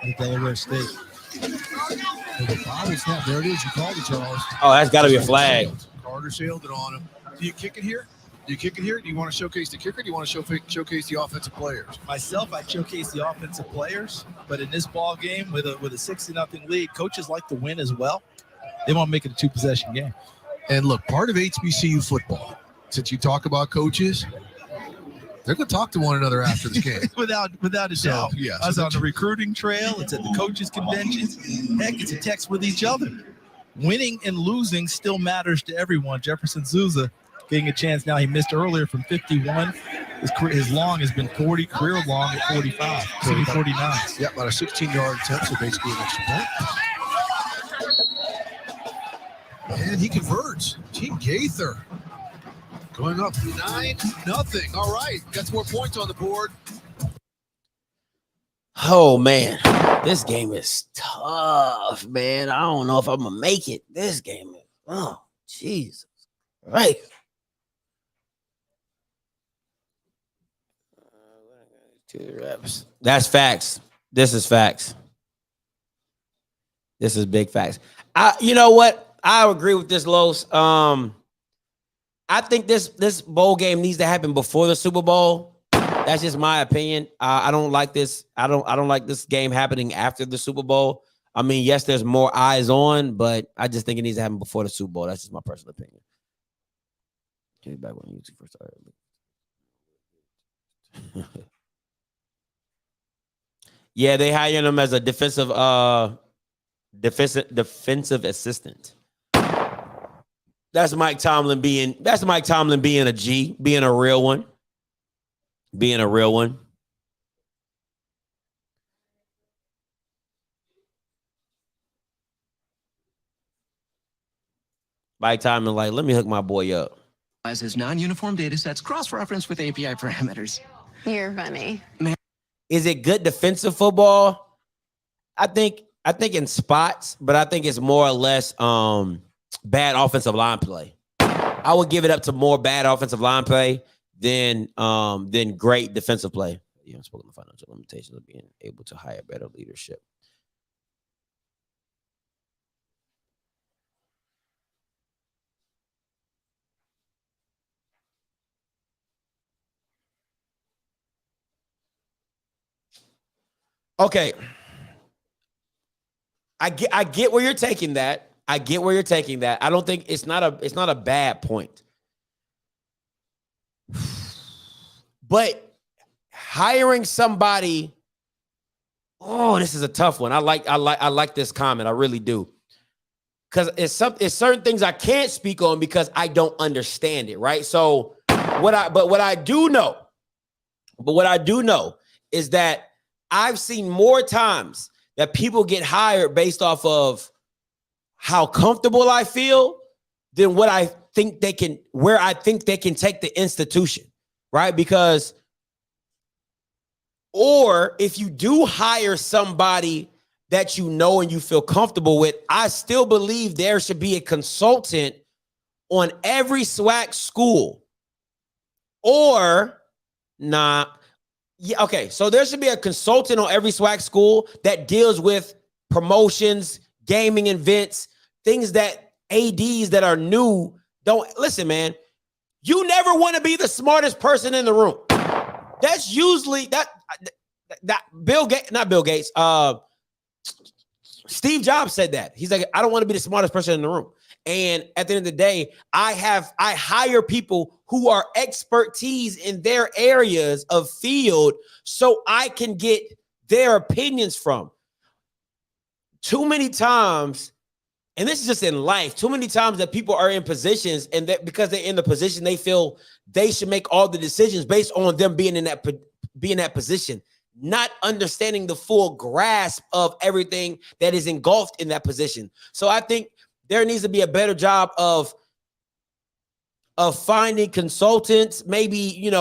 at Delaware State. The foul snap. There it is. You called it, Charles. Oh, that's got to be a flag. Carter sailed it on him. Do you kick it here? Do you kick it here? Do you want to showcase the kicker? Do you want to showcase the offensive players? Myself, I showcase the offensive players, but in this ball game with a 60-0 lead, coaches like to win as well. They want to make it a 2-possession game. And look, part of HBCU football, since you talk about coaches, they're going to talk to one another after the game. without a doubt. Yeah, I was on the recruiting trail. It's at the coaches' conventions. Heck, it's a text with each other. Winning and losing still matters to everyone. Jefferson Souza getting a chance now. He missed earlier from 51. His long has been 40, career long at 45, 49. Yeah, about a 16-yard attempt, so basically an extra point. And he converts. Team Gaither going up 9-0. All right, got some more points on the board. Oh, man. This game is tough, man. I don't know if I'm going to make it. This game is, oh, Jesus. Right. Two reps. That's facts. This is facts. This is big facts. You know what? I agree with this, Los. I think this bowl game needs to happen before the Super Bowl. That's just my opinion. I don't like this. I don't like this game happening after the Super Bowl. I mean, yes, there's more eyes on, but I just think it needs to happen before the Super Bowl. That's just my personal opinion. Get it back when YouTube first started. Yeah, they hired him as a defensive assistant. That's Mike Tomlin being a G, being a real one. Being a real one. Mike Tomlin, like, let me hook my boy up. As his non-uniform data sets cross-referenced with API parameters. You're funny. Is it good defensive football? I think in spots, but I think it's more or less bad offensive line play. I would give it up to more bad offensive line play than great defensive play. You haven't spoken the financial limitations of being able to hire better leadership. Okay. I get where you're taking that. I don't think it's not a bad point. But hiring somebody, oh, this is a tough one. I like this comment. I really do. Because it's certain things I can't speak on because I don't understand it, right? So what I do know is that I've seen more times that people get hired based off of how comfortable I feel than where I think they can take the institution, right? Because, or if you do hire somebody that you know and you feel comfortable with, I still believe there should be a consultant on every SWAC school. Or not. Yeah, okay. So there should be a consultant on every SWAC school that deals with promotions, gaming events, things that ADs that are new don't listen, man. You never want to be the smartest person in the room. That's usually that Bill Gates, not Bill Gates. Steve Jobs said that. He's like, I don't want to be the smartest person in the room. And at the end of the day, I hire people who are expertise in their areas of field so I can get their opinions from. Too many times, and this is just in life, too many times that people are in positions and that because they're in the position, they feel they should make all the decisions based on them being in that position, not understanding the full grasp of everything that is engulfed in that position. So I think there needs to be a better job of finding consultants, maybe,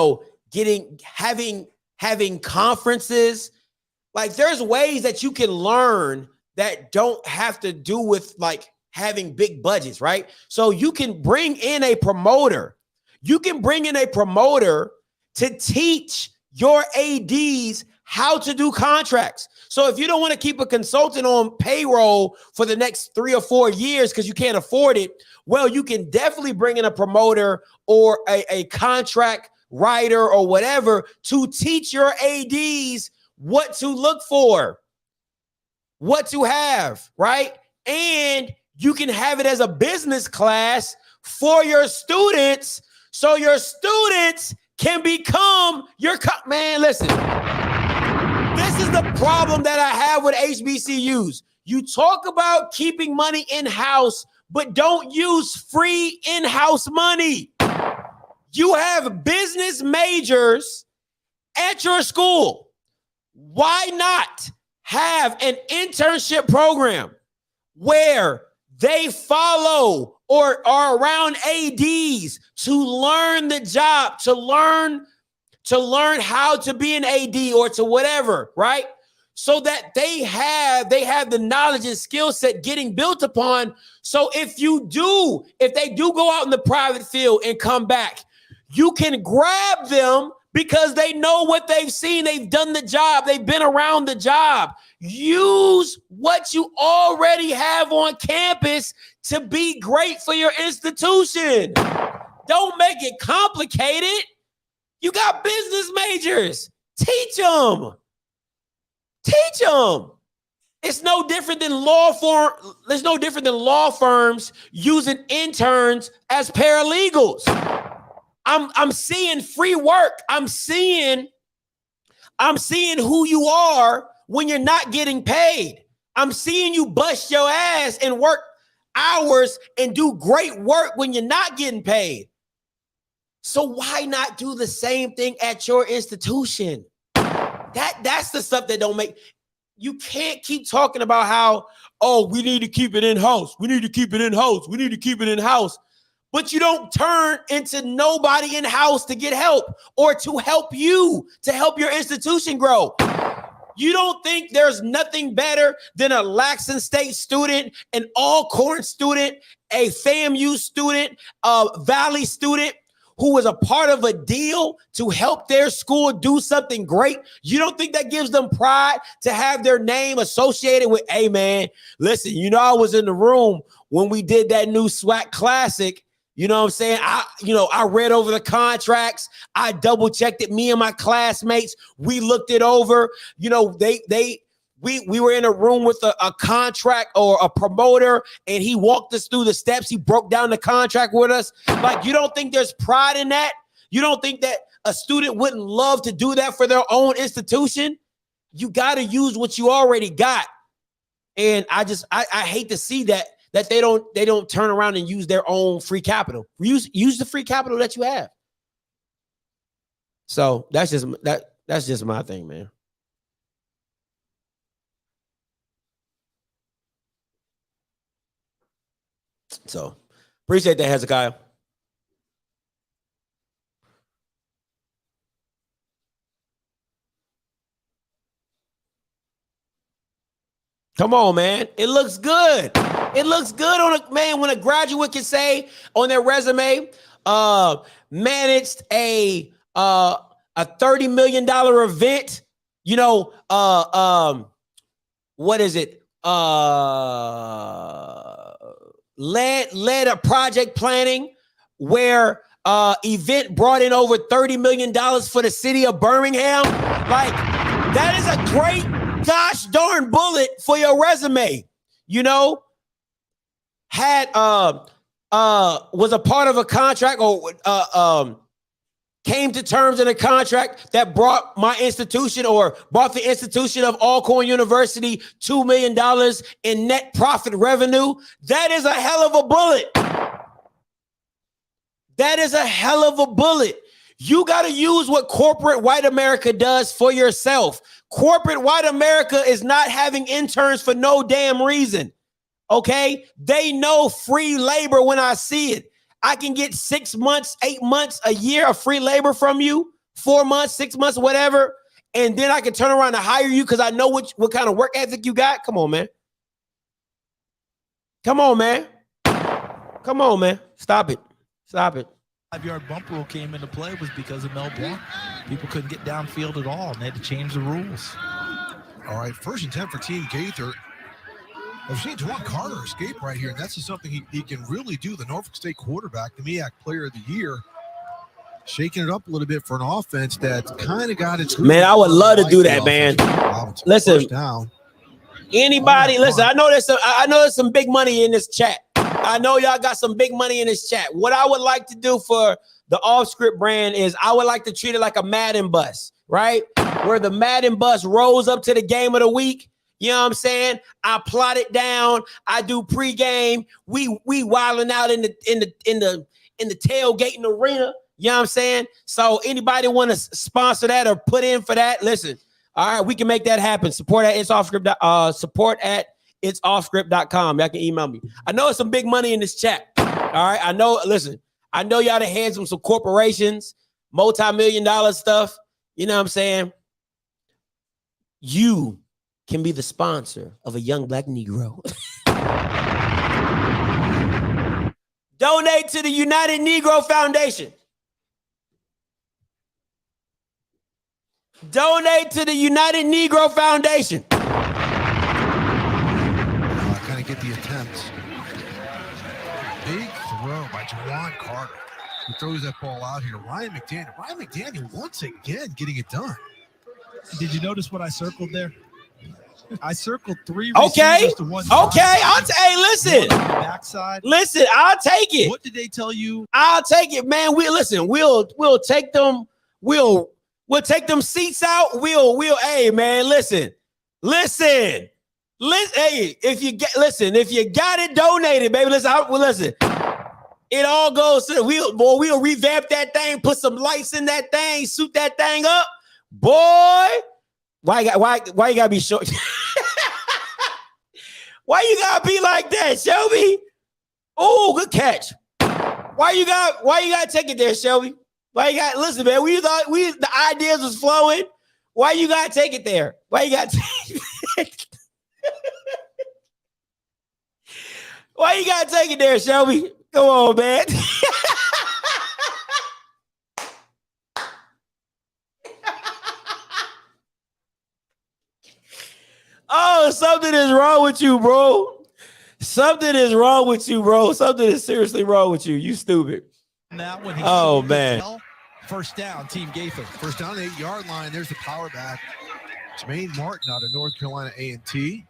having conferences. Like there's ways that you can learn that don't have to do with like having big budgets, right? So you can bring in a promoter. You can bring in a promoter to teach your ADs how to do contracts. So So if you don't want to keep a consultant on payroll for the next 3 or 4 years because you can't afford it, well, you can definitely bring in a promoter or a contract writer or whatever to teach your ADs what to look for, what to have, right? And you can have it as a business class for your students so your students can become your man. Listen, this is the problem that I have with HBCUs. You talk about keeping money in-house, but don't use free in-house money. You have business majors at your school. Why not have an internship program where they follow or are around ADs to learn the job, to learn how to be an AD or to whatever, right? So that they have the knowledge and skill set getting built upon. So if they do go out in the private field and come back, you can grab them because they know what they've seen. They've done the job. They've been around the job. Use what you already have on campus to be great for your institution. Don't make it complicated. You got business majors. Teach them. Teach them. It's no different than law firms using interns as paralegals. I'm seeing free work. I'm seeing who you are when you're not getting paid. I'm seeing you bust your ass and work hours and do great work when you're not getting paid. So why not do the same thing at your institution? That's the stuff that don't make. You can't keep talking about how, we need to keep it in-house. We need to keep it in-house. We need to keep it in-house. But you don't turn into nobody in-house to get help or to help you, to help your institution grow. You don't think there's nothing better than a Laxton State student, an Alcorn student, a FAMU student, a Valley student who was a part of a deal to help their school do something great? You don't think that gives them pride to have their name associated with, hey, man, listen, I was in the room when we did that new SWAC Classic. You know what I'm saying? I read over the contracts. I double checked it. Me and my classmates, we looked it over. We were in a room with a contract or a promoter, and he walked us through the steps. He broke down the contract with us. Like, you don't think there's pride in that? You don't think that a student wouldn't love to do that for their own institution? You got to use what you already got. And I hate to see that they don't turn around and use their own free capital. Use the free capital that you have. So that's just my thing, man. So appreciate that, Hezekiah. Come on, man. It looks good. It looks good on a man when a graduate can say on their resume, managed a $30 million event. What is it? Led a project planning where event brought in over $30 million for the city of Birmingham. Like, that is a great gosh darn bullet for your resume. Had was a part of a contract or came to terms in a contract that brought my institution or brought the institution of Alcorn University $2 million in net profit revenue. That is a hell of a bullet. That is a hell of a bullet. You got to use what corporate white America does for yourself. Corporate white America is not having interns for no damn reason. Okay? They know free labor when I see it. I can get 6 months, 8 months, a year of free labor from you, 4 months, 6 months, whatever. And then I can turn around and hire you because I know what kind of work ethic you got. Come on, man. Come on, man. Come on, man. Stop it. Stop it. 5-yard bump rule came into play was because of Mel Blanc. People couldn't get downfield at all, and they had to change the rules. All right, 1st and 10 for Team Gaither. I've seen Juwan Carter escape right here, and that's just something he can really do. The Norfolk State quarterback, the MEAC Player of the Year, shaking it up a little bit for an offense that kind of got its. Man, I would love to do that, man. Listen, anybody, listen. I know there's some big money in this chat. I know y'all got some big money in this chat. What I would like to do for the Off Script brand is I would like to treat it like a Madden bus, right? Where the Madden bus rolls up to the game of the week. You know what I'm saying? I plot it down. I do pregame. We wilding out in the tailgating arena. You know what I'm saying? So anybody want to sponsor that or put in for that? Listen, all right, we can make that happen. Support at itsoffscript.com. Y'all can email me. I know it's some big money in this chat. All right, I know. Listen, I know y'all done had some corporations, multi-million-dollar stuff. You know what I'm saying? You can be the sponsor of a young black Negro. Donate to the United Negro Foundation. Donate to the United Negro Foundation. Kind of get the attempt. Big throw by Juwan Carter, who throws that ball out here. Ryan McDaniel once again getting it done. Did you notice what I circled there? I circled 3 Okay. receivers to 1. Okay. Hey, listen. Backside. Listen, I'll take it. What did they tell you? I'll take it, man. We'll take them. We'll take them seats out. Hey, man, listen. Hey, if you got it donated, baby, listen. It all goes to we'll revamp that thing, put some lights in that thing, suit that thing up. Boy, why you gotta be short? Why you gotta be like that, Shelby? Oh, good catch. Why you gotta take it there, Shelby? Listen, man, the ideas was flowing. Why you gotta take it there? Why you gotta take Why you gotta take it there, Shelby? Come on, man. Oh, something is wrong with you, bro. Something is wrong with you, bro. Something is seriously wrong with you. You stupid. That one, oh, man. First down, Team Gaither. First down, 8-yard line. There's the power back. Jermaine Martin out of North Carolina A&T.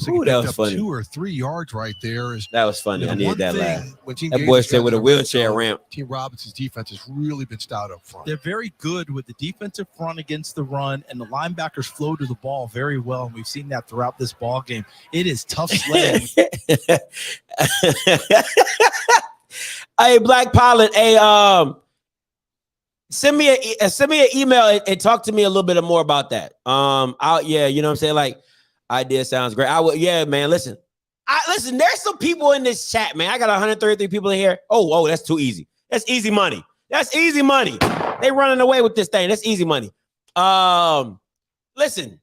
Ooh, that was funny. 2 or 3 yards right there. That was funny. I needed that laugh. That boy boy said with a wheelchair ramp. Team Robinson's defense has really been stout up front. They're very good with the defensive front against the run, and the linebackers flow to the ball very well. And we've seen that throughout this ball game. It is tough sledding. Hey, Black Pilot. Hey, send me an email and talk to me a little bit more about that. You know what I'm saying? Like, idea sounds great. Man. Listen, there's some people in this chat, man. I got 133 people in here. Oh, that's too easy. That's easy money. They running away with this thing. That's easy money. Listen,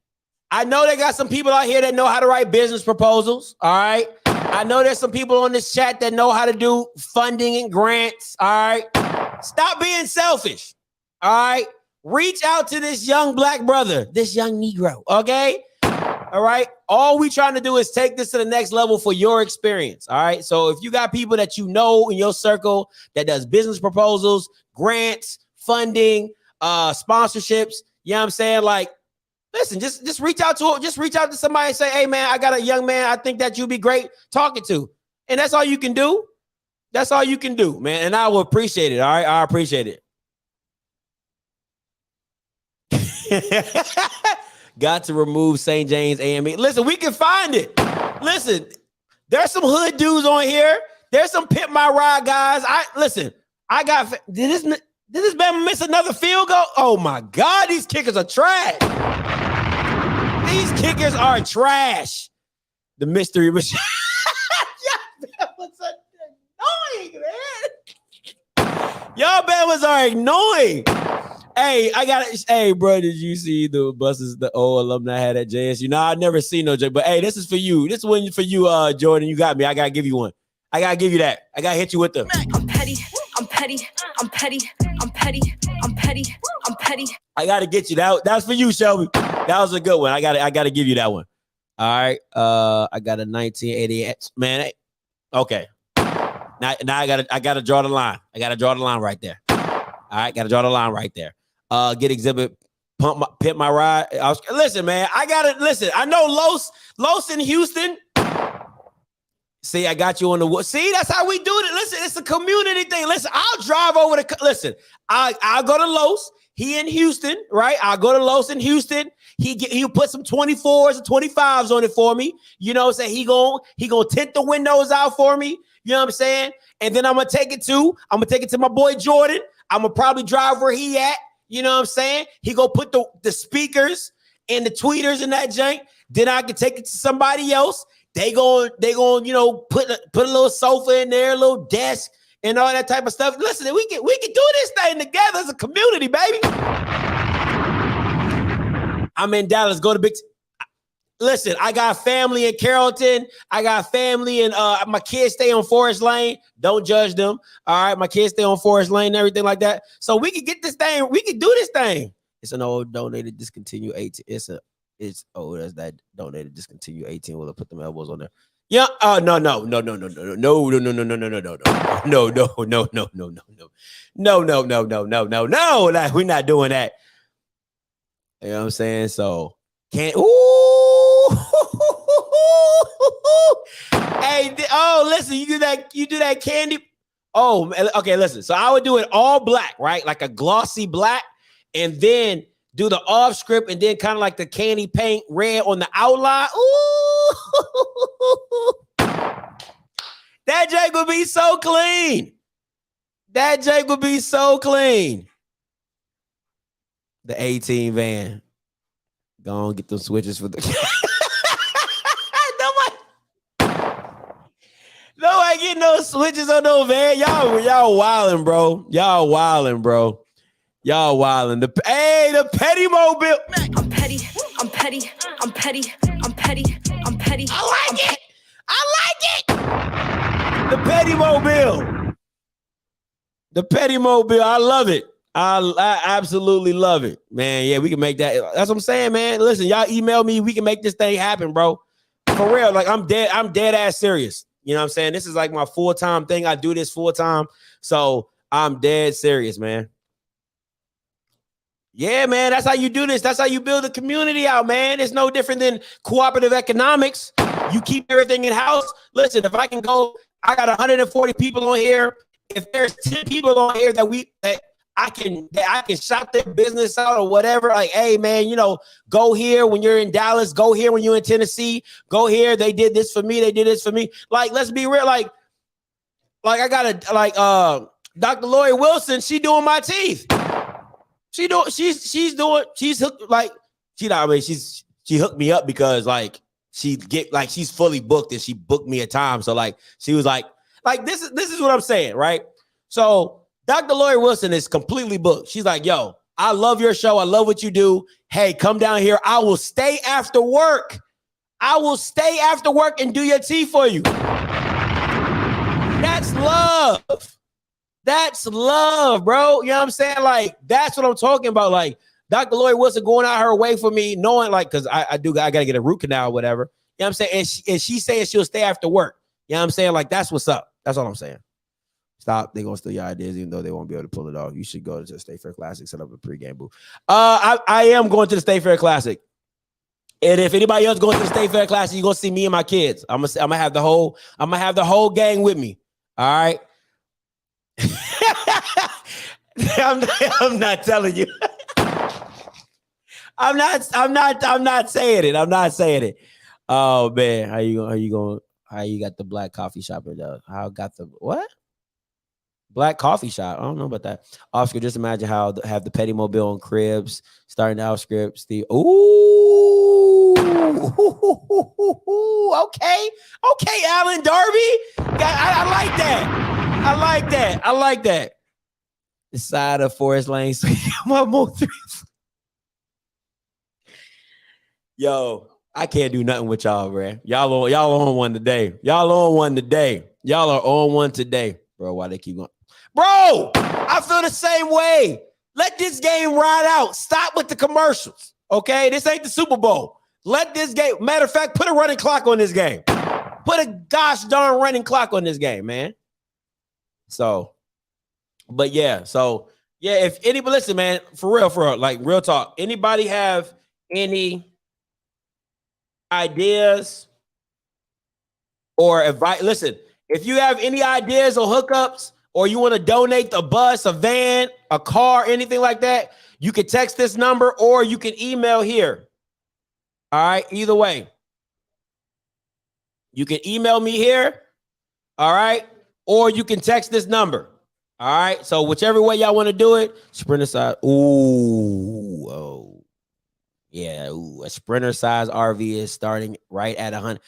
I know they got some people out here that know how to write business proposals. All right. I know there's some people on this chat that know how to do funding and grants. All right. Stop being selfish. All right. Reach out to this young black brother, this young Negro. Okay. All right. All we trying to do is take this to the next level for your experience. All right. So if you got people that you know in your circle that does business proposals, grants, funding, sponsorships, you know what I'm saying? Like, listen, just reach out to somebody and say, hey, man, I got a young man I think that you'd be great talking to. And that's all you can do. That's all you can do, man. And I will appreciate it. All right. I appreciate it. Got to remove St. James AME. Listen, we can find it. Listen, there's some hood dudes on here. There's some Pimp My Ride guys. Did this man miss another field goal? Oh my God, these kickers are trash. These kickers are trash. The mystery machine. That was annoying, man. Y'all Bama's are annoying. Hey, hey, bro, did you see the buses the old alumni had at JSU? No, I never seen no J, but hey, this is for you. This one for you, Jordan. You got me. I gotta give you one. I gotta give you that. I gotta hit you with them. I'm petty. I'm petty. I'm petty. I'm petty. I'm petty. I'm petty. I gotta get you that. That's for you, Shelby. That was a good one. I gotta give you that one. All right. I got a 1988. Man, okay. Now I gotta draw the line. I gotta draw the line right there. All right, gotta draw the line right there. Get exhibit, pimp my ride. Listen, man, I know Los in Houston. See, I got you on the. See, that's how we do it. Listen, it's a community thing. Listen, I'll drive over to. Listen, I'll go to Los. He in Houston, right? I'll go to Los in Houston. He'll put some 24s and 25s on it for me. You know what I'm saying? He gonna tint the windows out for me. You know what I'm saying? And then I'm gonna take it to my boy Jordan. I'm gonna probably drive where he at. You know what I'm saying? He gonna put the speakers and the tweeters in that jank. Then I can take it to somebody else. They going, you know, put a little sofa in there, a little desk, and all that type of stuff. Listen, we can do this thing together as a community, baby. I'm in Dallas. Go to Big. Listen, I got family in Carrollton. I got family and my kids stay on Forest Lane. Don't judge them. All right, my kids stay on Forest Lane and everything like that. So we can get this thing. We can do this thing. It's an old donated discontinued 18. That's that donated discontinued 18. Will I put them elbows on there? Yeah. No. Like, we're not doing that. You know what I'm saying? So can't. Hey, listen, you do that candy. Oh, okay, listen. So I would do it all black, right? Like a glossy black, and then do the off script, and then kind of like the candy paint red on the outline. Ooh, that Jake would be so clean. That Jake would be so clean. The 18 van. Go on, get those switches for the. Nobody getting no switches on no van. Y'all wilding, bro. Y'all wilding. The petty mobile. I'm petty. I'm petty. I'm petty. I'm petty. I'm petty. I like it. The petty mobile. The petty mobile. I love it. I absolutely love it, man. Yeah, we can make that. That's what I'm saying, man. Listen, y'all email me. We can make this thing happen, bro. For real. Like I'm dead ass serious. You know what I'm saying? This is like my full-time thing. I do this full-time. So I'm dead serious, man. Yeah, man. That's how you do this. That's how you build a community out, man. It's no different than cooperative economics. You keep everything in-house. Listen, if I can go, I got 140 people on here. If there's 10 people on here that I can shout their business out or whatever. Like, hey, man, you know, go here when you're in Dallas. Go here when you're in Tennessee. Go here. They did this for me. They did this for me. Like, let's be real. Like I got Dr. Lori Wilson. She doing my teeth. She hooked she hooked me up because like she's fully booked and she booked me a time. So like she was like this is what I'm saying, right? So Dr. Lori Wilson is completely booked. She's like, yo, I love your show. I love what you do. Hey, come down here. I will stay after work. And do your tea for you. That's love. That's love, bro. You know what I'm saying? Like, that's what I'm talking about. Like, Dr. Lori Wilson going out her way for me, knowing like, because I got to get a root canal or whatever. You know what I'm saying? And she saying she'll stay after work. You know what I'm saying? Like, that's what's up. That's all I'm saying. Stop. They're going to steal your ideas, even though they won't be able to pull it off. You should go to the State Fair Classic, set up a pregame booth. I am going to the State Fair Classic. And if anybody else going to the State Fair Classic, you're going to see me and my kids. I'm gonna have the whole gang with me. All right. I'm not telling you. I'm not saying it. I'm not saying it. Oh man, how you got the black coffee shop? How got the what? Black coffee shop. I don't know about that. Oscar, just imagine how have the petty mobile on cribs, starting out scripts. Ooh. Okay, Alan Darby. I like that. The side of Forest Lane. Yo, I can't do nothing with y'all, bro. Y'all on one today. Y'all are on one today. Bro, why they keep going? Bro, I feel the same way. Let this game ride out. Stop with the commercials. Okay, this ain't the Super Bowl. Let this game. Matter of fact, put a running clock on this game. Put a gosh darn running clock on this game, man. So, but yeah, if anybody listen, man, for real, like real talk. Anybody have any ideas or advice? Listen, if you have any ideas or hookups, or you want to donate a bus, a van, a car, anything like that, you can text this number or you can email here. All right, either way. You can email me here, all right, or you can text this number. All right, so whichever way y'all want to do it, Sprinter size. Ooh, oh, yeah, ooh, a Sprinter size RV is starting right at 100.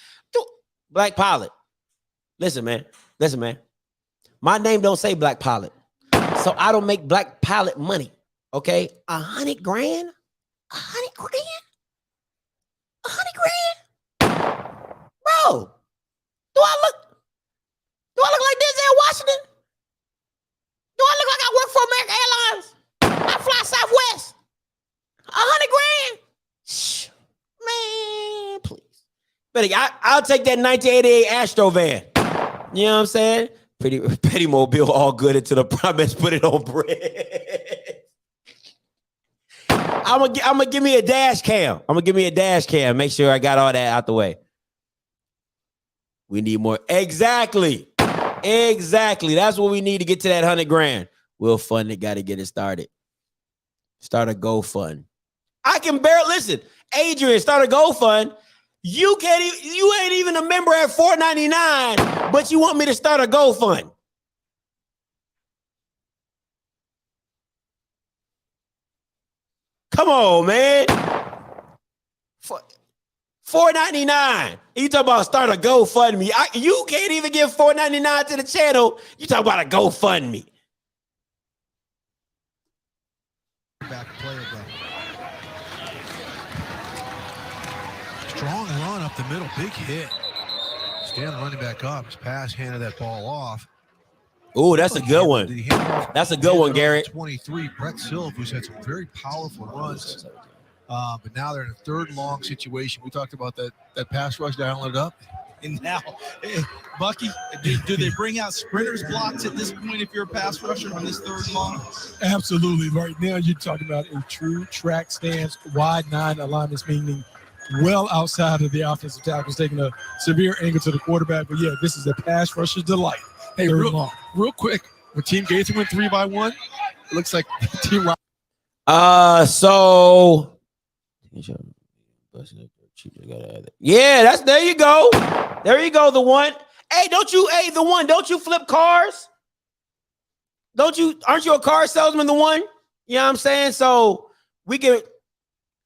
Black Pilot. Listen, man. My name don't say Black Pilot, so I don't make Black Pilot money. Okay, $100 grand, $100 grand, bro. Do I look like Denzel Washington? Do I look like I work for American Airlines? I fly Southwest. $100 grand? Shh, man, please. But I'll take that 1988 Astro van. You know what I'm saying? Petty Mobile, all good until the promise put it on bread. I'm gonna give me a dash cam. Make sure I got all that out the way. We need more. Exactly. That's what we need to get to that $100 grand. We'll fund it. Got to get it started. Start a GoFund. I can barely listen. Adrian, start a GoFund. You ain't even a member at $4.99, but you want me to start a GoFund. Come on, man. $4.99. You talk about start a GoFundMe. You can't even give $4.99 to the channel. You talk about a GoFundMe. Back play again. Strong run up the middle, big hit. Stan running back up. His pass handed that ball off. Ooh, that's a good one. That's a good one, Garrett. 23, Brett Silva, who's had some very powerful runs. But now they're in a third long situation. We talked about that pass rush dialing it up. And now, Bucky, do they bring out sprinters blocks at this point if you're a pass rusher on this third long? Absolutely. Right now, you're talking about a true track stance, wide 9 alignments, meaning well outside of the offensive tackles, taking a severe angle to the quarterback. But yeah, this is a pass rusher's delight. Hey, real quick, when Team Gaither went 3-by-1, it looks like Team So yeah, there you go. The one. Hey, don't you flip cars? Aren't you a car salesman, the one? You know what I'm saying? So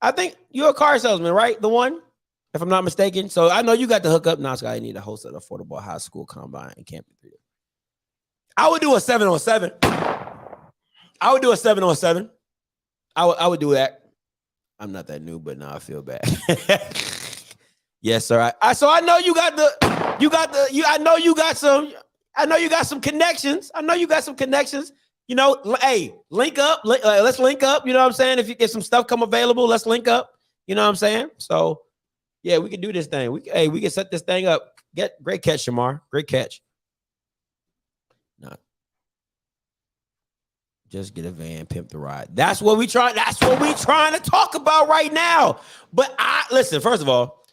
I think you're a car salesman, right? The one, if I'm not mistaken. So I know you got the hookup. Now, Scott, I need to host an affordable high school combine in Camping 3. I would do a 7-on-7. I would do that. I'm not that new, but now I feel bad. Yes, sir. I know you got some connections. You know, hey, link up. Let's link up. You know what I'm saying? If you get some stuff come available, let's link up. You know what I'm saying? So, yeah, we can do this thing. We can set this thing up. Great catch, Shamar. Great catch. No. Just get a van, pimp the ride. That's what we trying to talk about right now. But listen, first of all,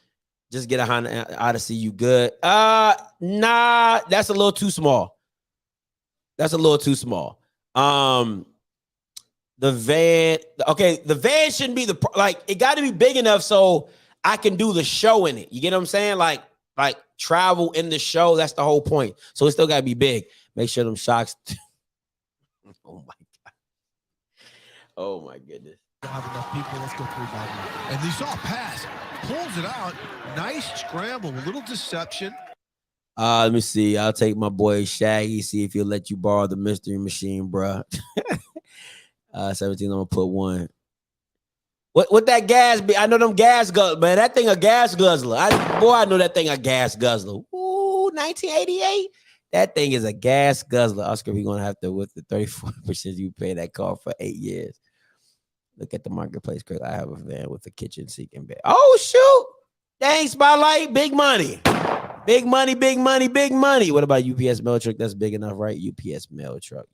just get a Honda Odyssey. You good? Nah, that's a little too small. The van shouldn't be it got to be big enough so I can do the show in it. You get what I'm saying? Like travel in the show. That's the whole point. So it still got to be big. Make sure them shocks. Oh my goodness. Don't have enough people. Let's go 3-by-1. And you saw a pass. Pulls it out. Nice scramble. A little deception. Let me see. I'll take my boy Shaggy. See if he'll let you borrow the mystery machine, bro. 17. I'm gonna put 1. What that gas be? I know them gas guzzler, man. That thing a gas guzzler. I know that thing a gas guzzler. Ooh, 1988. That thing is a gas guzzler. Oscar, we're gonna have to with the 34% you pay that car for 8 years. Look at the marketplace, Chris. I have a van with a kitchen sink and bed. Oh, shoot. Dang, Spotlight. Big money. Big money, big money, big money. What about UPS mail truck? That's big enough, right? UPS mail truck.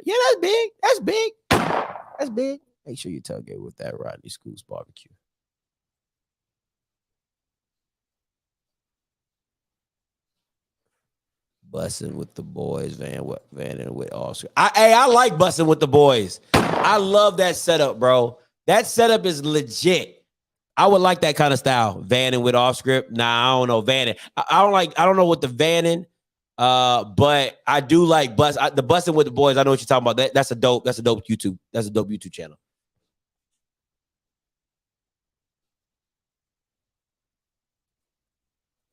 Yeah, that's big. That's big. That's big. Make sure you tailgate with that Rodney Schools barbecue. Bussing with the boys, Van and with Oscar. I like bussing with the boys. I love that setup, bro. That setup is legit. I would like that kind of style. Vanning with off script. Nah, I don't know. Vanning. I don't know what the vanning. But I do like the bussing with the boys. I know what you're talking about. That's a dope YouTube. That's a dope YouTube channel.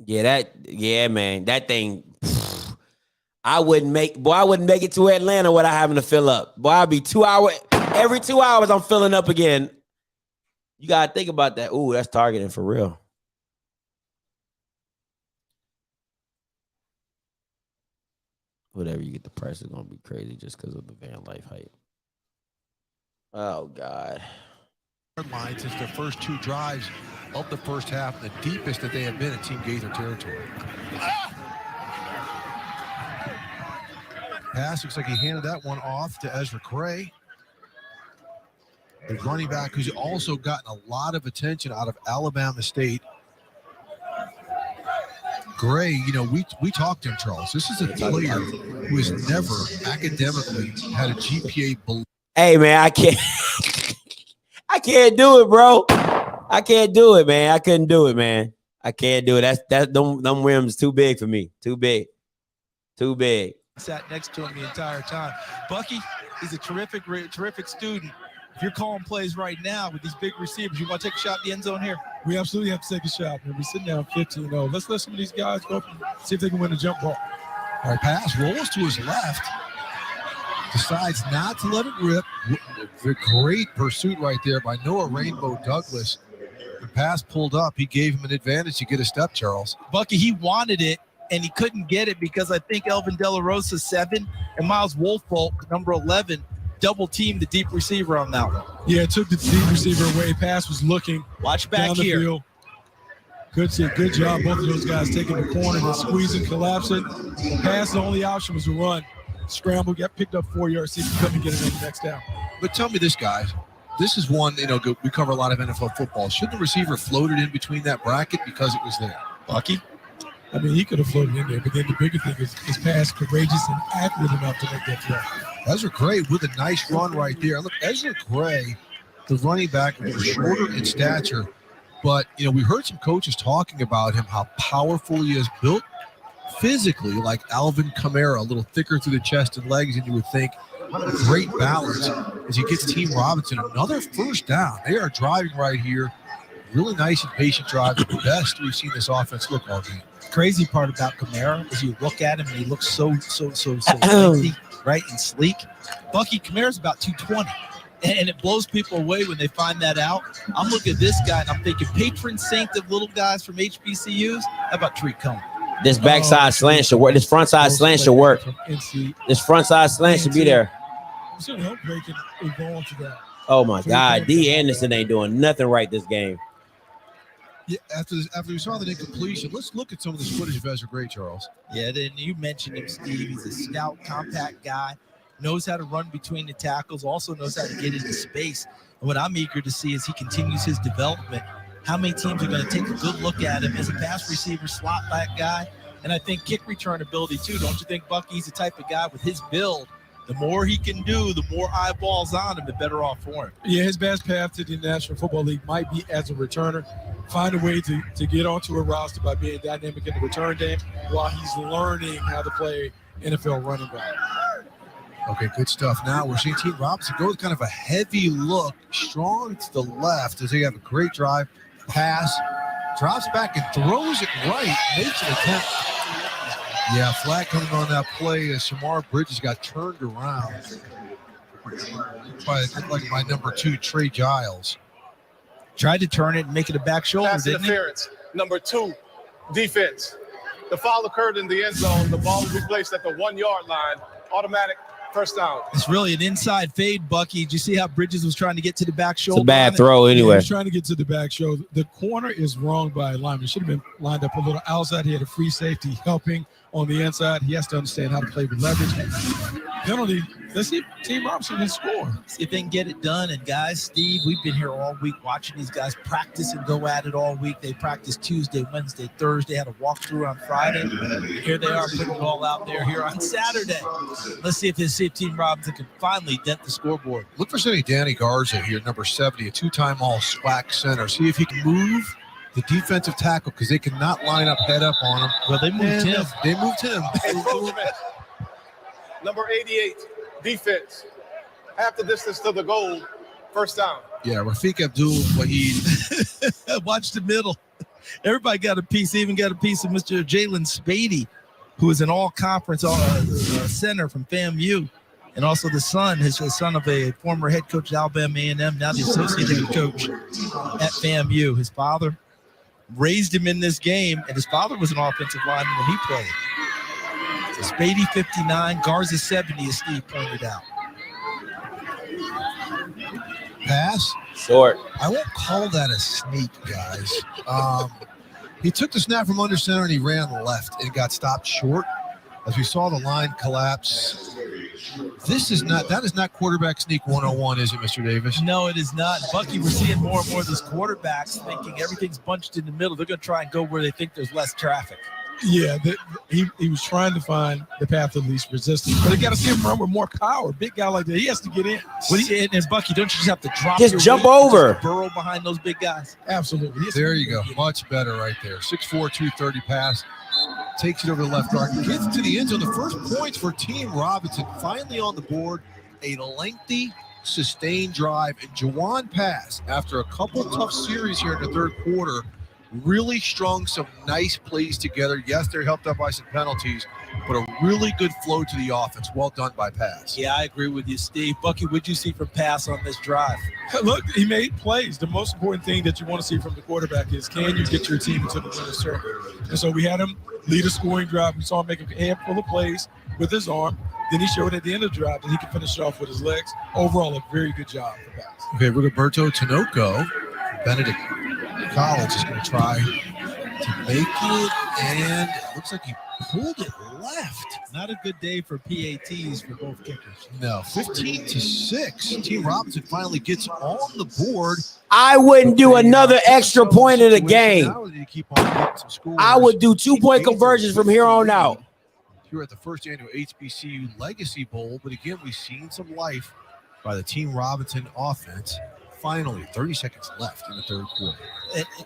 Yeah, man. That thing. I wouldn't make it to Atlanta without having to fill up. Boy, I'd be 2 hours. Every 2 hours, I'm filling up again. You gotta think about that. Ooh, that's targeting for real. Whatever you get, the price is gonna be crazy just because of the van life hype. Oh God. Line since their first 2 drives of the first half, the deepest that they have been in Team Gaither territory. Pass looks like he handed that one off to Ezra Gray. The running back who's also gotten a lot of attention out of Alabama State. Gray, we talked to him, Charles. This is a player who has never academically had a GPA below. Hey, man, I can't do it, bro. I can't do it, man. I couldn't do it, man. I can't do it. Them rims too big for me. Too big. Sat next to him the entire time. Bucky, he's a terrific student. If you're calling plays right now with these big receivers, you want to take a shot at the end zone here? We absolutely have to take a shot, man. We're sitting down 15-0. Let's let some of these guys go up and see if they can win a jump ball. All right, pass rolls to his left. Decides not to let it rip. The great pursuit right there by Noah Rainbow Douglas. The pass pulled up. He gave him an advantage to get a step, Charles. Bucky, he wanted it, and he couldn't get it because I think Elvin De La Rosa, 7, and Miles Wolfolk, number 11, double-teamed the deep receiver on that one. Yeah, it took the deep receiver away. Pass was looking. Watch back down the here. Field. Good job. Both of those guys taking the corner and squeezing, collapsing. Pass, the only option was to run. Scramble, got picked up 4 yards, see if you couldn't get it on the next down. But tell me this, guys. This is one, we cover a lot of NFL football. Should the receiver floated in between that bracket because it was there? Bucky? I mean, he could have floated in there, but then the bigger thing is his pass courageous and accurate enough to make that throw. Ezra Gray with a nice run right there. Look, Ezra Gray, the running back, was shorter in stature, but, we heard some coaches talking about him, how powerful he is, built physically like Alvin Kamara, a little thicker through the chest and legs, and you would think great balance as he gets Team Robinson another first down. They are driving right here. Really nice and patient drive. The best we've seen this offense look all game. Crazy part about Kamara is you look at him and he looks so lengthy, right, and sleek. Bucky, Kamara's about 220. And it blows people away when they find that out. I'm looking at this guy and I'm thinking patron saint of little guys from HBCUs. How about Tariq Cohen? This backside slant should work. This front side slant should work. This front side slant should be there. Oh my God, D. Anderson ain't doing nothing right this game. Yeah, after we saw the incompletion, let's look at some of this footage of Ezra Gray, Charles. Yeah, then you mentioned him, Steve. He's a stout, compact guy, knows how to run between the tackles, also knows how to get into space. And what I'm eager to see is he continues his development. How many teams are going to take a good look at him as a pass receiver, slot back guy? And I think kick return ability too. Don't you think Bucky's the type of guy with his build? The more he can do, the more eyeballs on him, the better off for him. Yeah, his best path to the National Football League might be as a returner. Find a way to get onto a roster by being dynamic in the return game while he's learning how to play NFL running back. Okay, good stuff. Now we're seeing Team Robinson go with kind of a heavy look, strong to the left as they have a great drive, pass, drops back and throws it right, makes an attempt. Yeah, flag coming on that play as Shamar Bridges got turned around by number 2, Trey Giles. Tried to turn it and make it a back shoulder, Pass didn't interference. Number 2, defense. The foul occurred in the end zone. The ball will be placed at the 1 yard line. Automatic First down. It's really an inside fade, Bucky. Did you see how Bridges was trying to get to the back shoulder? It's a bad throw Yeah, anyway. he's trying to get to the back shoulder. The corner is wrong by lineman. Should have been lined up a little outside. He had a free safety helping on the inside. He has to understand how to play with leverage. Penalty. Let's see if Team Robinson can score. See if they can get it done. And guys, Steve, we've been here all week watching these guys practice and go at it all week. They practiced Tuesday, Wednesday, Thursday, had a walkthrough on Friday. Here they are putting it all out there here on Saturday. Let's see if Team Robinson can finally dent the scoreboard. Look for Sonny Danny Garza here, number 70, a two-time all-SWAC center. See if he can move the defensive tackle because they cannot line up head up on him. Well, they moved him. They moved him. Number 88, defense. Half the distance to the goal. First down. Yeah, Rafiq Abdul-Wahid. Watch the middle. Everybody got a piece. They even got a piece of Mr. Jalen Spady, who is an all-conference center from FAMU, and also the son, his son of a former head coach at Alabama A&M, now the associate head coach at FAMU. His father raised him in this game, and his father was an offensive lineman when he played. So Spady 59, Garza 70, as Steve pointed out. Pass. Short. I won't call that a sneak, guys. He took the snap from under center and he ran left and got stopped short. As we saw the line collapse. That is not quarterback sneak 101, is it, Mr. Davis? No, it is not. Bucky, we're seeing more and more of those quarterbacks thinking everything's bunched in the middle. They're going to try and go where they think there's less traffic. Yeah, he was trying to find the path of least resistance, but they got to see him run with more power. Big guy like that, he has to get in. And Bucky, don't you just have to drop? Just jump over. Just burrow behind those big guys. Absolutely. There you go. Much better right there. 6'4", 230 pass. Takes it over the left guard. Gets to the end zone. The first points for Team Robinson. Finally on the board. A lengthy, sustained drive. And Jawan Pass, after a couple tough series here in the third quarter, really strung some nice plays together. Yes, they're helped up by some penalties, but a really good flow to the offense. Well done by Pass. Yeah, I agree with you, Steve. Bucky, what'd you see from Pass on this drive? Look, he made plays. The most important thing that you want to see from the quarterback is, can you get your team into the winner's circle? And so we had him lead a scoring drive. We saw him make a handful of plays with his arm. Then he showed at the end of the drive that he could finish it off with his legs. Overall, a very good job for Pass. Okay, Roberto Tinoco, Benedict College, is going to try to make it, and it looks like he pulled it left. Not a good day for PATs for both kickers. No, 15-6. Team Robinson finally gets on the board. I wouldn't do another extra point in the game. I would do 2-point conversions from here on out. Here at the first annual HBCU Legacy Bowl, but again, we've seen some life by the Team Robinson offense. Finally, 30 seconds left in the third quarter.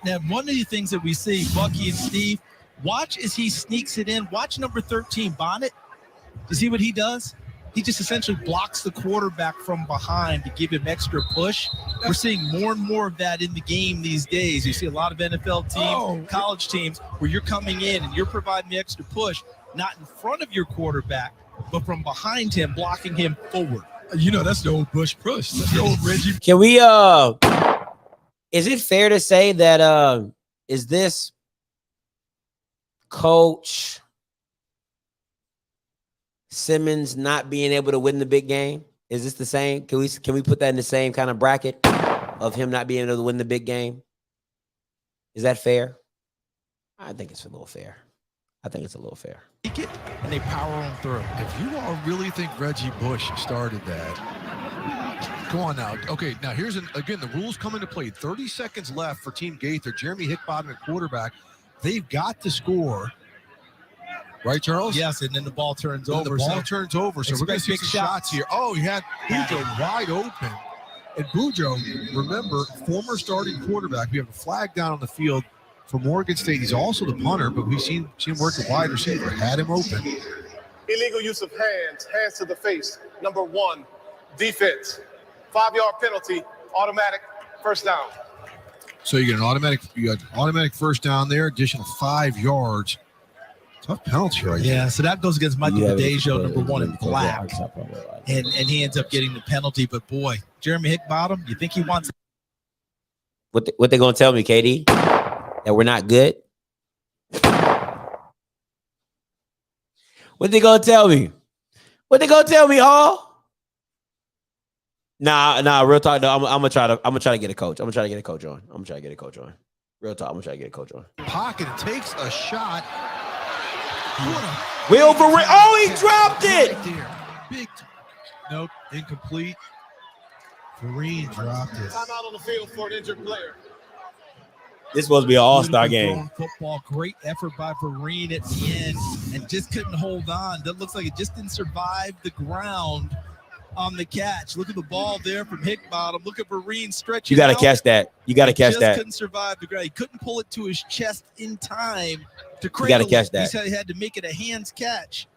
Now, one of the things that we see, Bucky and Steve, watch as he sneaks it in. Watch number 13, Bonnet. You see what he does? He just essentially blocks the quarterback from behind to give him extra push. We're seeing more and more of that in the game these days. You see a lot of NFL teams, college teams, where you're coming in and you're providing the extra push, not in front of your quarterback, but from behind him, blocking him forward. You know, that's the old Bush push. That's the old Reggie. Can we, is it fair to say that, is this Coach Simmons not being able to win the big game? Is this the same? Can we put that in the same kind of bracket of him not being able to win the big game? Is that fair? I think it's a little fair. And they power on through. If you all really think Reggie Bush started that, come on now. Okay, now here's again, the rules come into play. 30 seconds left for Team Gaither. Jeremy Hickbottom at quarterback. They've got to score. Right, Charles? Yes, and then the ball turns over. The ball turns over, so we're going to see some shots here. Oh, he had Bujo wide open. And Bujo, remember, former starting quarterback. We have a flag down on the field for Morgan State. He's also the punter, but we've seen him work a wide receiver. Had him open. Illegal use of hands to the face. Number 1, defense. 5-yard penalty, automatic, first down. So you get an automatic first down there, additional 5 yards. Tough penalty right there. Yeah, so that goes against Michael Dedejo, number 1 in black. And he ends up getting the penalty. But boy, Jeremy Hickbottom, you think he wants What they gonna tell me, KD? That we're not good? What they gonna tell me? What they gonna tell me, Hall? Nah, real talk though. I'm gonna try to get a coach. I'm gonna try to get a coach on. Real talk, I'm gonna try to get a coach on. Pocket takes a shot. Will Vereen. Oh, he dropped it. Right there. Big. Nope, incomplete. Vereen dropped it. Timeout on the field for an injured player. This supposed to be an all-star game. Football, great effort by Vereen at the end, and just couldn't hold on. That looks like it just didn't survive the ground on the catch. Look at the ball there from Hickbottom. Look at Vereen stretching. You got to out. catch that. You got to catch that. Couldn't survive the ground. He couldn't pull it to his chest in time to cradle. You got to catch that. He said he had to make it a hands catch,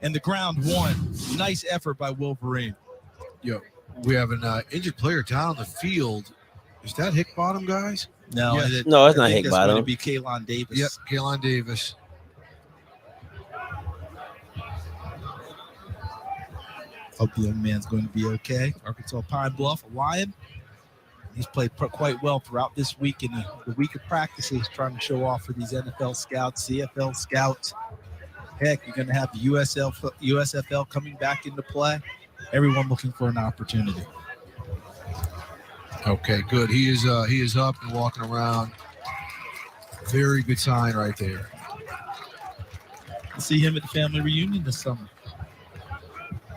and the ground won. Nice effort by Will Vereen. Yo, we have an injured player down on the field. Is that Hickbottom, guys? No, Yes. No, it's not I think that's going to Hickbottom. be Kaylon Davis. Yep, Kaylon Davis. Hope the young man's going to be okay. Arkansas Pine Bluff, a Lion. He's played quite well throughout this week in the week of practices, trying to show off for these NFL scouts, CFL scouts. Heck, you're going to have the USFL coming back into play. Everyone looking for an opportunity. Okay, good. He is up and walking around. Very good sign right there. We'll see him at the family reunion this summer.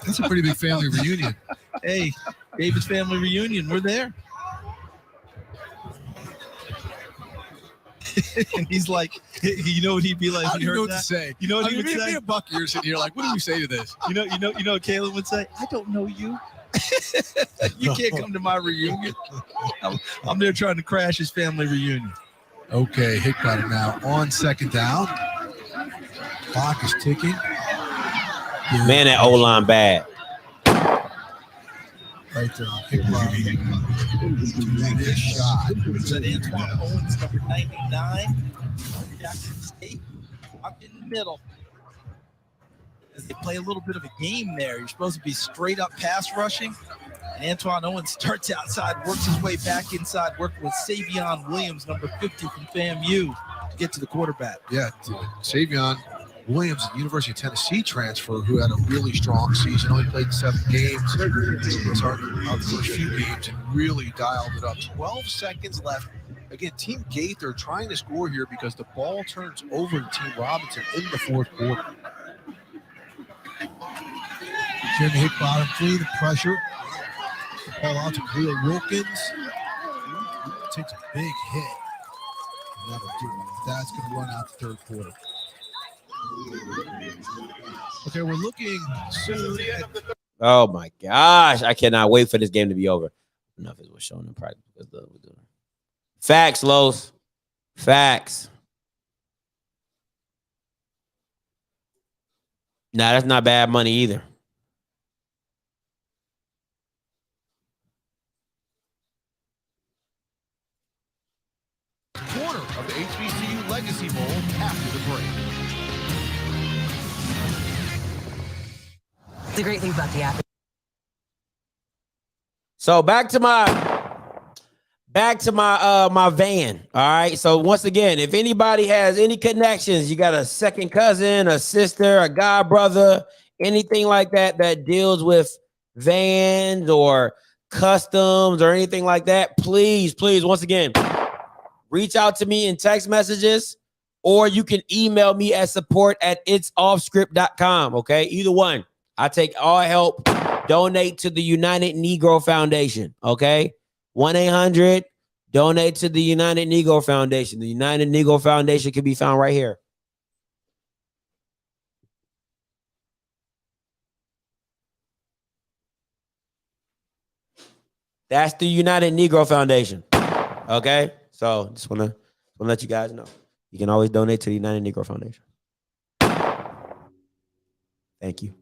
That's a pretty big family reunion. Hey, David's family reunion. We're there. And he's like, you know what he'd be like I when don't he know heard what that? to say. You know what he would me say? and Buck, you're sitting here like, what do you say to this? You know what Caleb would say? I don't know you. You can't come to my reunion. I'm there trying to crash his family reunion. Okay, Hickbottom now on second down. Clock is ticking. Man, that O-line bad. Right there on Hickbottom. This shot. Is that Antoine Owens, number 99? Jackson State. Up in the middle. As they play a little bit of a game there. You're supposed to be straight up pass rushing. And Antoine Owens starts outside, works his way back inside, working with Savion Williams, number 50 from FAMU, to get to the quarterback. Yeah, Savion Williams, the University of Tennessee transfer, who had a really strong season, only played 7 games. Started out the first few games and really dialed it up. 12 seconds left. Again, Team Gaither trying to score here because the ball turns over to Team Robinson in the fourth quarter. Jimmy Hickbottom through the pressure. Ball out to Khalil Wilkins. Takes a big hit. That'll do it. That's going to run out the third quarter. Okay, we're looking soon at the third. Oh my gosh, I cannot wait for this game to be over. Enough is what's shown in practice. Facts, Los. Facts. Nah, that's not bad money either. Corner of the HBCU Legacy Bowl after the break. The great thing about the app. So back to my my van. All right. So once again, if anybody has any connections, you got a second cousin, a sister, a god brother, anything like that that deals with vans or customs or anything like that, please, once again, reach out to me in text messages, or you can email me at support@itsoffscript.com. Okay. Either one. I take all help. Donate to the United Negro Foundation. Okay. 1-800 donate to the United Negro Foundation. The United Negro Foundation can be found right here. That's the United Negro Foundation. Okay. So just want to let you guys know. You can always donate to the United Negro Foundation. Thank you.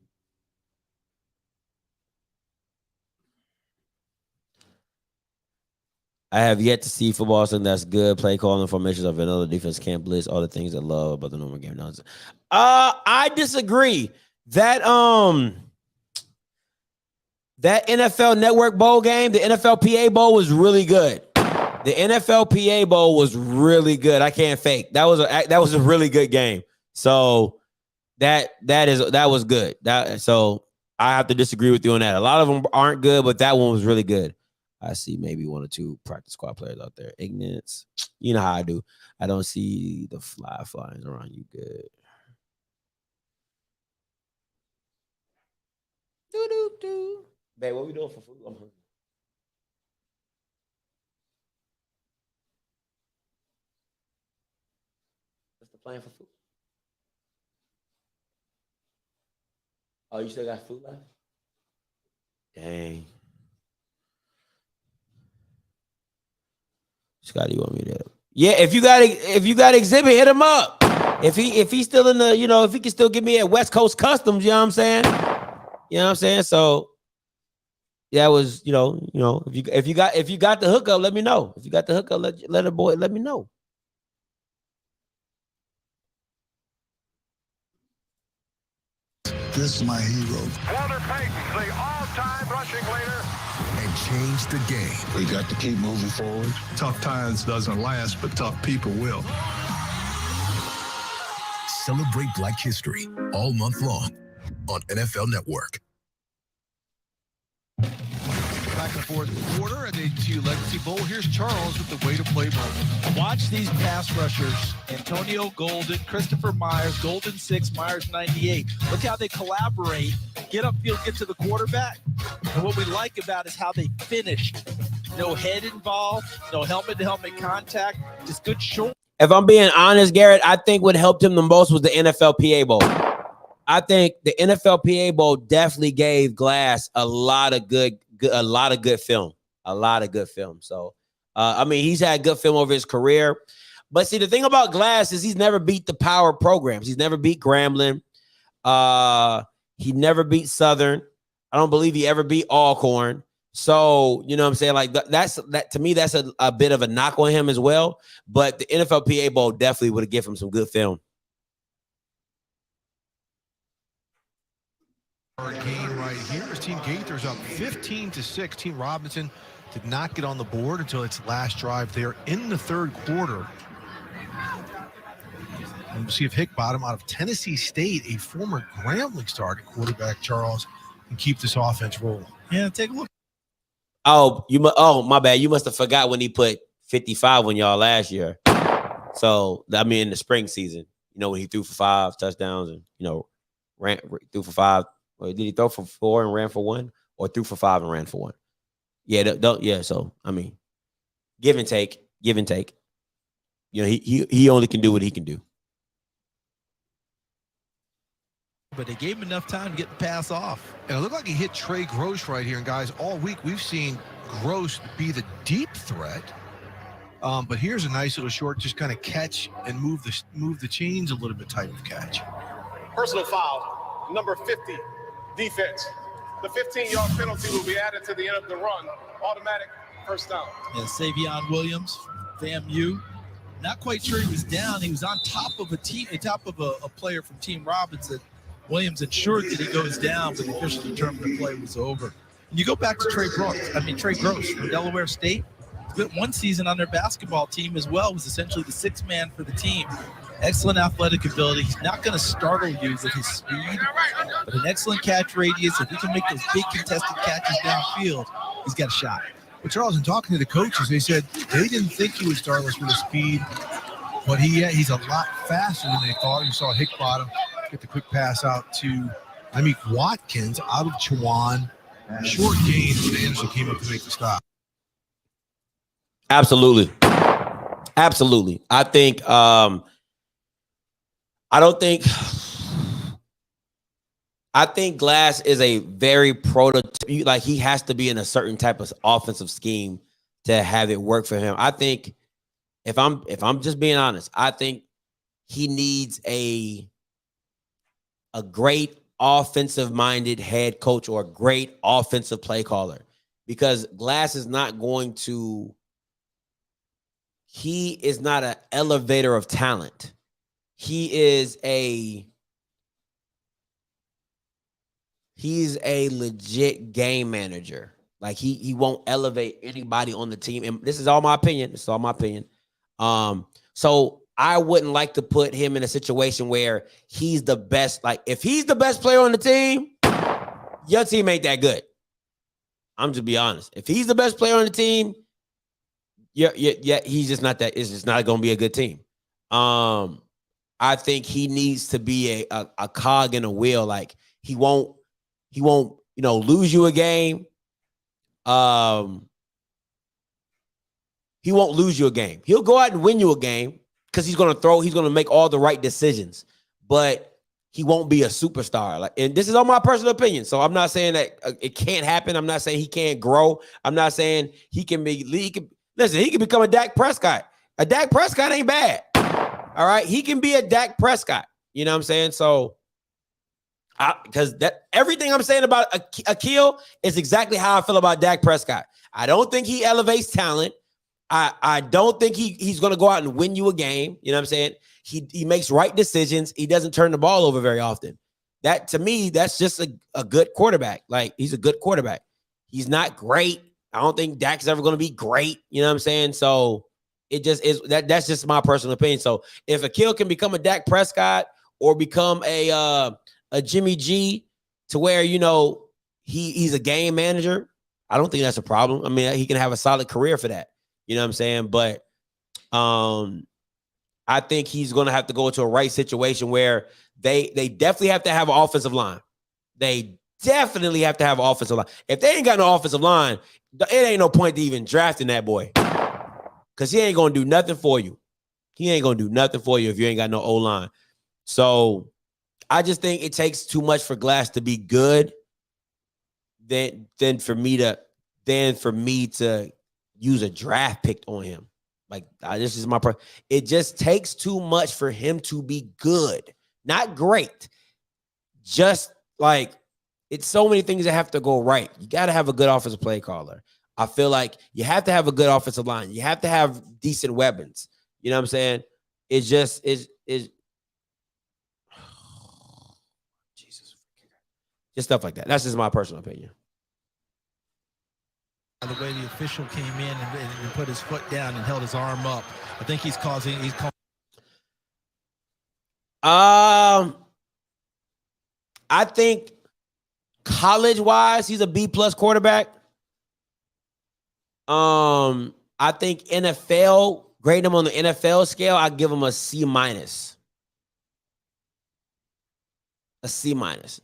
I have yet to see football something that's good. Play calling, formations of another defense, can't blitz, all the things that love about the normal game. I disagree. That NFL Network Bowl game, the NFLPA Bowl was really good. The NFLPA Bowl was really good. I can't fake. That was a really good game. So that was good. So I have to disagree with you on that. A lot of them aren't good, but that one was really good. I see maybe 1 or 2 practice squad players out there. Ignorance. You know how I do. I don't see the flying around you good. Do. Babe, what we doing for food? I'm hungry. What's the plan for food? Oh, you still got food left? Dang. Scotty, you want me to? Yeah, if you got exhibit, hit him up. If he's still in the, if he can still get me at West Coast Customs, you know what I'm saying? You know what I'm saying? So yeah, it was, if you got the hookup, let me know. If you got the hookup, let me know. This is my hero. Walter Payton, the all-time rushing leader. And change the game. We got to keep moving forward. Tough times doesn't last, but tough people will. Celebrate Black History all month long on NFL Network. Back and forth quarter at the HBCU Legacy Bowl. Here's Charles with the way to play moment. Watch these pass rushers. Antonio Golden, Christopher Myers, Golden 6, Myers 98. Look how they collaborate. Get upfield, get to the quarterback. And what we like about it is how they finished. No head involved, no helmet-to-helmet contact, just good short. If I'm being honest, Garrett, I think what helped him the most was the NFLPA Bowl. I think the NFLPA Bowl definitely gave Glass a lot of good film. So, he's had good film over his career. But see, the thing about Glass is he's never beat the power programs. He's never beat Grambling. He never beat Southern. I don't believe he ever beat Alcorn. So, you know what I'm saying? Like that to me, that's a bit of a knock on him as well. But the NFLPA Bowl definitely would have given him some good film. Our game right here is Team Gaither's up 15-6. Team Robinson did not get on the board until its last drive there in the third quarter. And we'll see if Hbcu out of Tennessee State, a former Grambling starting quarterback, Charles, can keep this offense rolling. Yeah, take a look. Oh, my bad. You must have forgot when he put 55 on y'all last year. So, in the spring season, when he threw for 5 touchdowns and, threw for 5. Or did he throw for 4 and ran for 1? Or threw for 5 and ran for 1? Yeah, so, give and take. He only can do what he can do. But they gave him enough time to get the pass off. And it looked like he hit Trey Gross right here. And guys, all week we've seen Gross be the deep threat. But here's a nice little short, just kind of catch and move the chains a little bit type of catch. Personal foul, number 50, defense. The 15-yard penalty will be added to the end of the run. Automatic first down. Yeah, Savion Williams, FAMU. Not quite sure he was down. He was on top of a player from Team Robinson. Williams ensured that he goes down, but the official determined the play was over. And you go back to Trey Gross from Delaware State. Spent one season on their basketball team as well, was essentially the sixth man for the team. Excellent athletic ability. He's not going to startle you with his speed, but an excellent catch radius. If he can make those big contested catches downfield, he's got a shot. But Charles, in talking to the coaches, they said they didn't think he would startle us with his speed, but he's a lot faster than they thought. You saw Hbcu get the quick pass out to Watkins out of Chowan. Short gain, but Anderson came up to make the stop. Absolutely. I think I think Glass is a very prototype. Like, he has to be in a certain type of offensive scheme to have it work for him. I think if I'm just being honest, I think he needs a great offensive-minded head coach or a great offensive play caller, because Glass is not going to. He is not an elevator of talent. He's a legit game manager. Like, he won't elevate anybody on the team. And this is all my opinion. So I wouldn't like to put him in a situation where he's the best. Like, if he's the best player on the team, your team ain't that good. I'm just be honest. If he's the best player on the team, yeah, he's just not that. It's just not going to be a good team. I think he needs to be a cog in a wheel. Like he won't, lose you a game. He won't lose you a game. He'll go out and win you a game because he's going to make all the right decisions, but he won't be a superstar. Like, and this is all my personal opinion. So I'm not saying that it can't happen. I'm not saying he can't grow. I'm not saying he can become a Dak Prescott. A Dak Prescott ain't bad. All right. He can be a Dak Prescott. You know what I'm saying? So because that everything I'm saying about Akil is exactly how I feel about Dak Prescott. I don't think he elevates talent. I don't think he's going to go out and win you a game. You know what I'm saying? He makes right decisions. He doesn't turn the ball over very often. That, to me, that's just a good quarterback. Like, he's a good quarterback. He's not great. I don't think Dak's ever going to be great. You know what I'm saying? So it just is that's just my personal opinion. So if Akil can become a Dak Prescott or become a Jimmy G to where, he's a game manager, I don't think that's a problem. I mean, he can have a solid career for that. You know what I'm saying? But I think he's going to have to go into a right situation where they definitely have to have an offensive line. They definitely have to have an offensive line. If they ain't got no offensive line, it ain't no point to even drafting that boy because he ain't going to do nothing for you. He ain't going to do nothing for you if you ain't got no O-line. So I just think it takes too much for Glass to be good than for me to use a draft pick on him. Like, this is my it just takes too much for him to be good. Not great. Just like, it's so many things that have to go right. You got to have a good offensive play caller. I feel like you have to have a good offensive line. You have to have decent weapons. You know what I'm saying? It's just Jesus. Just stuff like that. That's just my personal opinion. The way the official came in and put his foot down and held his arm up, I think he's causing. I think college-wise, he's a B+ quarterback. I think NFL, grade him on the NFL scale, I give him a C-. A C-.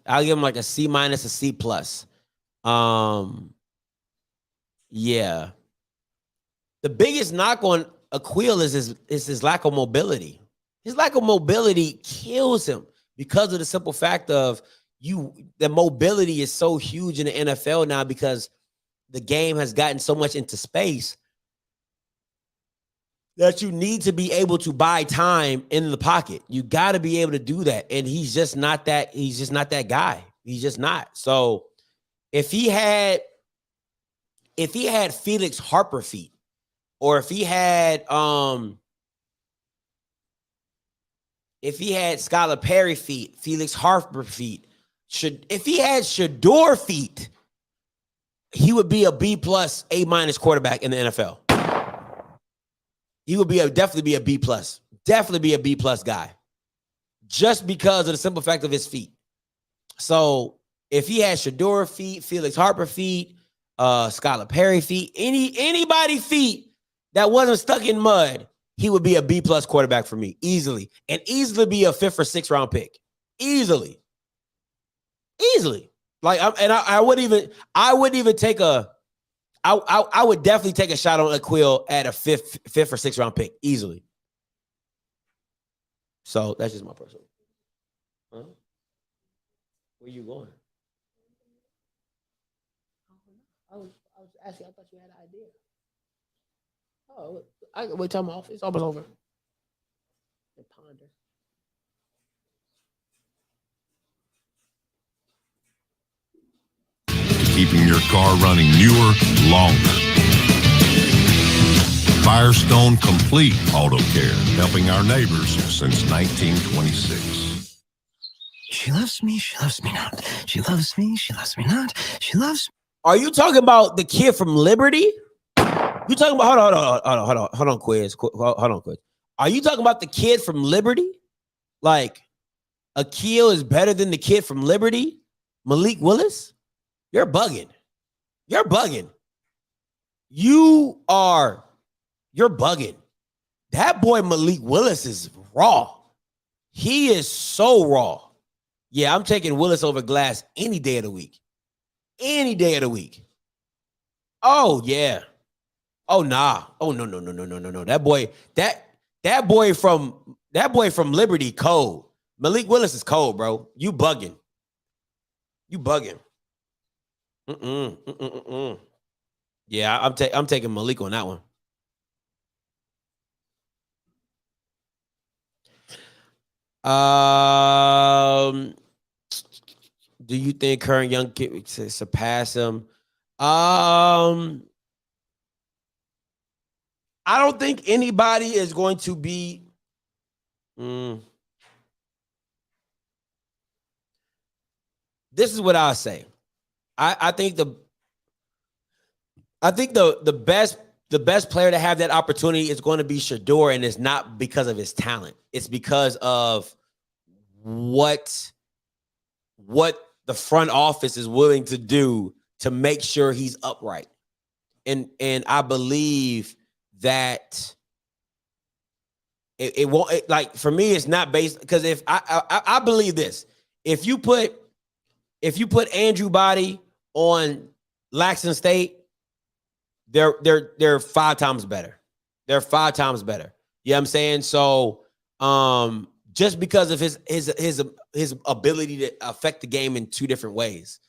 I'll give him like a C-, a C+. Yeah. The biggest knock on Akil is his lack of mobility. His lack of mobility kills him because of the simple fact of the mobility is so huge in the NFL now because the game has gotten so much into space that you need to be able to buy time in the pocket. You got to be able to do that. And he's just not that guy. He's just not. So if he had Felix Harper feet, or if he had Skylar Perry feet, Felix Harper feet, if he had Shador feet, he would be a B+, A- quarterback in the NFL. He would definitely be a B+, definitely be a B+ guy, just because of the simple fact of his feet. So if he had Shador feet, Felix Harper feet, Skylar Perry feet, anybody feet that wasn't stuck in mud, he would be a B+ quarterback for me easily, and easily be a 5th or 6th round pick. Easily. Like, I would definitely take a shot on Akil at a 5th or 6th round pick easily. So that's just my personal. Huh? Where you going? I was asking. I thought you had an idea. Oh, I can wait till I'm off. It's almost over. Ponder. Keeping your car running newer, longer. Firestone Complete Auto Care, helping our neighbors since 1926. She loves me not. She loves me not. She loves me. Are you talking about the kid from Liberty? You talking about hold on, quiz. Are you talking about the kid from Liberty? Like, Akil is better than the kid from Liberty, Malik Willis? You're bugging. You're bugging. You're bugging. That boy Malik Willis is raw. He is so raw. Yeah, I'm taking Willis over Glass any day of the week. Any day of the week. Oh, yeah. Oh, nah. Oh, no. That boy from Liberty cold. Malik Willis is cold, bro. You bugging. Yeah, I'm taking Malik on that one. Do you think current young kid surpass him? I don't think anybody is going to be. This is what I'll say. I think the best player to have that opportunity is going to be Shedeur, and it's not because of his talent. It's because of what the front office is willing to do to make sure he's upright. And I believe that it won't, like, for me, it's not based, because if I believe this, if you put Andrew Body on Laxton State, they're 5 times better. They're 5 times better. You know what I'm saying? So just because of his ability to affect the game in 2 different ways.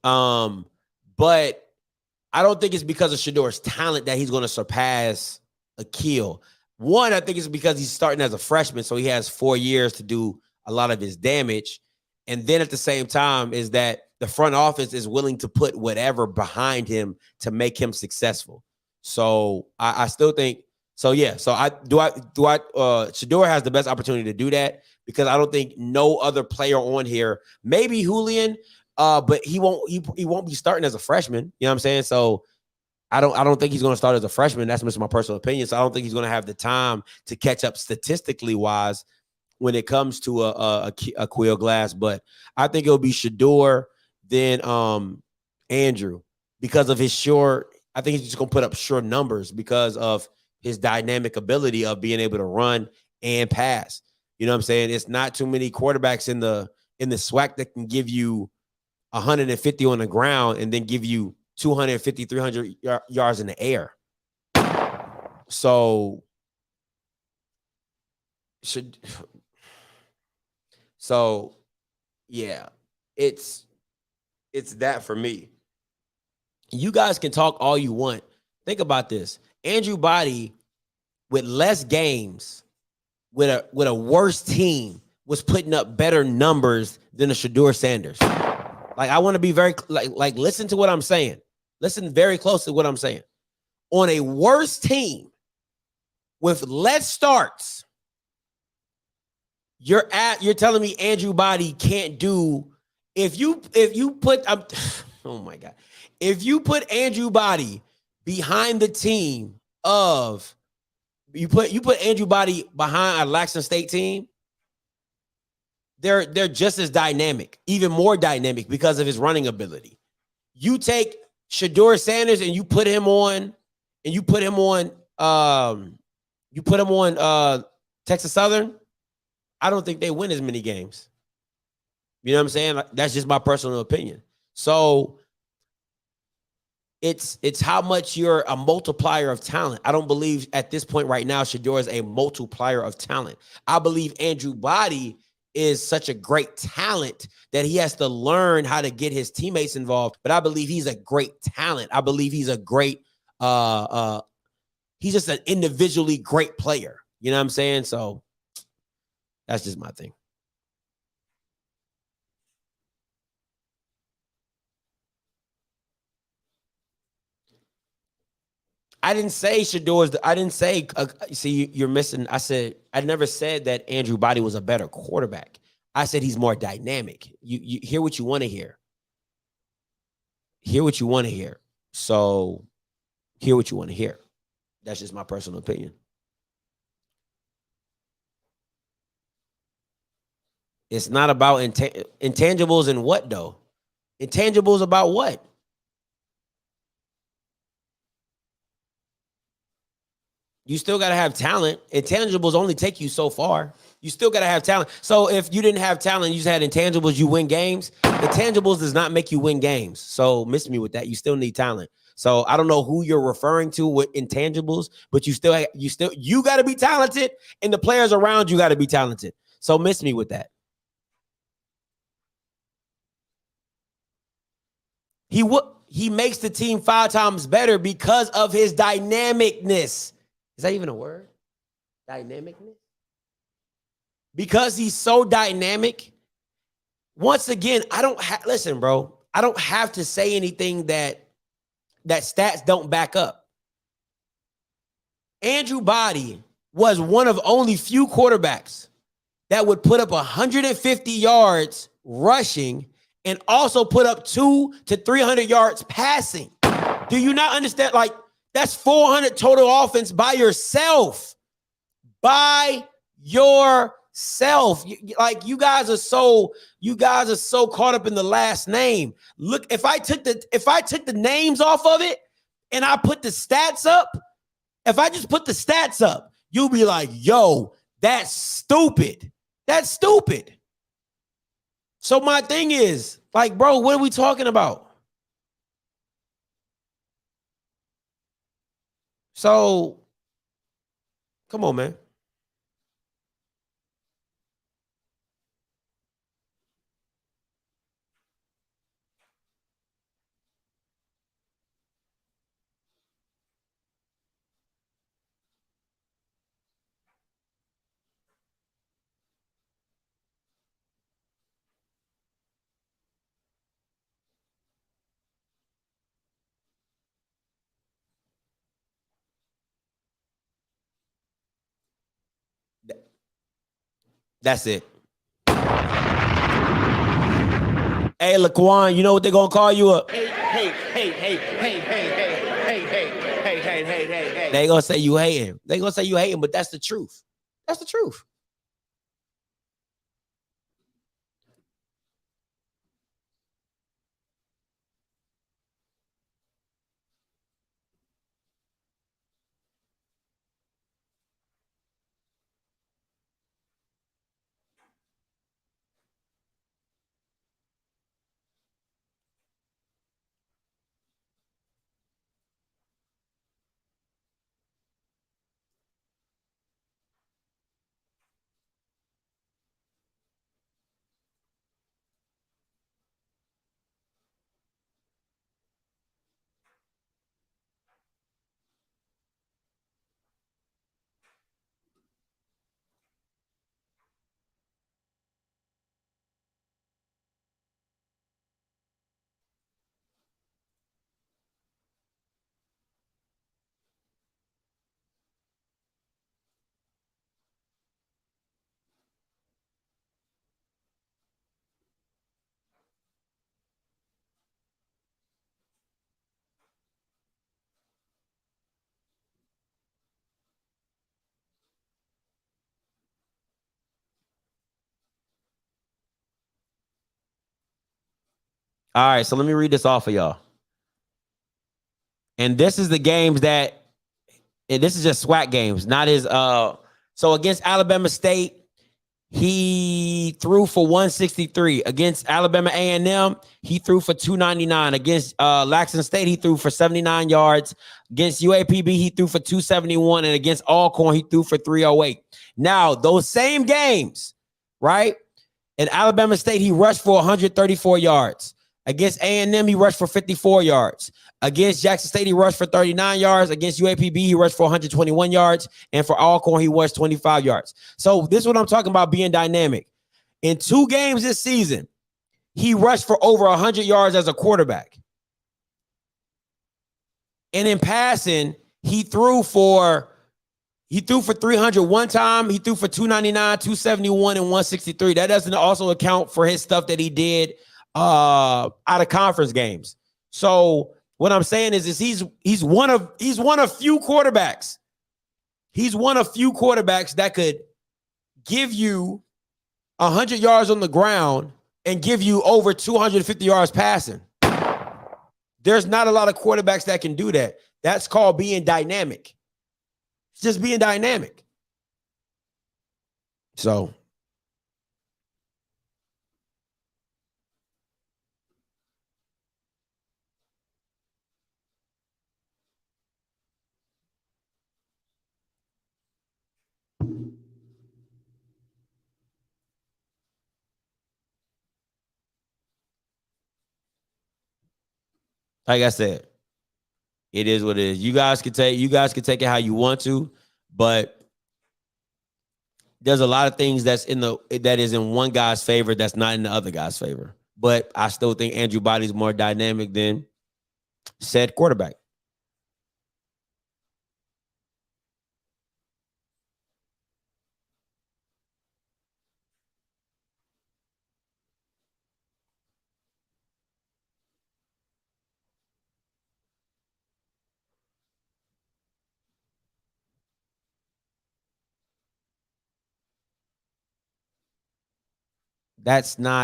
But I don't think it's because of Shedeur's talent that he's going to surpass Akil. One, I think it's because he's starting as a freshman, so he has 4 years to do a lot of his damage. And then at the same time is that the front office is willing to put whatever behind him to make him successful. So I still think, so yeah. So Shedeur has the best opportunity to do that, because I don't think no other player on here, maybe Julian, but he won't be starting as a freshman. You know what I'm saying? So I don't think he's going to start as a freshman. That's just my personal opinion. So I don't think he's going to have the time to catch up statistically wise when it comes to a Quill Glass. But I think it'll be Shedeur, then Andrew, because of his short. I think he's just going to put up short numbers because of his dynamic ability of being able to run and pass. You know what I'm saying? It's not too many quarterbacks in the SWAC that can give you 150 on the ground and then give you 250, 300 yards in the air. So yeah, it's that for me. You guys can talk all you want. Think about this. Andrew Body, with less games, with a worse team, was putting up better numbers than a Shedeur Sanders. Like, I want to be very, like listen to what I'm saying. Listen very closely to what I'm saying. On a worse team with less starts, you're telling me Andrew Body can't do, if you put oh my God. If you put Andrew Body behind the team of, you put Andrew Body behind a Laxton State team, they're just as dynamic, even more dynamic because of his running ability. You take Shedeur Sanders and you put him on Texas Southern, I don't think they win as many games. You know what I'm saying? That's just my personal opinion. So it's how much you're a multiplier of talent. I don't believe at this point right now Shedeur is a multiplier of talent. I believe Andrew Body is such a great talent that he has to learn how to get his teammates involved. But I believe he's a great talent. I believe he's a great, he's just an individually great player. You know what I'm saying? So that's just my thing. I didn't say Shedeur's. I didn't say. See, you're missing. I never said that Andrew Body was a better quarterback. I said he's more dynamic. You hear what you want to hear. Hear what you want to hear. So, hear what you want to hear. That's just my personal opinion. It's not about intangibles and what though. Intangibles about what? You still got to have talent. Intangibles only take you so far. You still got to have talent. So if you didn't have talent, you just had intangibles, you win games. Intangibles does not make you win games. So miss me with that. You still need talent. So I don't know who you're referring to with intangibles, but you got to be talented, and the players around you got to be talented. So miss me with that. He makes the team 5 times better because of his dynamicness. Is that even a word? Dynamicness? Because he's so dynamic. Once again, listen, bro. I don't have to say anything that stats don't back up. Andrew Body was one of only few quarterbacks that would put up 150 yards rushing and also put up 200 to 300 yards passing. Do you not understand? Like, that's 400 total offense by yourself. By yourself. You guys are so caught up in the last name. Look, if I took the names off of it and I put the stats up, if I just put the stats up, you'll be like, yo, that's stupid. That's stupid. So my thing is, like, bro, what are we talking about? So, come on, man. That's it. Hey, Laquan, you know what they're gonna call you a? Hey. They gonna say you hating. They gonna say you hating, but that's the truth. That's the truth. All right, so let me read this off of y'all. And this is the games that, and this is just SWAC games, not his. So against Alabama State, he threw for 163. Against Alabama A&M, he threw for 299. Against Laxton State, he threw for 79 yards. Against UAPB, he threw for 271. And against Alcorn, he threw for 308. Now, those same games, right? In Alabama State, he rushed for 134 yards. Against A&M, he rushed for 54 yards. Against Jackson State, he rushed for 39 yards. Against UAPB, he rushed for 121 yards. And for Alcorn, he rushed 25 yards. So this is what I'm talking about being dynamic. In 2 games this season, he rushed for over 100 yards as a quarterback. And in passing, he threw for 300 one time. He threw for 299, 271, and 163. That doesn't also account for his stuff that he did out of conference games. So what I'm saying is he's one of few quarterbacks. He's one of few quarterbacks that could give you 100 yards on the ground and give you over 250 yards passing. There's not a lot of quarterbacks that can do that. That's called being dynamic. It's just being dynamic. So like I said, it is what it is. You guys can take it how you want to, but there's a lot of things that is in one guy's favor that's not in the other guy's favor. But I still think Andrew Body's more dynamic than said quarterback. That's like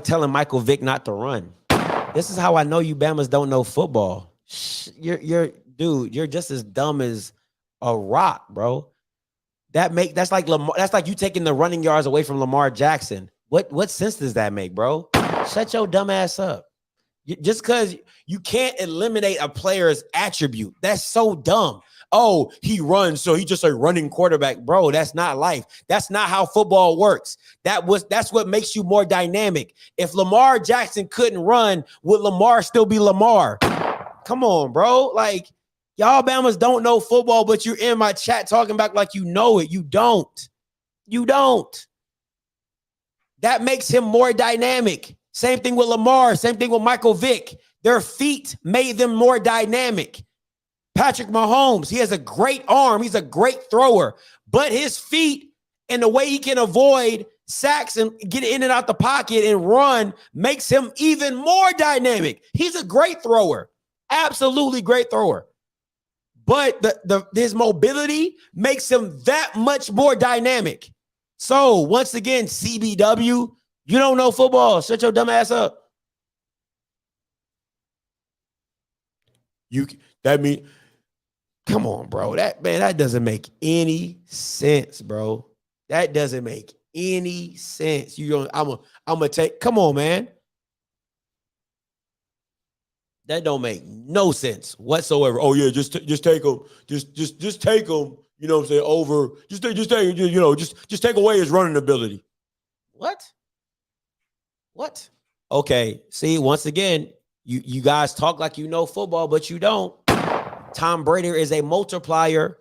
telling Michael Vick not to run. This is how I know you Bamas don't know football. You're just as dumb as a rock, bro. That's like you taking the running yards away from Lamar Jackson. What sense does that make, bro? Shut your dumb ass up. Just because you can't eliminate a player's attribute. That's so dumb. Oh, he runs, so he's just a running quarterback. Bro, that's not life. That's not how football works. That's what makes you more dynamic. If Lamar Jackson couldn't run, would Lamar still be Lamar? Come on, bro. Like, y'all Bamas don't know football, but you're in my chat talking back like you know it. You don't. You don't. That makes him more dynamic. Same thing with Lamar. Same thing with Michael Vick. Their feet made them more dynamic. Patrick Mahomes, he has a great arm. He's a great thrower. But his feet and the way he can avoid sacks and get in and out the pocket and run makes him even more dynamic. He's a great thrower. Absolutely great thrower. But his mobility makes him that much more dynamic. So, once again, CBW, you don't know football. Shut your dumb ass up. Come on, bro. That doesn't make any sense, bro. That doesn't make any sense. I'm gonna take. Come on, man. That don't make no sense whatsoever. Oh yeah, just take them. Just take them. You know what I'm saying? Over. Just take away his running ability. What? Okay. See, once again, you guys talk like you know football, but you don't. Tom Brady is a multiplier.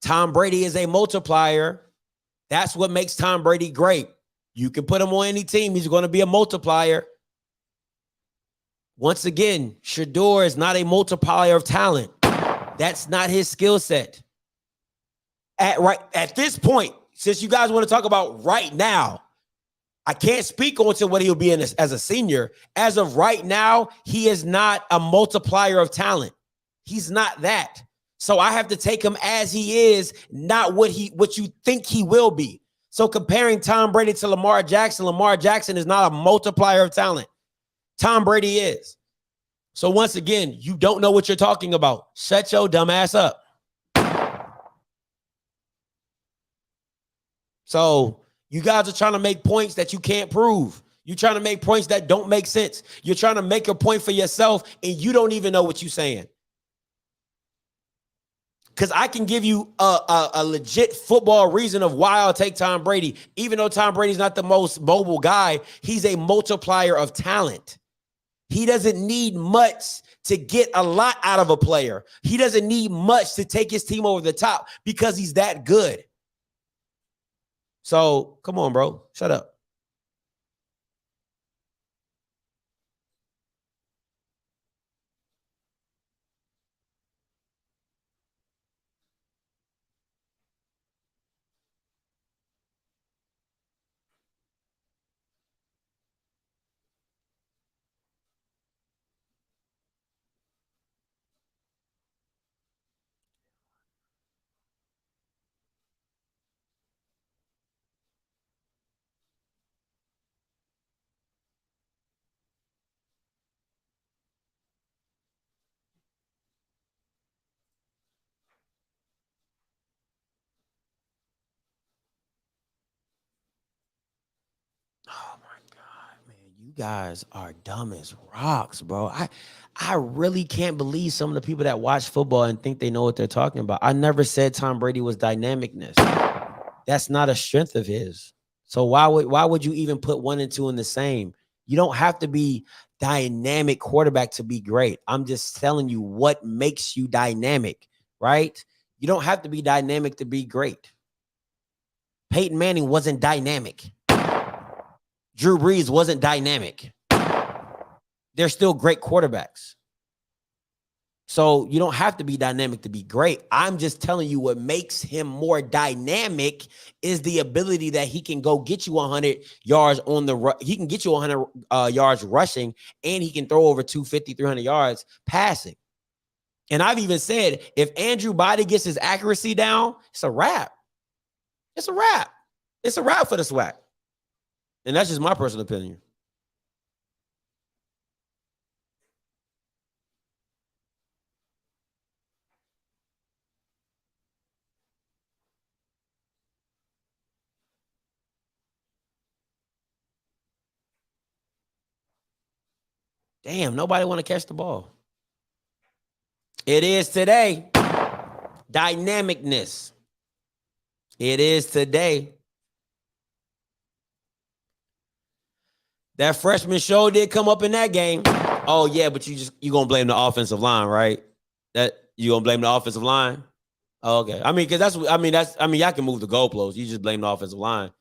Tom Brady is a multiplier. That's what makes Tom Brady great. You can put him on any team. He's going to be a multiplier. Once again, Shedeur is not a multiplier of talent. That's not his skill set. At this point, since you guys want to talk about right now, I can't speak on to what he'll be in as a senior. As of right now, he is not a multiplier of talent. He's not that. So I have to take him as he is, not what you think he will be. So comparing Tom Brady to Lamar Jackson is not a multiplier of talent. Tom Brady is. So once again, you don't know what you're talking about. Shut your dumb ass up. So you guys are trying to make points that you can't prove. You're trying to make points that don't make sense. You're trying to make a point for yourself, and you don't even know what you're saying. Because I can give you a legit football reason of why I'll take Tom Brady. Even though Tom Brady's not the most mobile guy, he's a multiplier of talent. He doesn't need much to get a lot out of a player. He doesn't need much to take his team over the top because he's that good. So, come on, bro. Shut up. guys are dumb as rocks, bro. I really can't believe some of the people that watch football and think they know what they're talking about. I never said Tom Brady was dynamicness. That's not a strength of his. So why would you even put 1 and 2 in the same? You don't have to be dynamic quarterback to be great. I'm just telling you what makes you dynamic, right? You don't have to be dynamic to be great. Peyton Manning wasn't dynamic. Drew Brees wasn't dynamic. They're still great quarterbacks. So you don't have to be dynamic to be great. I'm just telling you what makes him more dynamic is the ability that he can go get you 100 yards on the he can get you 100 yards rushing, and he can throw over 250, 300 yards passing. And I've even said, if Andrew Body gets his accuracy down, it's a wrap. It's a wrap. It's a wrap for the SWAC. And that's just my personal opinion. Damn, nobody want to catch the ball. It is today. Dynamicness. It is today. That freshman show did come up in that game. Oh yeah, but you gonna blame the offensive line, right? That you gonna blame the offensive line? Oh, okay. I mean, because y'all can move the goalposts. You just blame the offensive line.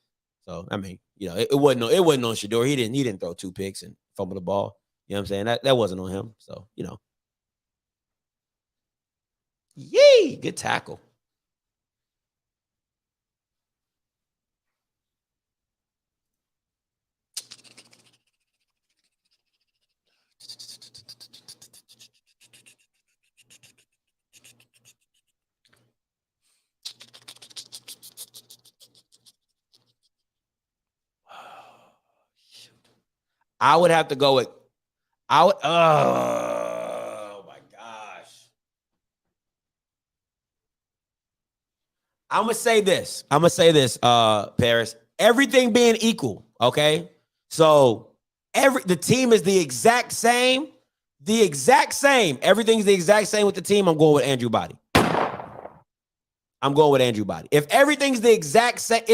So I mean, you know, it wasn't on Shador. He didn't throw 2 picks and fumble the ball. You know what I'm saying? That wasn't on him. So, you know. Yee! Good tackle. I would have to go with oh my gosh. I'm gonna say this, Paris. Everything being equal, okay? So the team is the exact same. Everything's the exact same with the team. I'm going with Andrew Body. If everything's the exact same,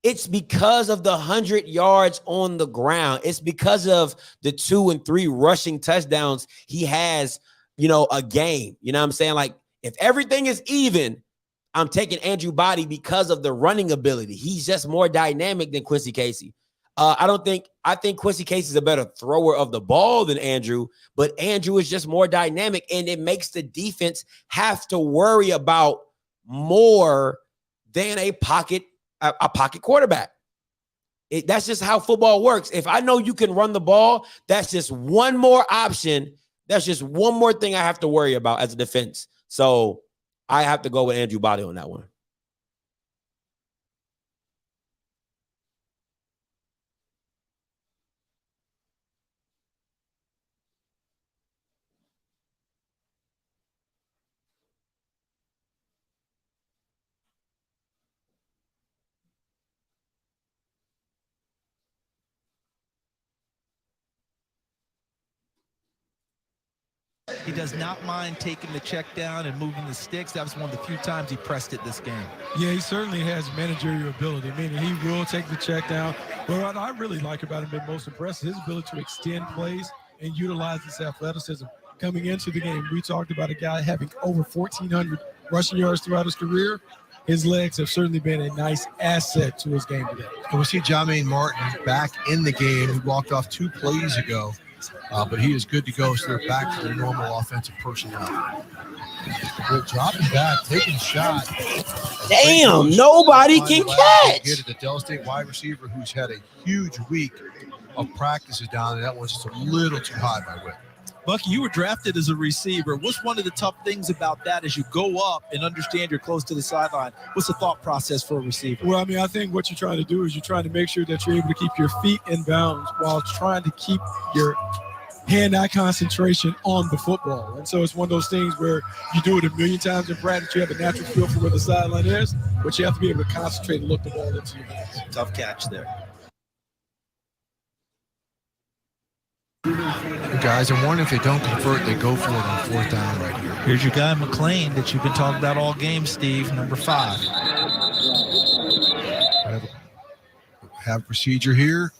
it's because of the 100 yards on the ground. It's because of the 2 and 3 rushing touchdowns he has, you know, a game. You know what I'm saying? Like, if everything is even, I'm taking Andrew Body because of the running ability. He's just more dynamic than Quincy Casey. I think Quincy Casey is a better thrower of the ball than Andrew, but Andrew is just more dynamic, and it makes the defense have to worry about more than a pocket quarterback. That's just how football works. If I know you can run the ball, that's just one more option. That's just one more thing I have to worry about as a defense. So I have to go with Andrew Body on that one. He does not mind taking the check down and moving the sticks. That was one of the few times he pressed it this game. Yeah, he certainly has managerial ability, meaning he will take the check down. But what I really like about him, been most impressed, is his ability to extend plays and utilize his athleticism. Coming into the game, we talked about a guy having over 1,400 rushing yards throughout his career. His legs have certainly been a nice asset to his game today. And we see Jermaine Martin back in the game. He walked off 2 plays ago. But he is good to go, so they're back to their normal offensive personnel. Well, dropping back, taking a shot. Damn, nobody can catch. Get it, the Del State wide receiver who's had a huge week of practices down there. That one's just a little too high by Wick. Bucky, you were drafted as a receiver. What's one of the tough things about that as you go up and understand you're close to the sideline? What's the thought process for a receiver? Well, I mean, I think what you're trying to do is you're trying to make sure that you're able to keep your feet in bounds while trying to keep your hand-eye concentration on the football. And so it's one of those things where you do it a million times in practice. You have a natural feel for where the sideline is, but you have to be able to concentrate and look the ball into your hands. Tough catch there. Guys, I'm wondering if they don't convert, they go for it on 4th down right here. Here's your guy, McLean, that you've been talking about all game, Steve, number 5. Have procedure here.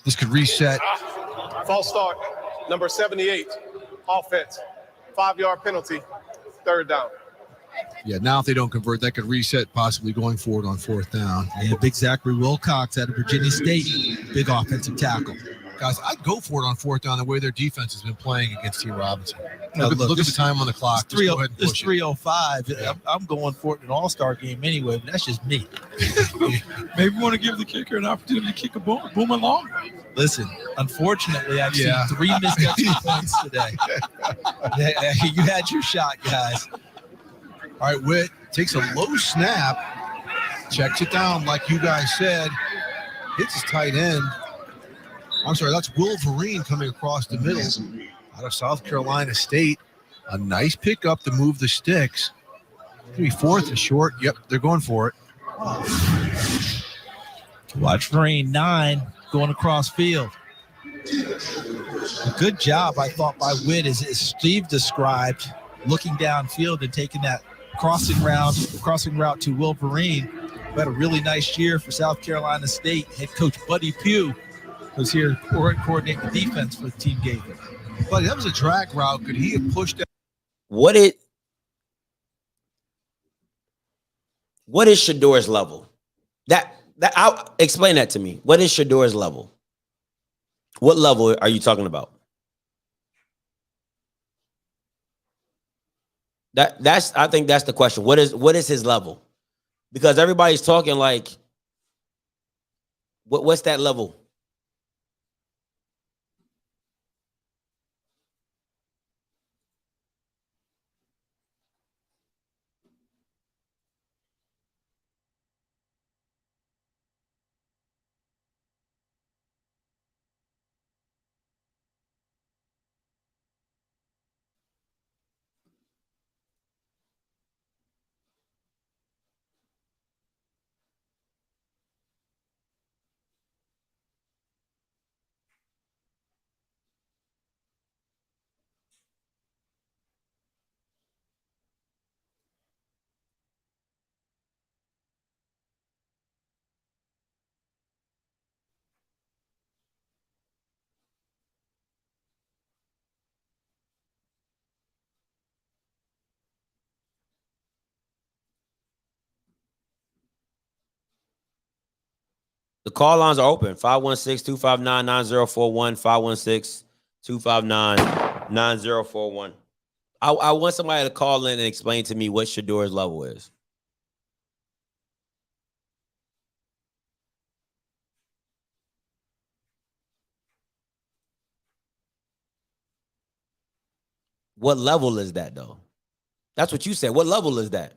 This could reset. False start. Number 78. Offense. 5-yard penalty. 3rd down. Yeah, now if they don't convert, that could reset, possibly going forward on 4th down. And big Zachary Wilcox out of Virginia State, big offensive tackle. Guys, I'd go for it on 4th down the way their defense has been playing against T. Robinson. Now, Look at the time on the clock. It's 3:05. Yeah. I'm going for it in an all-star game anyway, but that's just me. Maybe we want to give the kicker an opportunity to kick a boom along. Listen, unfortunately, I've seen 3 missed extra points today. You had your shot, guys. All right, Witt takes a low snap, checks it down like you guys said, hits his tight end. I'm sorry, that's Wolverine coming across the middle out of South Carolina State. A nice pickup to move the sticks. Maybe 4th and short. Yep, they're going for it. Watch Vereen 9 going across field. A good job, I thought, by Witt, as Steve described, looking downfield and taking that crossing route to Wolverine. We had a really nice year for South Carolina State. Head coach Buddy Pugh was here to coordinate the defense for the team Gaither. Buddy, that was a drag route. Could he have pushed that? What is Shador's level? That I'll explain that to me. What is Shador's level? What level are you talking about? I think that's the question. What is his level? Because everybody's talking like, what's that level? The call lines are open. 516-259-9041, 516-259-9041. I want somebody to call in and explain to me what Shador's level is. What level is that, though? That's what you said. What level is that?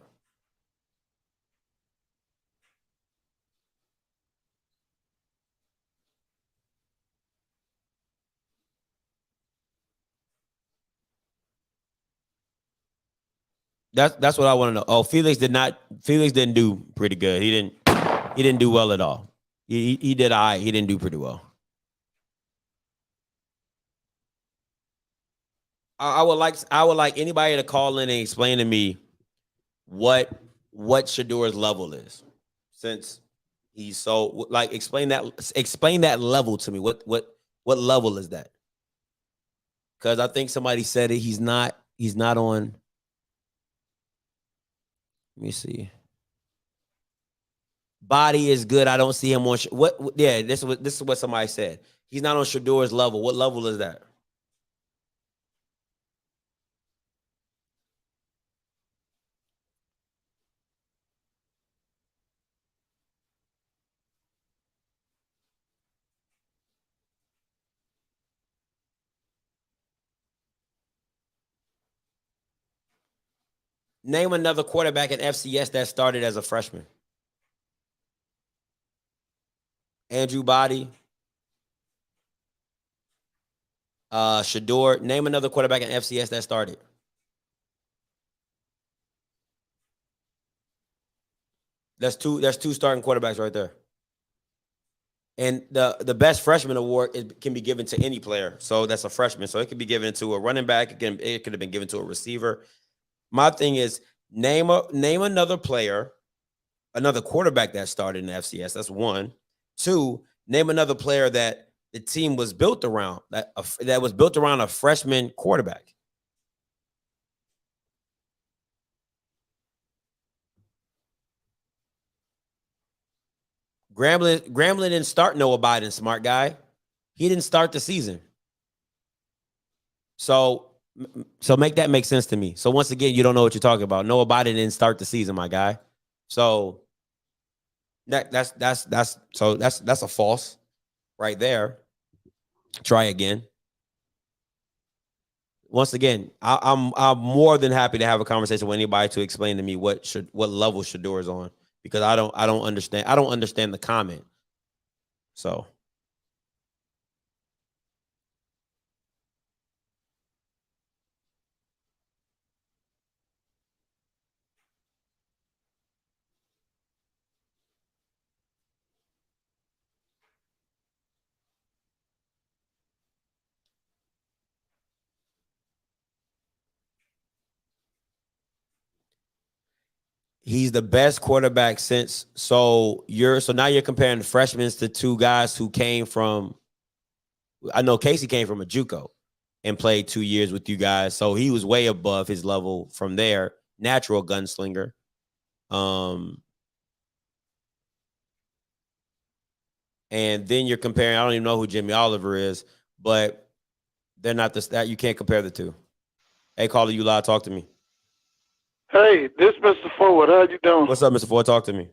That's what I want to know. Oh, Felix didn't do pretty good. He didn't do well at all. He did all right. He didn't do pretty well. I would like anybody to call in and explain to me what Shador's level is, since he's so like explain that level to me. What level is that? Because I think somebody said it. He's not on. Let me see. Body is good. I don't see him on what? Yeah, this is what somebody said. He's not on Shador's level. What level is that? Name another quarterback in FCS that started as a freshman. Andrew Body. Shador. Name another quarterback in FCS that started. There's two starting quarterbacks right there. And the best freshman award can be given to any player. So that's a freshman. So it could be given to a running back. It could have been given to a receiver. My thing is name another player, another quarterback that started in the FCS. That's one. Two, name another player that the team was built around, that was built around a freshman quarterback. Grambling didn't start Noah Biden, smart guy. He didn't start the season. So make that make sense to me. So once again, you don't know what you're talking about. Noah Biden didn't start the season, my guy. So that's a false right there. Try again. Once again, I'm more than happy to have a conversation with anybody to explain to me what level Shedeur is on, because I don't understand. I don't understand the comment. So he's the best quarterback since. So now you're comparing the freshmen to two guys who came from. I know Casey came from a JUCO and played 2 years with you guys, so he was way above his level from there. Natural gunslinger. And then you're comparing. I don't even know who Jimmy Oliver is, but they're not that. You can't compare the two. Hey, caller, you live. Talk to me. Hey, this is Mr. Ford. How you doing? What's up, Mr. Ford? Talk to me.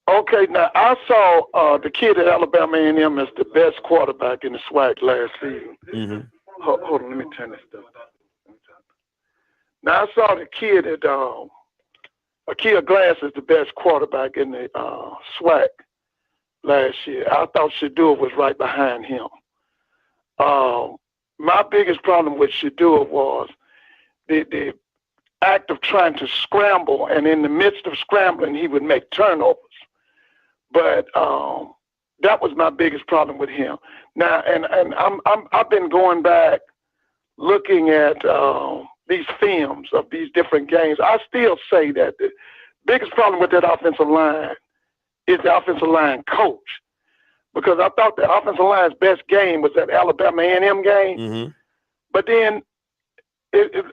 Okay, now I saw the kid at Alabama A&M as the best quarterback in the SWAC last season. Mm-hmm. Hold on, let me turn this stuff down. Now I saw the kid at Akia Glass as the best quarterback in the SWAC last year. I thought Shedeur was right behind him. My biggest problem with Shedeur was the act of trying to scramble, and in the midst of scrambling, he would make turnovers. But that was my biggest problem with him. Now, and I've been going back looking at these films of these different games. I still say that the biggest problem with that offensive line is the offensive line coach, because I thought the offensive line's best game was that Alabama A&M game. Mm-hmm. But then it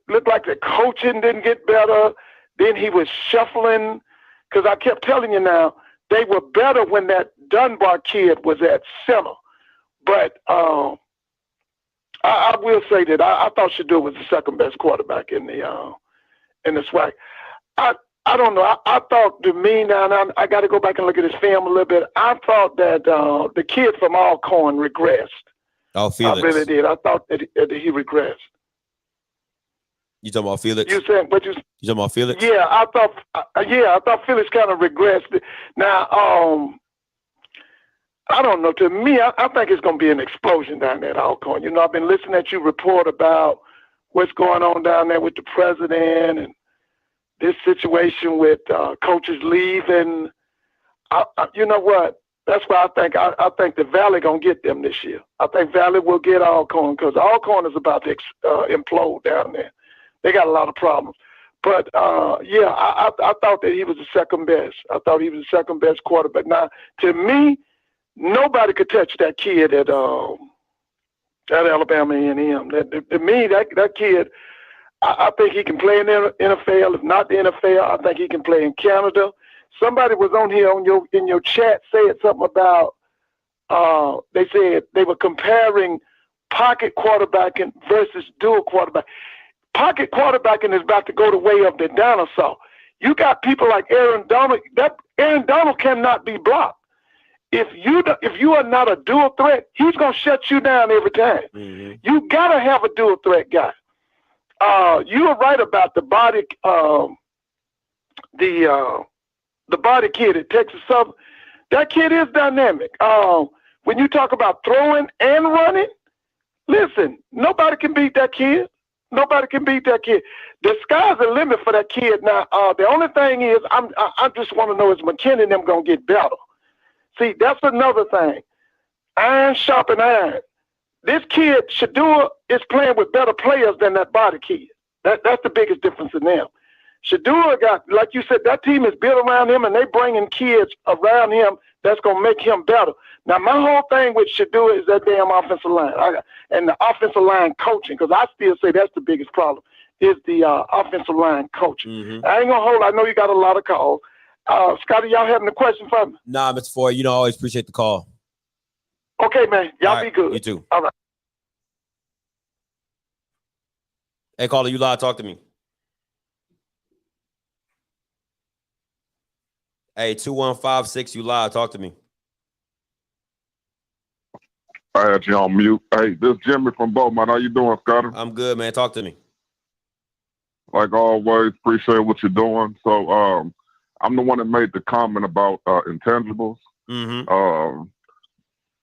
looked like the coaching didn't get better. Then he was shuffling, because I kept telling you now, they were better when that Dunbar kid was at center. But I will say that I thought Shedeur was the second best quarterback in the SWAC. I don't know. I thought, to me now I got to go back and look at his film a little bit. I thought that the kid from Alcorn regressed. Oh, Felix. I really did. I thought that he regressed. You talking about Felix? You saying what you talking about Felix? Yeah, I thought Felix kind of regressed. Now, I don't know. To me, I think it's going to be an explosion down there at Alcorn. You know, I've been listening to you report about what's going on down there with the president and this situation with coaches leaving. You know what? That's why I think the Valley going to get them this year. I think Valley will get Alcorn, because Alcorn is about to implode down there. They got a lot of problems. But, I thought that he was the second best. I thought he was the second best quarterback. Now, to me, nobody could touch that kid at Alabama A&M. To me, that kid, I think he can play in the NFL. If not the NFL, I think he can play in Canada. Somebody was on here in your chat saying something about, they said they were comparing pocket quarterbacking versus dual quarterback. Pocket quarterbacking is about to go the way of the dinosaur. You got people like Aaron Donald. That Aaron Donald cannot be blocked. If you are not a dual threat, he's gonna shut you down every time. Mm-hmm. You gotta have a dual threat guy. You are right about the body, the body kid at Texas Southern. That kid is dynamic. When you talk about throwing and running, listen, nobody can beat that kid. Nobody can beat that kid. The sky's the limit for that kid. Now, the only thing is, I just want to know, is McKinney and them going to get better? See, that's another thing. Iron sharpen iron. This kid, Shadua, is playing with better players than that body kid. That's the biggest difference in them. Shadua got, like you said, that team is built around him, and they bringing kids around him that's going to make him better. Now, my whole thing with Shadua is that damn offensive line and the offensive line coaching, because I still say that's the biggest problem, is the offensive line coaching. Mm-hmm. I ain't going to hold. I know you got a lot of calls. Scotty, y'all having a question for me? Nah, Mr. Ford, you know, I always appreciate the call. Okay, man. Y'all All be right, good. You too. All right. Hey, caller, you live. Talk to me. Hey, 2156, you live. Talk to me. I had you on mute. Hey, this is Jimmy from Beaumont. How you doing, Scotty? I'm good, man. Talk to me. Like always, appreciate what you're doing. So, I'm the one that made the comment about intangibles. Mm-hmm.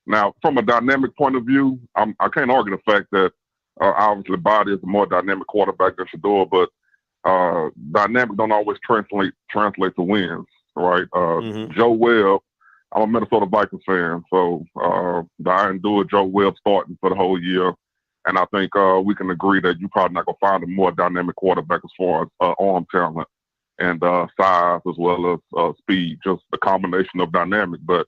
Now, from a dynamic point of view, I can't argue the fact that obviously Body is a more dynamic quarterback than Shador, but dynamic don't always translate to wins, right? Joe Webb, I'm a Minnesota Vikings fan, so I endure Joe Webb starting for the whole year, and I think we can agree that you're probably not going to find a more dynamic quarterback as far as arm talent and size as well as speed, just a combination of dynamic, but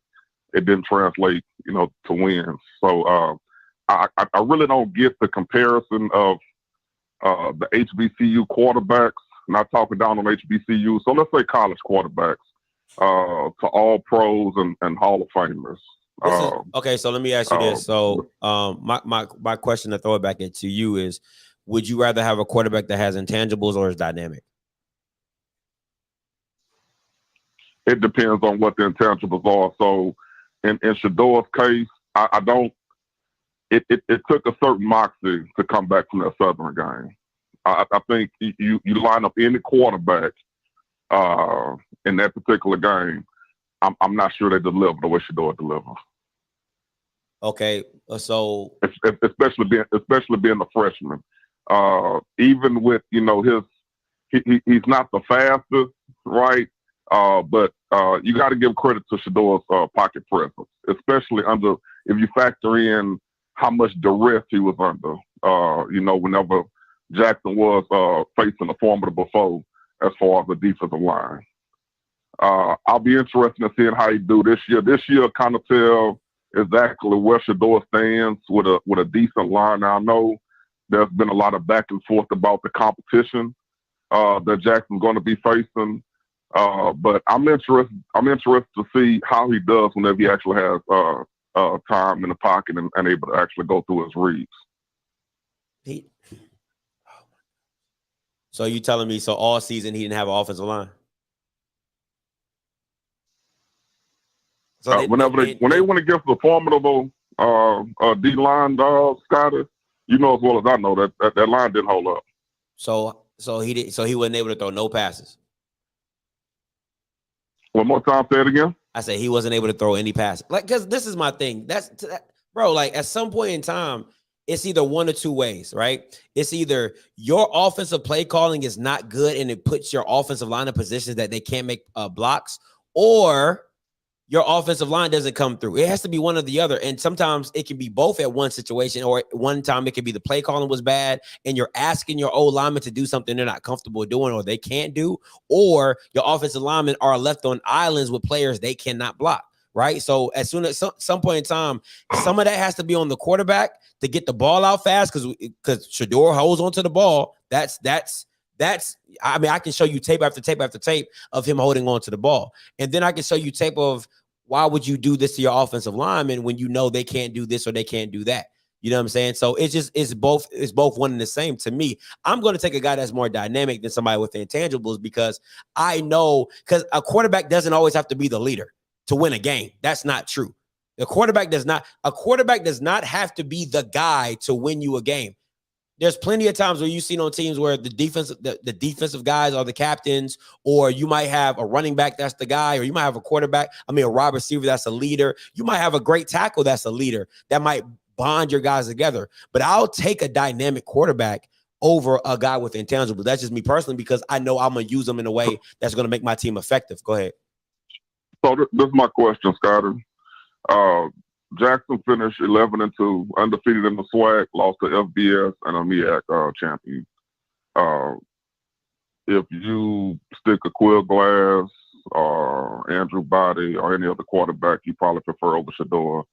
it didn't translate, to wins. So I really don't get the comparison of the HBCU quarterbacks, not talking down on HBCU, so let's say college quarterbacks, to all pros and Hall of Famers. Okay, so let me ask you this. So my question to throw it back into you is, would you rather have a quarterback that has intangibles or is dynamic? It depends on what the intangibles are. So in Shador's case, I don't. It took a certain moxie to come back from that Southern game. I think you line up any quarterback in that particular game, I'm not sure they deliver the way Shador delivered. Okay, so especially being a freshman, even with he's not the fastest, right? But you got to give credit to Shador's pocket presence, especially if you factor in how much duress he was under. Whenever Jackson was facing a formidable foe as far as the defensive line. I'll be interested in seeing how he do this year. This year kind of tell exactly where Shador stands with a decent line. Now, I know there's been a lot of back and forth about the competition that Jackson's going to be facing. But I'm interested to see how he does whenever he actually has time in the pocket and able to actually go through his reads. So you telling me all season he didn't have an offensive line? So when they went against the formidable D-line, Scotty, you know as well as I know that line didn't hold up. So he wasn't able to throw no passes. One more time, say it again. I said he wasn't able to throw any passes. Because this is my thing. Bro, at some point in time, it's either one or two ways, right? It's either your offensive play calling is not good and it puts your offensive line in positions that they can't make blocks, or your offensive line doesn't come through. It has to be one or the other. And sometimes it can be both at one situation, or one time it could be the play calling was bad and you're asking your old lineman to do something they're not comfortable doing or they can't do, or your offensive linemen are left on islands with players they cannot block, right? So as soon as some point in time, some of that has to be on the quarterback to get the ball out fast because Shador holds onto the ball. That's I mean, I can show you tape after tape after tape of him holding on to the ball. And then I can show you tape of why would you do this to your offensive lineman when you know they can't do this or they can't do that? You know what I'm saying? So it's both one and the same to me. I'm going to take a guy that's more dynamic than somebody with intangibles because I know, because a quarterback doesn't always have to be the leader to win a game. That's not true. A quarterback does not have to be the guy to win you a game. There's plenty of times where you've seen on teams where the defensive guys are the captains, or you might have a running back that's the guy, or you might have a a wide receiver that's a leader. You might have a great tackle that's a leader that might bond your guys together. But I'll take a dynamic quarterback over a guy with intangibles. That's just me personally, because I know I'm going to use them in a way that's going to make my team effective. Go ahead. So this is my question, Scotty. Jackson finished 11-2, undefeated in the SWAC, lost to FBS and a MEAC champion. If you stick a Quill Glass or Andrew Body or any other quarterback you probably prefer over Shador,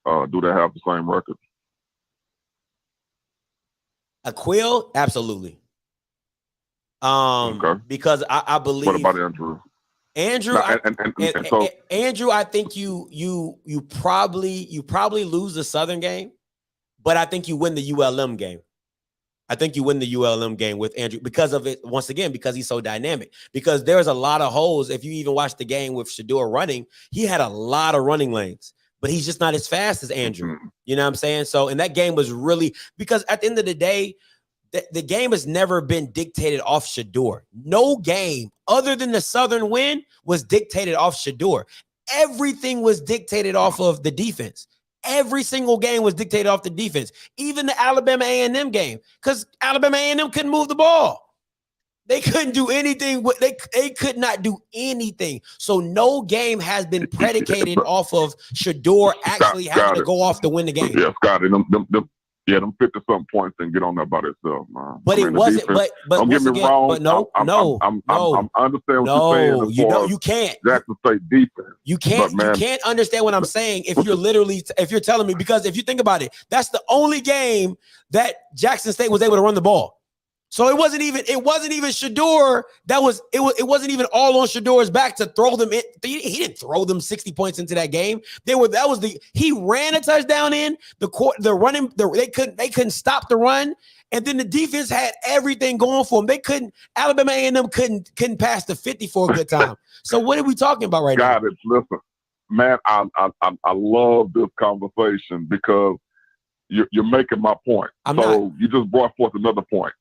do they have the same record? A Quill? Absolutely. Okay. Because I believe. What about Andrew? Andrew, Andrew, I think you probably lose the Southern game, but I think you win the ULM game. I think you win the ULM game with Andrew because of it, once again, because he's so dynamic. Because there's a lot of holes. If you even watch the game with Shador running, he had a lot of running lanes, but he's just not as fast as Andrew. You know what I'm saying? So, and that game was really, because at the end of the day, the game has never been dictated off Shador. No game other than the Southern win was dictated off Shador. Everything was dictated off of the defense. Every single game was dictated off the defense. Even the Alabama A&M game, because Alabama A&M couldn't move the ball. They couldn't do anything. They could not do anything. So no game has been predicated off of Shador actually having to go off to win the game. Yeah, Scotty, them 50-something points didn't get on there by itself, man. But it wasn't. But don't get me wrong. But no. I understand what you're saying. You can't. Jackson State defense. You can't. But, man, you can't understand what I'm saying if you're telling me, because if you think about it, that's the only game that Jackson State was able to run the ball. So it wasn't even Shador that was it wasn't even all on Shador's back to throw them in. He didn't throw them 60 points into that game. He ran a touchdown in they couldn't stop the run, and then the defense had everything going for them. Alabama A&M couldn't pass the 50 for a good time. So what are we talking about right now? Got it. Listen, man, I love this conversation because you're making my point. You just brought forth another point.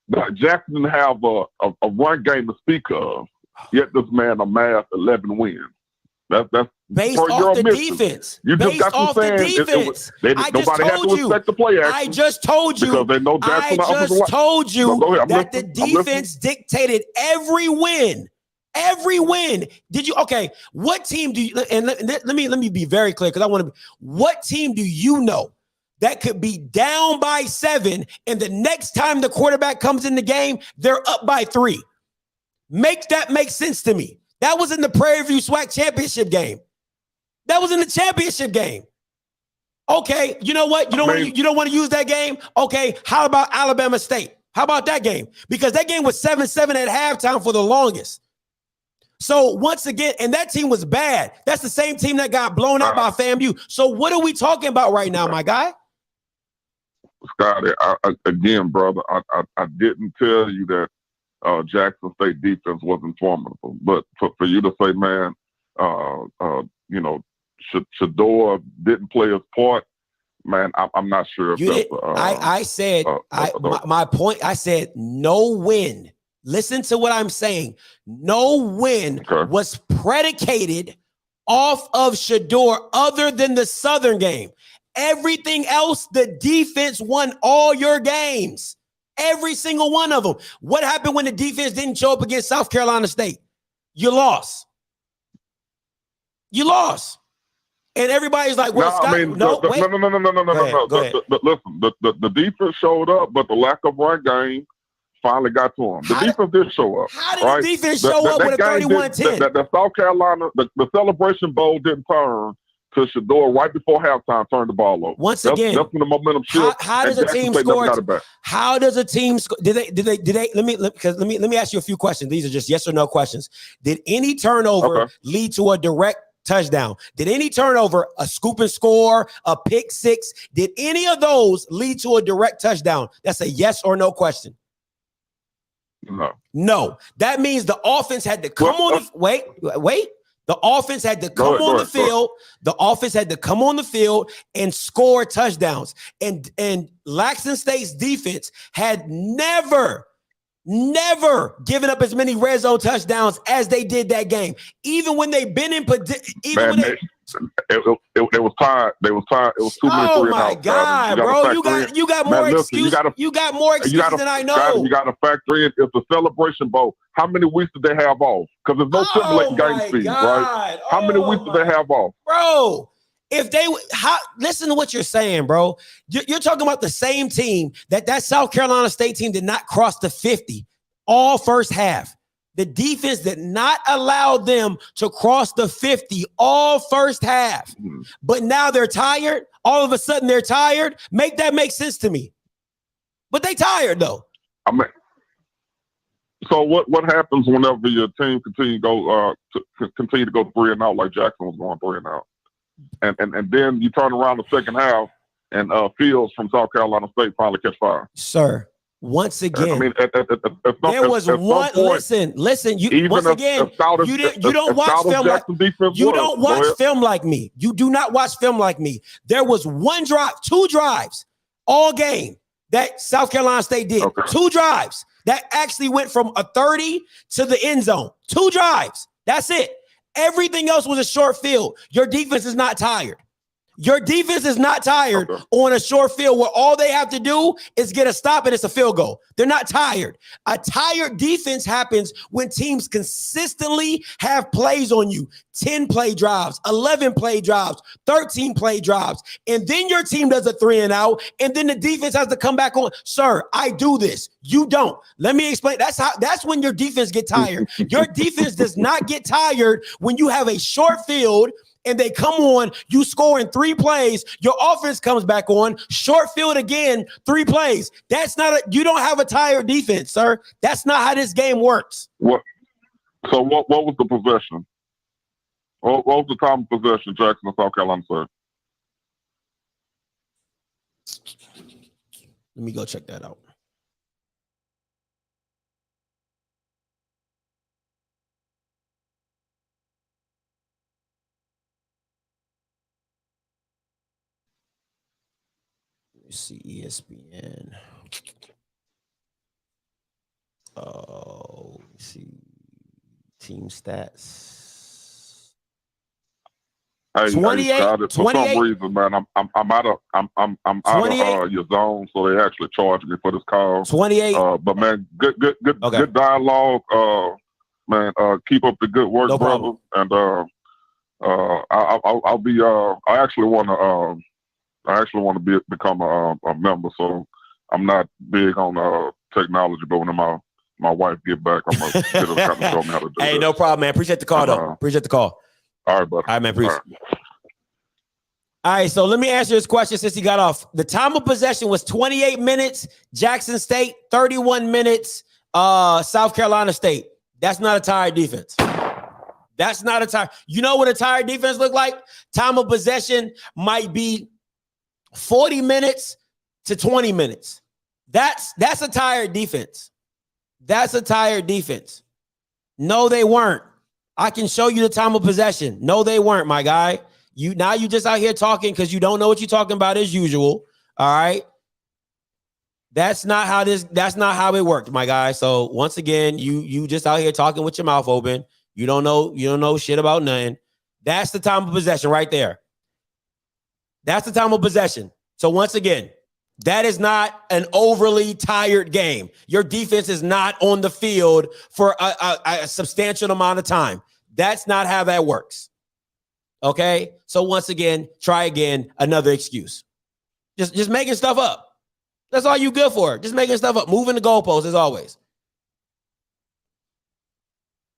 Now, Jackson didn't have a run game to speak of, yet this man amassed 11 wins. That's based off the defense. You just got to say nobody had to respect the play action. I just told you. Because they know Jackson. I just told you that the defense dictated every win. Every win. Did you? Okay. What team do you? And let me be very clear, because I want to. What team do you know that could be down by 7, and the next time the quarterback comes in the game, they're up by 3? Make that make sense to me. That was in the Prairie View SWAC championship game. That was in the championship game. Okay, you know what? You don't want to use that game? Okay, how about Alabama State? How about that game? Because that game was 7-7 at halftime for the longest. So once again, and that team was bad. That's the same team that got blown out by FAMU. So what are we talking about right now, my guy? Scotty, again, brother, I didn't tell you that Jackson State defense wasn't formidable, but for you to say, man, Shador didn't play his part, man, I'm not sure if my point. I said no win. Listen to what I'm saying. No win was predicated off of Shador other than the Southern game. Everything else, the defense won all your games. Every single one of them. What happened when the defense didn't show up against South Carolina State? You lost. And everybody's like, well, Scott, no. Go ahead. Listen, the defense showed up, but the lack of run game finally got to him. The defense did show up. How did the defense show up with a 31-10? The South Carolina, the Celebration Bowl didn't turn to Shador right before halftime, turned the ball over. Once again, that's when the momentum shifted. How does a team score? How does a team score? Did they? Let me ask you a few questions. These are just yes or no questions. Did any turnover lead to a direct touchdown? Did any turnover, a scoop and score, a pick six? Did any of those lead to a direct touchdown? That's a yes or no question. No. That means the offense had to come on the wait. The offense had to come on the field. The offense had to come on the field and score touchdowns. And Laxton State's defense had never given up as many red zone touchdowns as they did that game. Even when they've been in it was tied. They was tied. It was 2 minutes. Oh my God, bro! You got more excuses. You got more excuses than I know. You got to factor in it's a Celebration Bowl. How many weeks did they have off? Because there's no simulating game speed, right? How many weeks did they have off? Bro, If they listen to what you're saying, bro. You're talking about the same team that South Carolina State team did not cross the 50 all first half. The defense did not allow them to cross the 50 all first half. But now they're tired. All of a sudden they're tired. Make that make sense to me. But they tired though. I mean, so what happens whenever your team continue to go 3-and-out like Jackson was going 3-and-out? And then you turn around the second half and Fields from South Carolina State finally catch fire. Sir, once again, I mean, there was one. Listen. You once again, you don't watch film like you don't watch film like me. You do not watch film like me. There was one drive, 2 drives all game that South Carolina State did. Okay. 2 drives that actually went from a 30 to the end zone. 2 drives. That's it. Everything else was a short field. Your defense is not tired. Your defense is not tired on a short field where all they have to do is get a stop and it's a field goal. They're not tired. A tired defense happens when teams consistently have plays on you. 10-play drives, 11-play drives, 13-play drives. And then your team does a 3-and-out, and then the defense has to come back on. Sir, I do this. You don't. Let me explain. That's when your defense get tired. Your defense does not get tired when you have a short field and they come on, you score in 3 plays, your offense comes back on, short field again, 3 plays. You don't have a tired defense, sir. That's not how this game works. What was the possession? What was the time of possession, Jackson, of South Carolina, sir? Let me go check that out. See ESPN. Oh, see team stats. Hey, 28. For some reason, man, I'm out of your zone, so they actually charged me for this call. 28. But man, good dialogue. Man, keep up the good work, brother. And I'll be. I actually want to become a member, so I'm not big on technology, but when my wife get back, I'm gonna kind of show me how to do Hey, this. no problem, man. Appreciate the call, though. Appreciate the call. All right, buddy. All right, man. Appreciate it. All right, so let me answer this question since he got off. The time of possession was 28 minutes. Jackson State, 31 minutes. South Carolina State. That's not a tired defense. That's not a tired. You know what a tired defense look like? Time of possession might be 40 minutes to 20 minutes. That's a tired defense. That's a tired defense. No, they weren't. I can show you the time of possession. No, they weren't, my guy. You just out here talking because you don't know what you're talking about as usual. All right. That's not how it worked, my guy. So once again, you just out here talking with your mouth open. You don't know shit about nothing. That's the time of possession right there. That's the time of possession. So once again, that is not an overly tired game. Your defense is not on the field for a substantial amount of time. That's not how that works. Okay? So once again, try again, another excuse. Just making stuff up. That's all you good for. Just making stuff up. Moving the goalposts as always.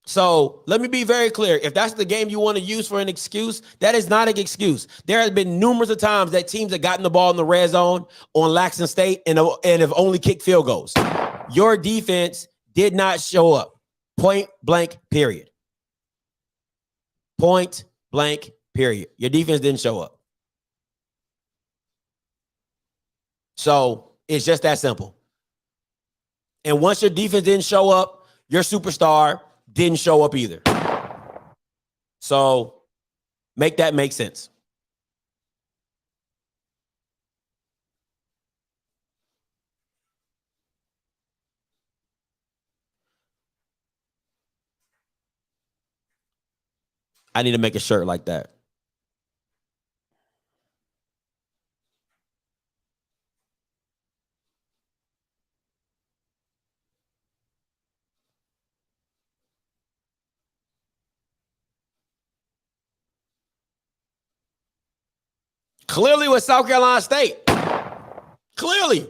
So let me be very clear. If that's the game you want to use for an excuse, that is not an excuse. There has been numerous of times that teams have gotten the ball in the red zone on Laxton State and have only kicked field goals. Your defense did not show up. Point blank, period. Point blank, period. Your defense didn't show up. So it's just that simple. And once your defense didn't show up, your superstar didn't show up either. So make that make sense. I need to make a shirt like that. Clearly with South Carolina State. Clearly.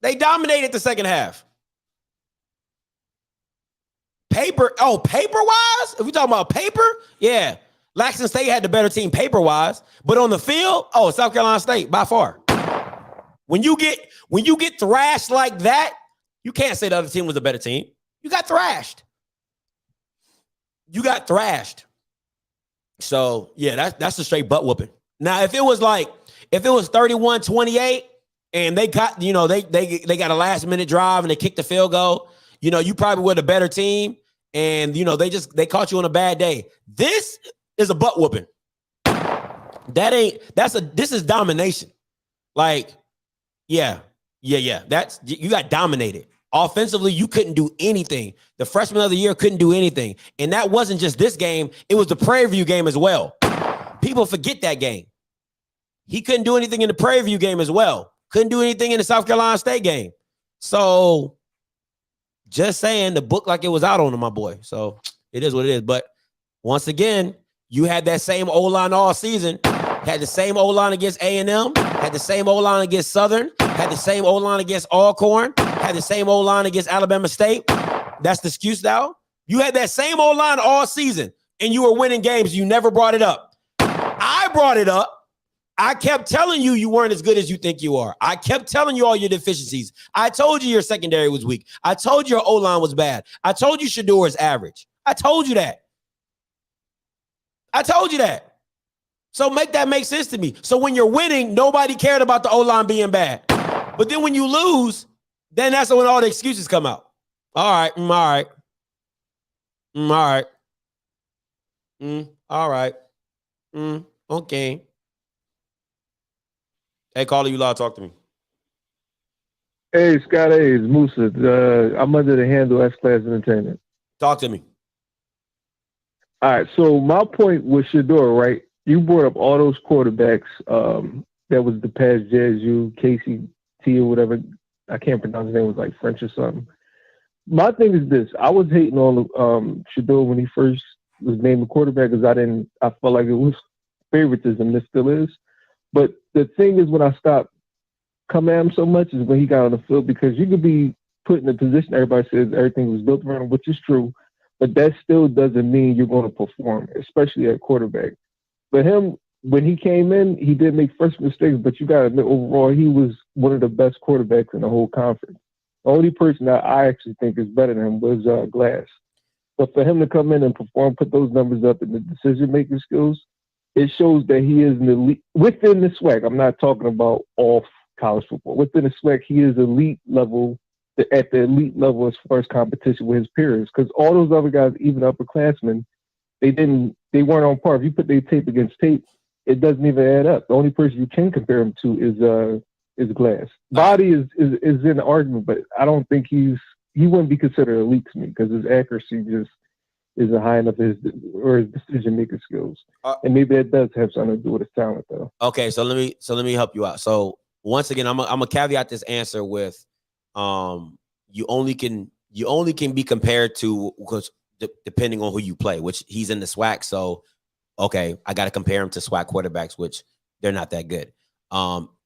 They dominated the second half. Paper-wise? If we talking about paper, yeah. Laxton State had the better team paper-wise. But on the field, South Carolina State by far. When you get thrashed like that, you can't say the other team was a better team. You got thrashed. So, yeah, that's a straight butt whooping. Now, if it was 31-28 and they got, they got a last minute drive and they kicked the field goal, you probably were the better team and, they caught you on a bad day. This is a butt whooping. This is domination. You got dominated. Offensively, you couldn't do anything. The freshman of the year couldn't do anything. And that wasn't just this game. It was the Prairie View game as well. People forget that game. He couldn't do anything in the Prairie View game as well. Couldn't do anything in the South Carolina State game. So, just saying, the book like it was out on him, my boy. So, it is what it is. But, once again, you had that same O-line all season. Had the same O-line against A&M. Had the same O-line against Southern. Had the same O-line against Alcorn. Had the same O-line against Alabama State. That's the excuse now. You had that same O-line all season, and you were winning games. You never brought it up. I brought it up. I kept telling you weren't as good as you think you are. I kept telling you all your deficiencies. I told you your secondary was weak. I told you your O-line was bad. I told you Shedeur is average. I told you that. So make that make sense to me. So when you're winning, nobody cared about the O-line being bad. But then when you lose, then that's when all the excuses come out. All right. Okay. Hey, caller, you loud, talk to me. Hey, Scott Hayes, Musa. I'm under the handle S-Class Entertainment. Talk to me. All right, so my point with Shedeur, right? You brought up all those quarterbacks. That was the past JSU, Casey T or whatever. I can't pronounce his name. It was like French or something. My thing is this. I was hating on Shedeur when he first was named a quarterback because I felt like it was favoritism. It still is. But the thing is when I stopped coming at him so much is when he got on the field because you could be put in a position everybody says everything was built around him, which is true. But that still doesn't mean you're going to perform, especially at quarterback. But him, when he came in, he did make first mistakes, but you got to admit, overall, he was one of the best quarterbacks in the whole conference. The only person that I actually think is better than him was Glass. But for him to come in and perform, put those numbers up in the decision-making skills, it shows that he is an elite. Within the SWAC, I'm not talking about off college football. Within the SWAC, he is elite level, at the elite level as far as competition with his peers. Because all those other guys, even upperclassmen, they weren't on par. If you put their tape against tape, it doesn't even add up. The only person you can compare him to is Glass. Body is in the argument, but I don't think he wouldn't be considered elite to me because his accuracy just isn't high enough his decision making skills. And maybe that does have something to do with his talent though. Okay, so let me help you out. So once again, I'm gonna caveat this answer with you only can be compared to because depending on who you play, which he's in the SWAC. So, okay, I got to compare him to SWAC quarterbacks, which they're not that good.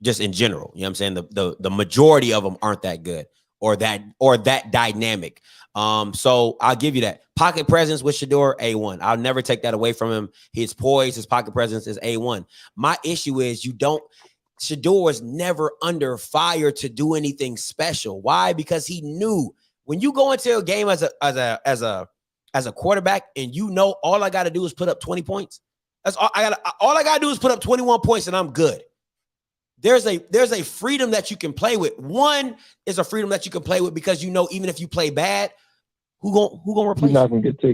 Just in general, you know what I'm saying? The majority of them aren't that good or that dynamic. So I'll give you that. Pocket presence with Shedeur, A1. I'll never take that away from him. His poise, his pocket presence is A1. My issue is Shedeur is never under fire to do anything special. Why? Because he knew when you go into a game as a quarterback and all I got to do is put up 20 points. That's all I got to do is put up 21 points and I'm good. There's a freedom that you can play with. One is a freedom that you can play with because even if you play bad, who gonna replace you?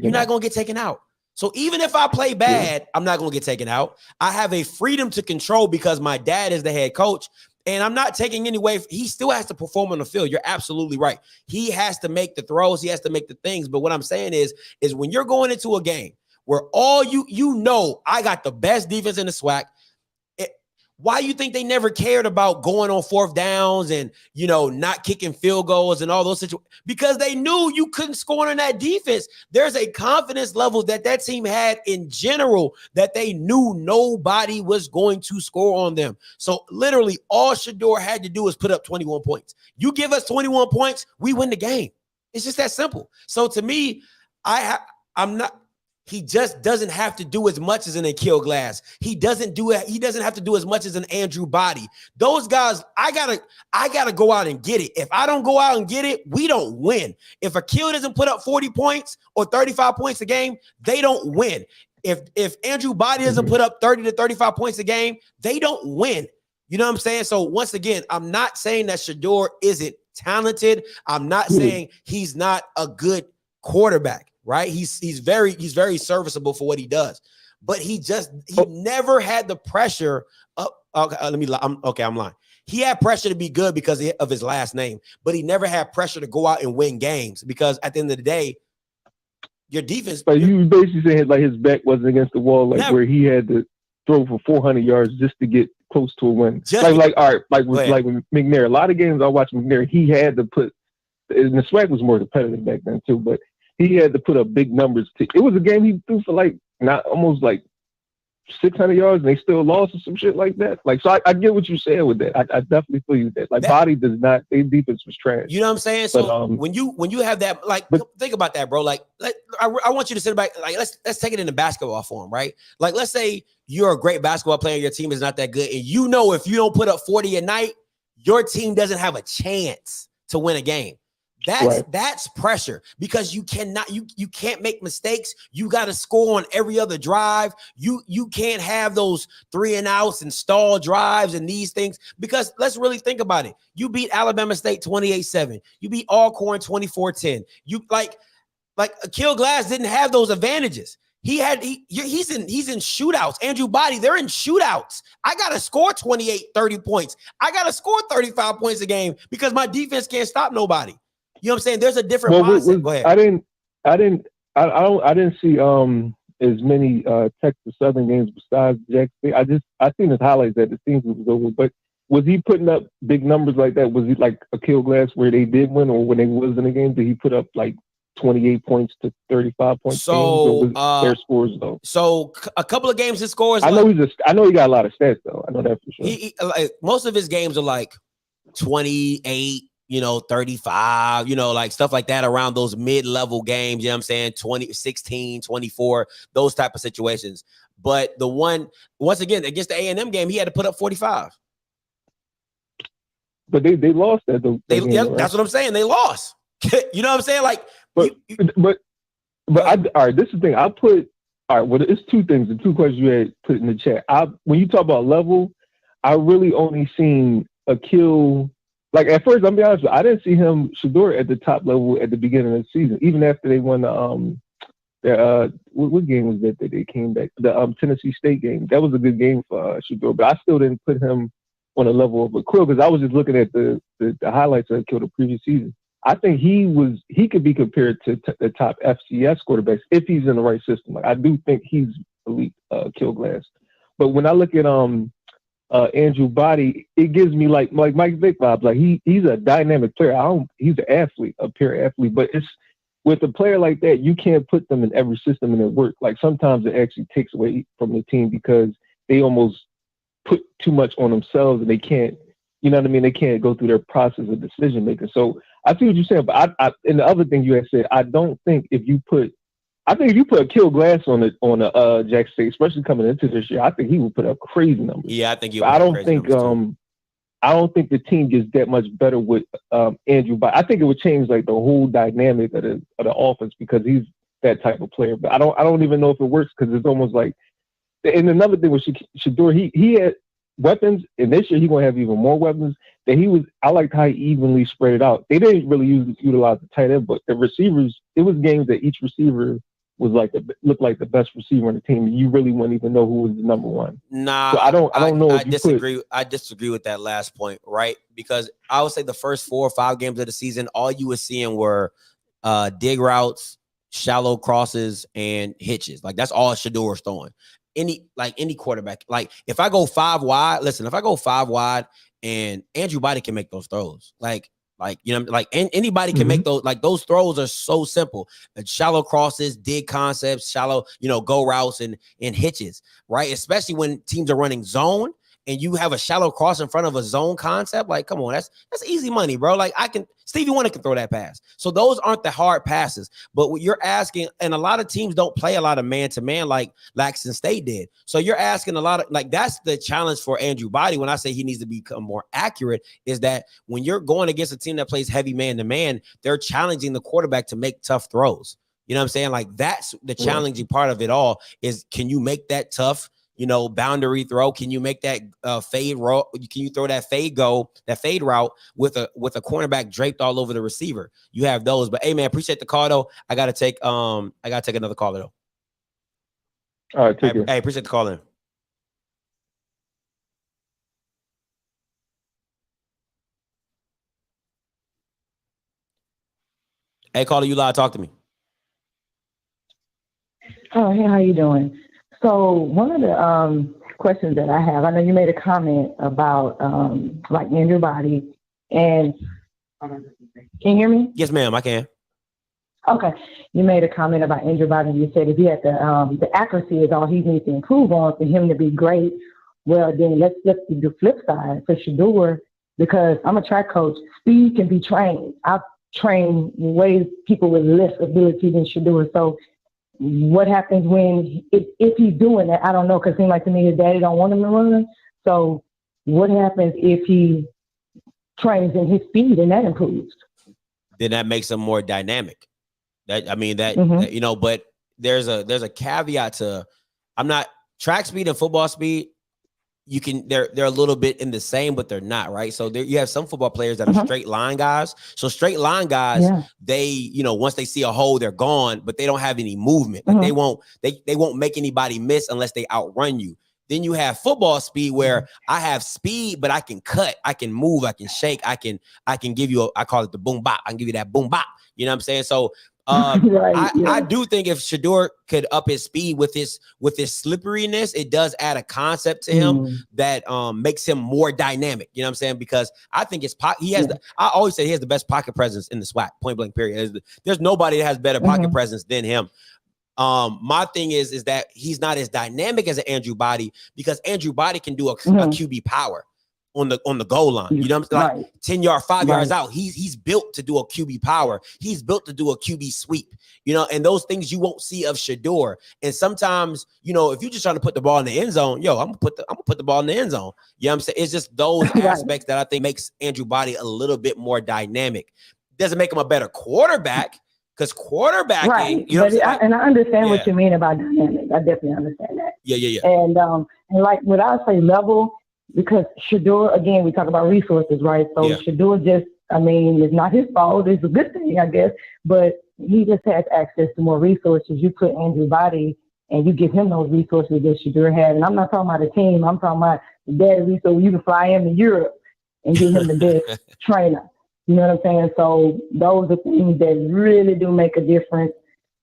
You're not gonna get taken out. So even if I play bad, I'm not gonna get taken out. I have a freedom to control because my dad is the head coach. And I'm not taking any way. He still has to perform on the field. You're absolutely right. He has to make the throws. He has to make the things. But what I'm saying is when you're going into a game where all I got the best defense in the SWAC. Why you think they never cared about going on 4th downs and, not kicking field goals and all those situations? Because they knew you couldn't score on that defense. There's a confidence level that team had in general that they knew nobody was going to score on them. So literally all Shedeur had to do was put up 21 points. You give us 21 points, we win the game. It's just that simple. So to me, he just doesn't have to do as much as an Akil Glass. He doesn't have to do as much as an Andrew Body. Those guys, I gotta go out and get it. If I don't go out and get it, we don't win. If Akil doesn't put up 40 points or 35 points a game, they don't win. If Andrew Body doesn't put up 30 to 35 points a game, they don't win. You know what I'm saying? So once again, I'm not saying that Shedeur isn't talented. I'm not saying he's not a good quarterback. Right? He's very serviceable for what he does, but he never had the pressure of, I'm lying. He had pressure to be good because of his last name, but he never had pressure to go out and win games because at the end of the day, your defense. But you basically saying like his back wasn't against the wall, like where he had to throw for 400 yards just to get close to a win. Like with McNair, a lot of games I watched McNair, he had to put, and the swag was more competitive back then too, but he had to put up big numbers. It was a game he threw for almost 600 yards, and they still lost or some shit like that. So I get what you're saying with that. I definitely feel you with that. Body does not. Their defense was trash. You know what I'm saying? So when you have that, think about that, bro. I want you to sit back. Let's take it in the basketball form, right? Let's say you're a great basketball player, your team is not that good, and if you don't put up 40 a night, your team doesn't have a chance to win a game. That's pressure because you can't make mistakes. You got to score on every other drive. You can't have those 3 and outs and stall drives and these things because let's really think about it. You beat Alabama State 28-7. You beat Alcorn 24-10. You like Akil Glass didn't have those advantages. He's in shootouts. Andrew Body, they're in shootouts. I got to score 28, 30 points. I got to score 35 points a game because my defense can't stop nobody. You know what I'm saying? There's a different mindset. Go ahead. I didn't see as many Texas Southern games besides Jackson. I seen his highlights that the season was over. But was he putting up big numbers like that? Was he like Akil Glass where they did win, or when they was in the game, did he put up 28 points to 35 points? So their scores though. So a couple of games his scores. I know he got a lot of stats though. I know that for sure. He most of his games are 28. 35, stuff like that around those mid-level games, you know what I'm saying? 20, 16, 24, those type of situations. But the one, once again, against the A&M game, he had to put up 45. But they lost that though. Right? That's what I'm saying. They lost. You know what I'm saying? All right, this is the thing. It's two things, the two questions you had put in the chat. When you talk about level, I really only seen Akil. At first, I'm be honest with you, I didn't see Shedeur at the top level at the beginning of the season, even after they won what game was that they came back? The Tennessee State game. That was a good game for Shedeur, but I still didn't put him on a level of Akil because I was just looking at the highlights of Akil the previous season. I think he could be compared to the top FCS quarterbacks if he's in the right system. I do think he's elite, Akil Glass. But when I look at Andrew Body, it gives me like Mike Vick vibes. He's a dynamic player. He's an athlete, a pure athlete. But it's with a player like that, you can't put them in every system and it work. Sometimes it actually takes away from the team because they almost put too much on themselves and they can't. You know what I mean? They can't go through their process of decision making. So I see what you're saying, but and the other thing you had said, I think if you put Akil Glass on Jackson State, especially coming into this year, I think he would put up crazy numbers. Yeah, I think I don't think the team gets that much better with Andrew. But I think it would change the whole dynamic of the offense because he's that type of player. But I don't even know if it works because it's almost like. And another thing with Shedeur, he had weapons, and this year he's gonna have even more weapons. I liked how he evenly spread it out. They didn't really utilize the tight end, but the receivers. It was games that each receiver was looked like the best receiver on the team. You really wouldn't even know who was the number one. Nah, so I don't know. I disagree. I disagree with that last point, right? Because I would say the first 4 or 5 games of the season, all you were seeing were dig routes, shallow crosses, and hitches. That's all Shedeur was throwing. any quarterback. Like if I go 5 wide, if I go 5 wide and Andrew Body can make those throws, anybody can make those. Like those throws are so simple. Shallow crosses, dig concepts, shallow, go routes and hitches, right? Especially when teams are running zone and you have a shallow cross in front of a zone concept. Like, come on, that's easy money, bro. Like Stevie Wonder can throw that pass. So those aren't the hard passes. But what you're asking, and a lot of teams don't play a lot of man-to-man like Laxton State did. So you're asking a lot of, that's the challenge for Andrew Body when I say he needs to become more accurate, is that when you're going against a team that plays heavy man-to-man, they're challenging the quarterback to make tough throws. You know what I'm saying? Like that's the challenging part of it all is, can you make that tough, boundary throw? Can you make that fade route? Can you throw that fade route with a cornerback draped all over the receiver? You have those. But hey, man, appreciate the call though. I gotta take another caller though. All right, take it. Hey, appreciate the call in. Hey, caller, you live. Talk to me. Oh, hey, how you doing? So one of the questions that I have, I know you made a comment about like Andrew Body, and can you hear me? Yes, ma'am, I can. Okay, you made a comment about Andrew Body. You said if he had the accuracy is all he needs to improve on for him to be great. Well, then let's do the flip side for Shedeur, because I'm a track coach. Speed can be trained. I've trained ways people with less ability than Shedeur. So what happens when, if he's doing that? I don't know, because it seems like to me his daddy don't want him to run. So what happens if he trains in his speed and that improves? Then that makes him more dynamic. But there's a caveat to, I'm not track speed and football speed. They're a little bit in the same, but they're not, right? So you have some football players that are straight line guys. So straight line guys, they, once they see a hole, they're gone, but they don't have any movement. Like they won't make anybody miss unless they outrun you. Then you have football speed where I have speed, but I can cut, I can move, I can shake, I can give you I call it the boom bop. I can give you that boom bop. You know what I'm saying? So I do think if Shedeur could up his speed with his slipperiness, it does add a concept to him that makes him more dynamic. You know what I'm saying? Because I think I always say he has the best pocket presence in the SWAC, point blank period. There's nobody that has better pocket presence than him. My thing is that he's not as dynamic as an Andrew Body, because Andrew Body can do a QB power on the goal line. You know what I'm saying? Like 10 yards, 5 yards out. He's built to do a QB power. He's built to do a QB sweep, and those things you won't see of Shedeur. And sometimes, if you're just trying to put the ball in the end zone, I'm gonna put the ball in the end zone. You know what I'm saying? It's just those aspects that I think makes Andrew Body a little bit more dynamic. Doesn't make him a better quarterback, because quarterbacking, and I understand what you mean about dynamic. I definitely understand that. Yeah. And like what I say, level, because Shedeur, again, we talk about resources, right? So Shedeur just, it's not his fault. It's a good thing, I guess, but he just has access to more resources. You put Andrew Body and you give him those resources that Shedeur had. And I'm not talking about the team. I'm talking about the daddy, so you can fly him to Europe and give him the best trainer. You know what I'm saying? So those are things that really do make a difference.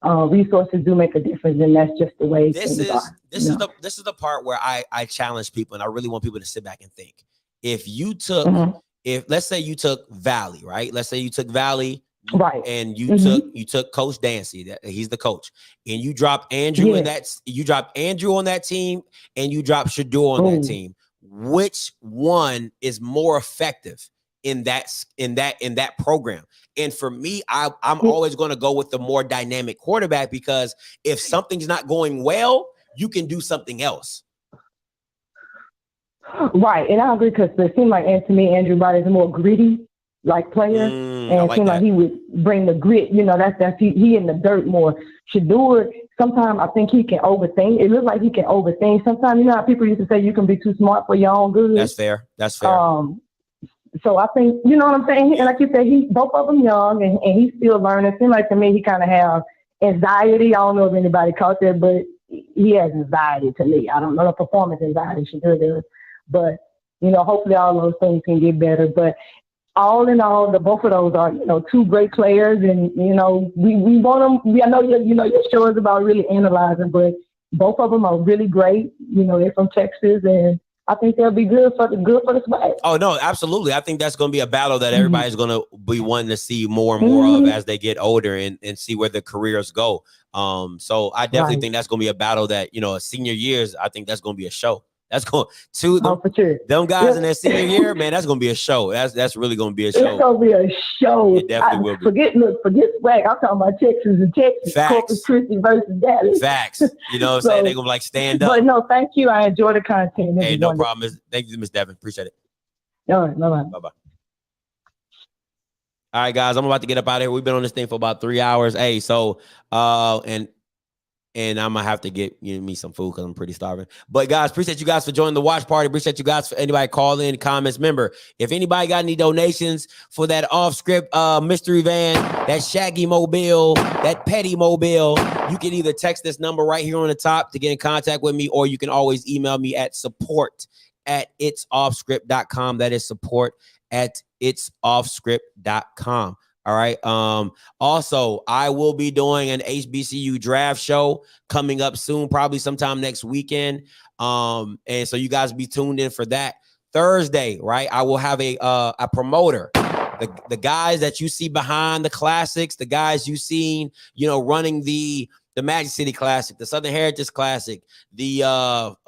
Resources do make a difference, and that's just the way things are. This is the part where I challenge people, and I really want people to sit back and think. If you took, let's say you took Valley, right? Let's say you took Valley, right? And you took Coach Dancy, he's the coach, and you drop Andrew in that. You drop Andrew on that team, and you drop Shedeur on that team. Which one is more effective in that program? And for me, I'm always going to go with the more dynamic quarterback, because if something's not going well, you can do something else. Right. And I agree, because it seems like, to me, Andrew Body is a more gritty player. And it seems like he would bring the grit, that's he in the dirt more. Shedeur, sometimes I think he can overthink. It looks like he can overthink. Sometimes, how people used to say you can be too smart for your own good. That's fair. So I think, you know what I'm saying? And like you said, both of them young, and he's still learning. It seems like to me he kind of has anxiety. I don't know if anybody caught that, but he has anxiety to me. I don't know the performance anxiety Shedeur does. But, hopefully all those things can get better. But all in all, both of those are, two great players. And, we want them. I know, your show is about really analyzing, but both of them are really great. You know, they're from Texas, and I think they'll be good for the swag. Oh, no, absolutely. I think that's going to be a battle that everybody's going to be wanting to see more and more of as they get older and see where their careers go. So I definitely think that's going to be a battle that, you know, senior years, I think that's going to be a show. That's going to them guys in their senior year, man. That's going to be a show. That's really going to be a show. It's going to be a show. It definitely will be. Forget swag. I'm talking about Texas and Texas. Facts. Corpus Christi versus Dallas. Facts. You know what I'm saying? They're going to like stand up. But no, thank you. I enjoy the content. Hey, no problem. Thank you, Ms. Devin. Appreciate it. All right. Bye-bye. Bye-bye. All right, guys. I'm about to get up out of here. We've been on this thing for about 3 hours. Hey, so and I'm gonna have to get me some food because I'm pretty starving. But guys, appreciate you guys for joining the watch party. Appreciate you guys for anybody calling in comments. Remember, if anybody got any donations for that off-script mystery van, that Shaggy mobile, that Petty mobile, you can either text this number right here on the top to get in contact with me, or you can always email me at support@itsoffscript.com. That is support@itsoffscript.com. All right. Also, I will be doing an HBCU draft show coming up soon, probably sometime next weekend. And so you guys be tuned in for that. Thursday, right? I will have a promoter. The guys that you see behind the classics, the guys you seen, you know, running the Magic City Classic, the Southern Heritage Classic, the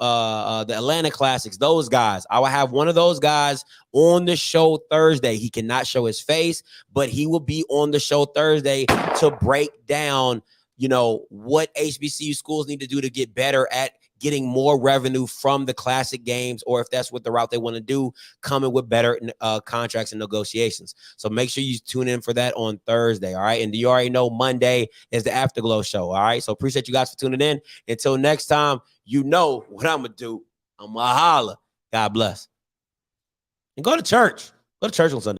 Atlanta Classics, those guys. I will have one of those guys on the show Thursday. He cannot show his face, but he will be on the show Thursday to break down, you know, what HBCU schools need to do to get better at getting more revenue from the classic games, or if that's what the route they want to do, coming with better contracts and negotiations. So make sure you tune in for that on Thursday, all right? And you already know Monday is the Afterglow show, all right? So appreciate you guys for tuning in. Until next time, you know what I'm going to do. I'm going to holla. God bless. And go to church. Go to church on Sunday.